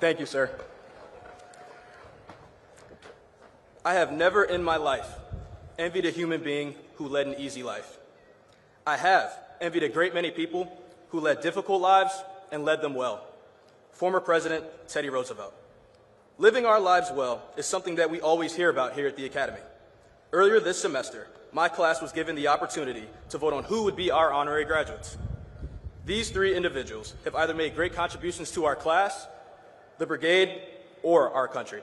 N: Thank you, sir. I have never in my life envied a human being who led an easy life. I have envied a great many people who led difficult lives and led them well. Former President Teddy Roosevelt. Living our lives well is something that we always hear about here at the Academy. Earlier this semester, my class was given the opportunity to vote on who would be our honorary graduates. These three individuals have either made great contributions to our class, the brigade, or our country.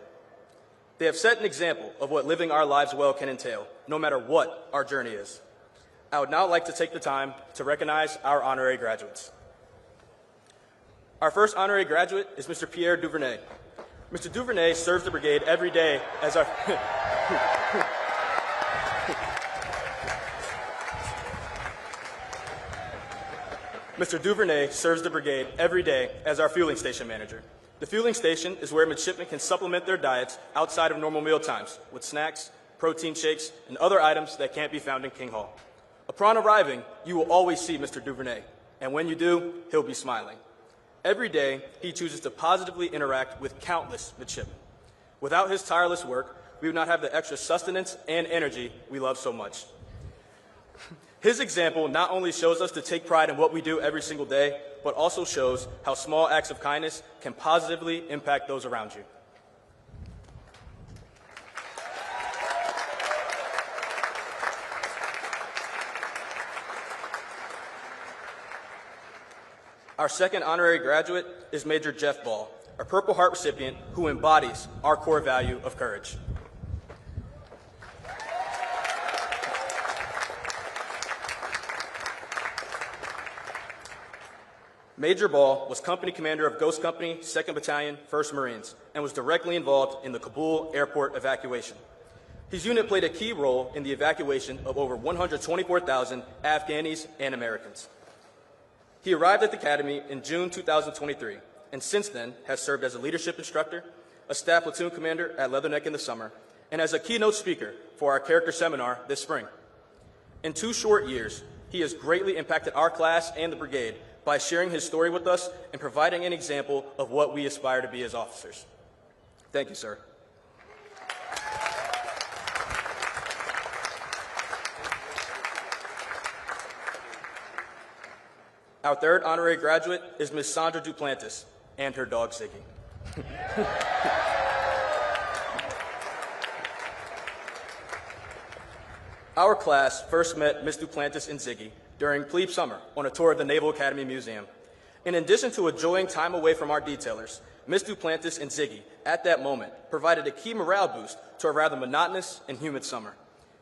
N: They have set an example of what living our lives well can entail, no matter what our journey is. I would now like to take the time to recognize our honorary graduates. Our first honorary graduate is Mr. Pierre Duvernay. Mr. Duvernay serves the brigade every day as our... Mr. Duvernay serves the brigade every day as our fueling station manager. The fueling station is where midshipmen can supplement their diets outside of normal meal times with snacks, protein shakes, and other items that can't be found in King Hall. Upon arriving, you will always see Mr. Duvernay, and when you do, he'll be smiling. Every day, he chooses to positively interact with countless midshipmen. Without his tireless work, we would not have the extra sustenance and energy we love so much. His example not only shows us to take pride in what we do every single day, but also shows how small acts of kindness can positively impact those around you. Our second honorary graduate is Major Jeff Ball, a Purple Heart recipient who embodies our core value of courage. Major Ball was company commander of Ghost Company, 2nd Battalion, 1st Marines, and was directly involved in the Kabul airport evacuation. His unit played a key role in the evacuation of over 124,000 Afghanis and Americans. He arrived at the Academy in June 2023, and since then has served as a leadership instructor, a staff platoon commander at Leatherneck in the summer, and as a keynote speaker for our character seminar this spring. In 2 short years, he has greatly impacted our class and the brigade by sharing his story with us and providing an example of what we aspire to be as officers. Thank you, sir. Our third honorary graduate is Ms. Sandra Duplantis and her dog, Ziggy. Our class first met Ms. Duplantis and Ziggy during plebe summer on a tour of the Naval Academy Museum. In addition to enjoying time away from our detailers, Ms. Duplantis and Ziggy, at that moment, provided a key morale boost to a rather monotonous and humid summer.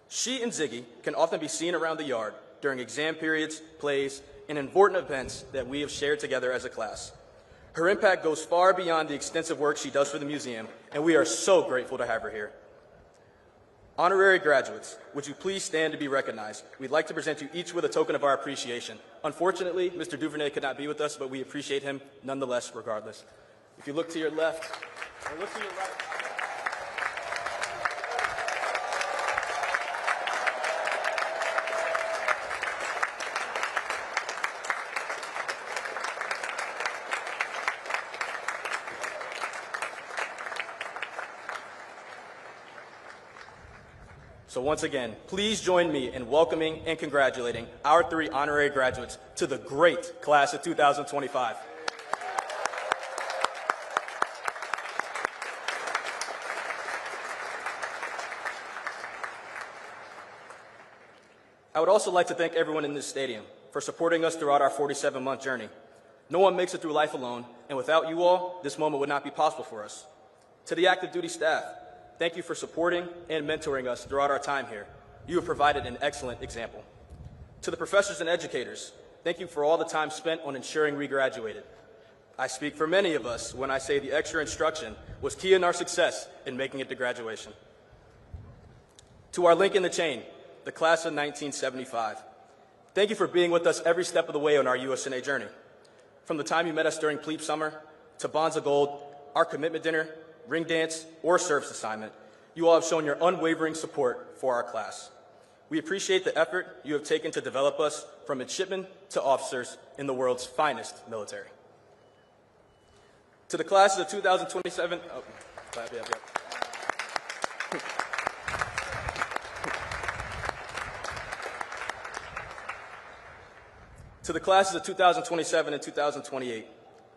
N: She and Ziggy can often be seen around the yard during exam periods, plays, and important events that we have shared together as a class. Her impact goes far beyond the extensive work she does for the museum, and we are so grateful to have her here. Honorary graduates, would you please stand to be recognized? We'd like to present you each with a token of our appreciation. Unfortunately, Mr. Duvernay could not be with us, but we appreciate him nonetheless, regardless. If you look to your left, or look to your right. So once again, please join me in welcoming and congratulating our 3 honorary graduates to the great class of 2025. I would also like to thank everyone in this stadium for supporting us throughout our 47-month journey. No one makes it through life alone, and without you all, this moment would not be possible for us. To the active duty staff, thank you for supporting and mentoring us throughout our time here. You have provided an excellent example. To the professors and educators, thank you for all the time spent on ensuring we graduated. I speak for many of us when I say the extra instruction was key in our success in making it to graduation. To our link in the chain, the class of 1975, thank you for being with us every step of the way on our USNA journey. From the time you met us during plebe summer, to Bonds of Gold, our commitment dinner, ring dance, or service assignment, you all have shown your unwavering support for our class. We appreciate the effort you have taken to develop us from midshipmen to officers in the world's finest military. To the classes of 2027, To the classes of 2027 and 2028,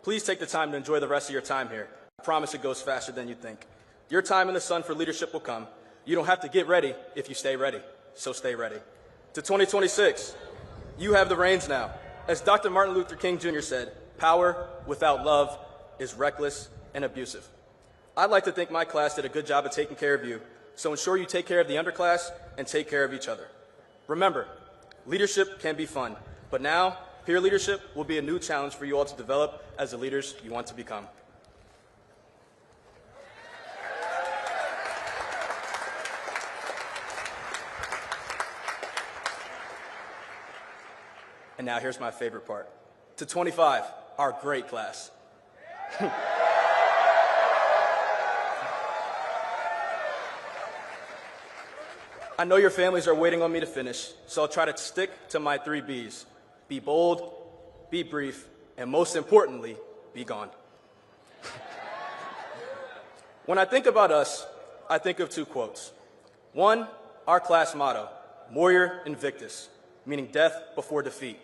N: please take the time to enjoy the rest of your time here. I promise it goes faster than you think. Your time in the sun for leadership will come. You don't have to get ready if you stay ready, so stay ready. To 2026, you have the reins now. As Dr. Martin Luther King Jr. said, power without love is reckless and abusive. I'd like to think my class did a good job of taking care of you, so ensure you take care of the underclass and take care of each other. Remember, leadership can be fun, but now peer leadership will be a new challenge for you all to develop as the leaders you want to become. And now here's my favorite part. To 25, our great class. I know your families are waiting on me to finish, so I'll try to stick to my 3 B's. Be bold, be brief, and most importantly, be gone. When I think about us, I think of two quotes. One, our class motto, Morior Invictus, meaning death before defeat.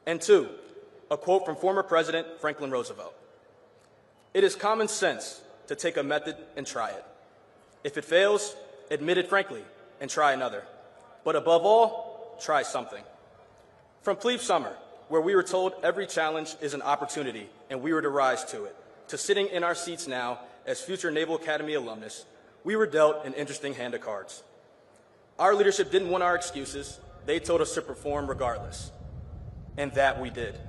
N: And two, a quote from former President Franklin Roosevelt. It is common sense to take a method and try it. If it fails, admit it frankly and try another. But above all, try something. From plebe summer, where we were told every challenge is an opportunity and we were to rise to it, to sitting in our seats now as future Naval Academy alumnus, we were dealt an interesting hand of cards. Our leadership didn't want our excuses. They told us to perform regardless. And that we did.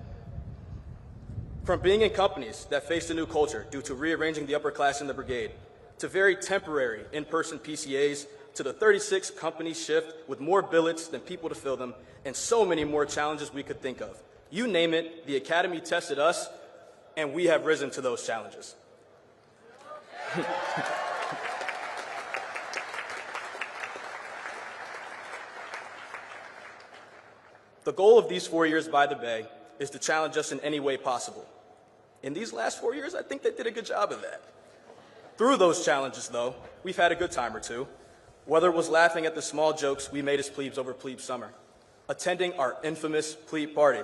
N: From being in companies that faced a new culture due to rearranging the upper class in the brigade, to very temporary in-person PCAs, to the 36 company shift with more billets than people to fill them, and so many more challenges we could think of. You name it, the Academy tested us, and we have risen to those challenges. The goal of these 4 years by the Bay is to challenge us in any way possible. In these last 4 years, I think they did a good job of that. Through those challenges, though, we've had a good time or two, whether it was laughing at the small jokes we made as plebes over plebe summer, attending our infamous plebe party,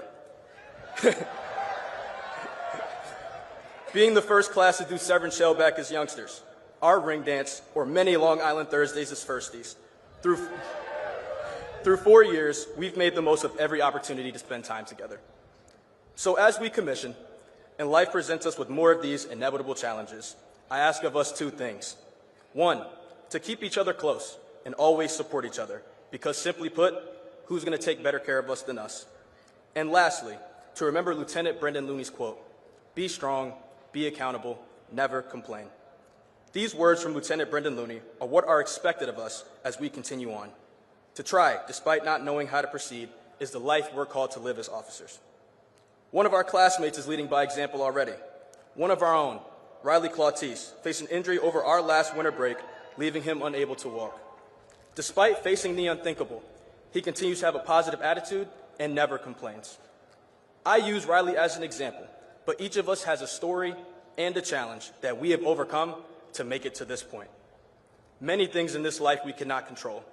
N: being the first class to do Severn Shellback as youngsters, our ring dance, or many Long Island Thursdays as firsties. Through 4 years, we've made the most of every opportunity to spend time together. So as we commission, and life presents us with more of these inevitable challenges, I ask of us two things. One, to keep each other close and always support each other, because simply put, who's going to take better care of us than us? And lastly, to remember Lieutenant Brendan Looney's quote, be strong, be accountable, never complain. These words from Lieutenant Brendan Looney are what are expected of us as we continue on. To try, despite not knowing how to proceed, is the life we're called to live as officers. One of our classmates is leading by example already. One of our own, Riley Clautise, faced an injury over our last winter break, leaving him unable to walk. Despite facing the unthinkable, he continues to have a positive attitude and never complains. I use Riley as an example, but each of us has a story and a challenge that we have overcome to make it to this point. Many things in this life we cannot control,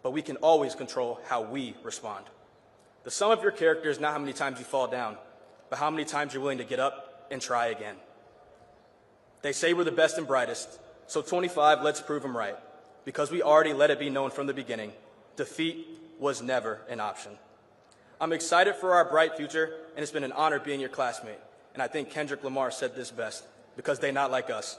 N: but we can always control how we respond. The sum of your character is not how many times you fall down, but how many times you're willing to get up and try again. They say we're the best and brightest, so 25, let's prove them right, because we already let it be known from the beginning, defeat was never an option. I'm excited for our bright future, and it's been an honor being your classmate. And I think Kendrick Lamar said this best, because they not like us.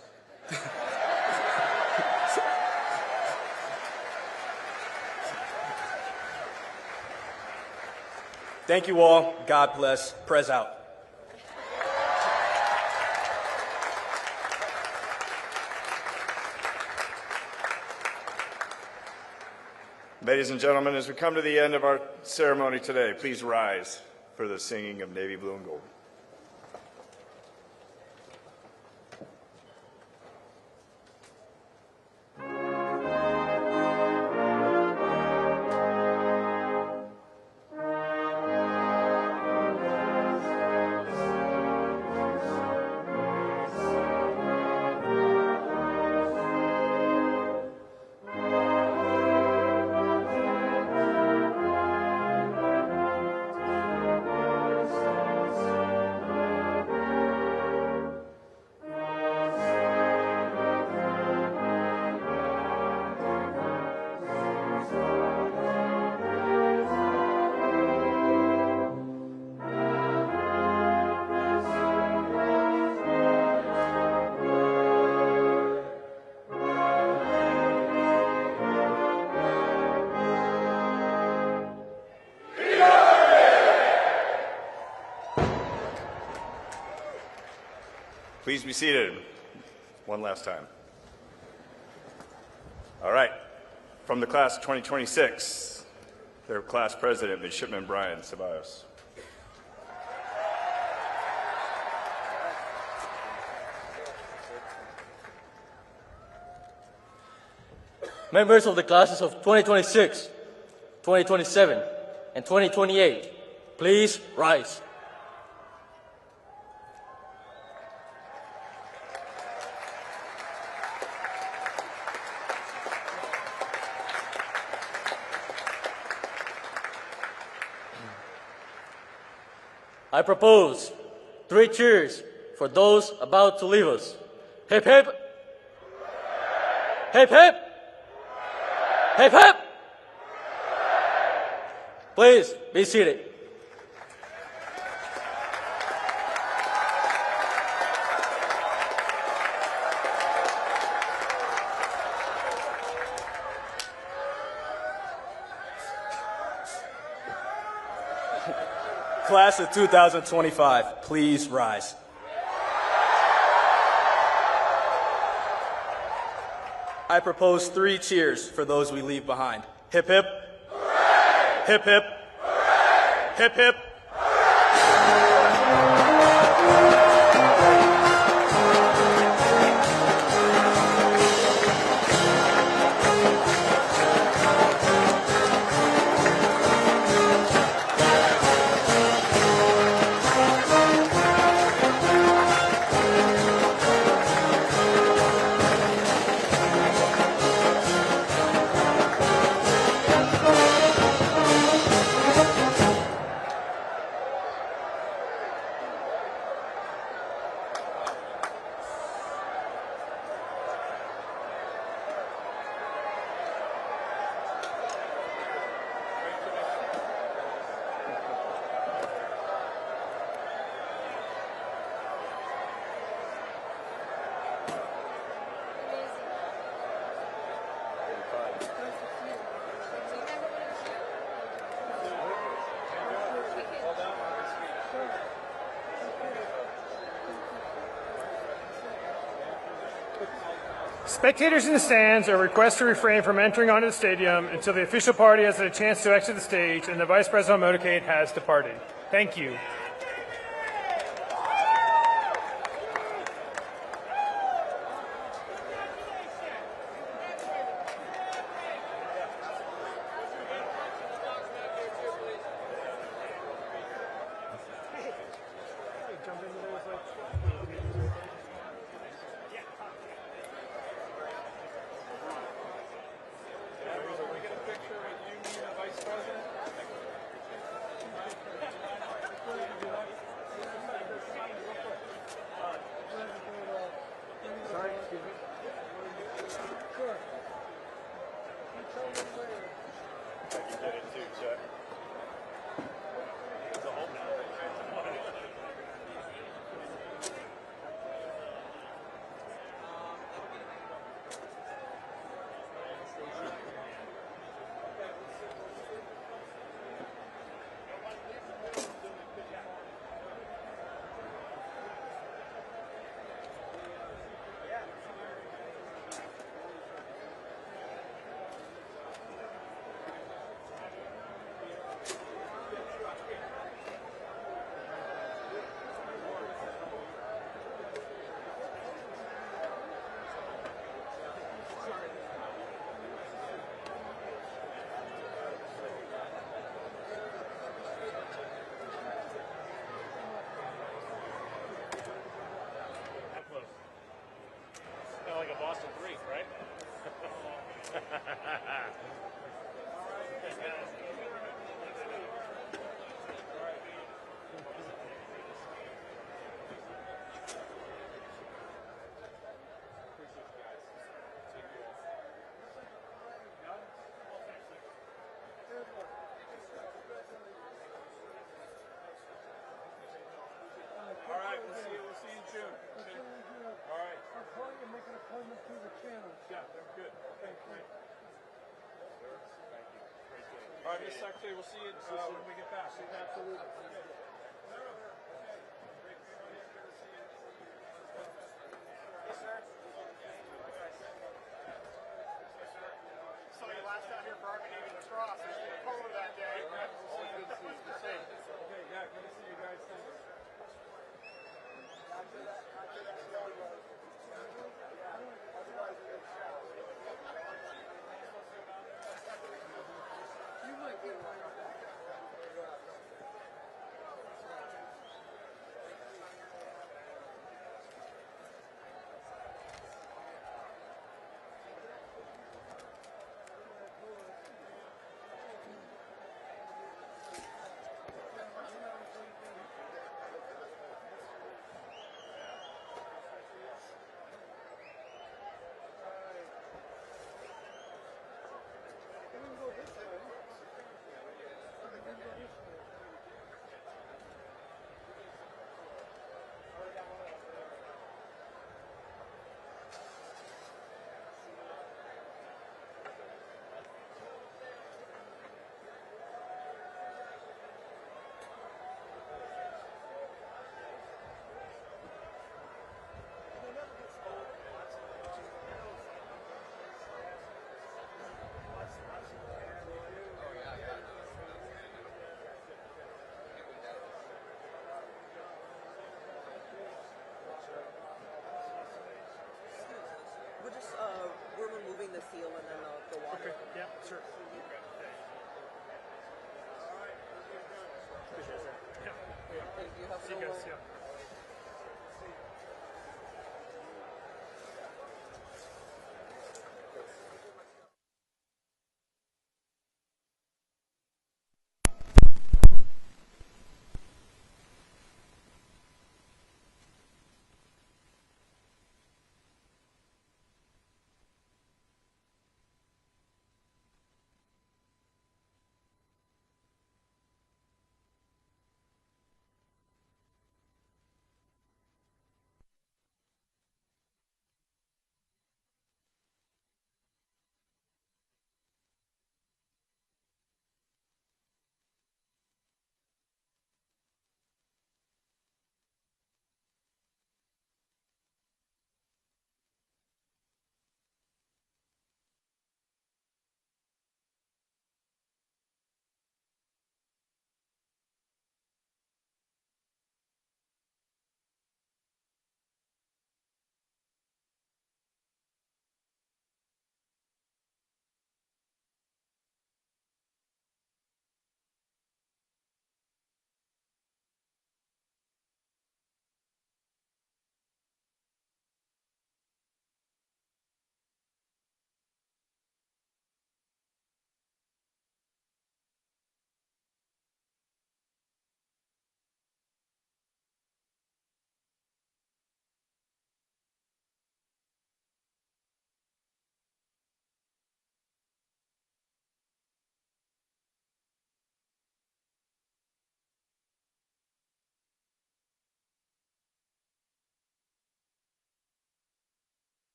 N: Thank you all. God bless. Prez out.
B: Ladies and gentlemen, as we come to the end of our ceremony today, please rise for the singing of Navy Blue and Gold. Please be seated one last time. All right. From the class of 2026, their class president, Midshipman Brian Ceballos.
O: Members of the classes of 2026, 2027, and 2028, please rise. I propose 3 cheers for those about to leave us. Hip hip! Hip hip! Hip hip! Please be seated.
N: Class of 2025, please rise. I propose 3 cheers for those we leave behind. Hip hip. Hooray! Hip hip. Hooray! Hip hip.
P: Spectators in the stands are requested to refrain from entering onto the stadium until the official party has had a chance to exit the stage and the Vice President on motorcade has departed. Thank you.
Q: All right, Ms. Secretary, we'll see you when we get back. Absolutely.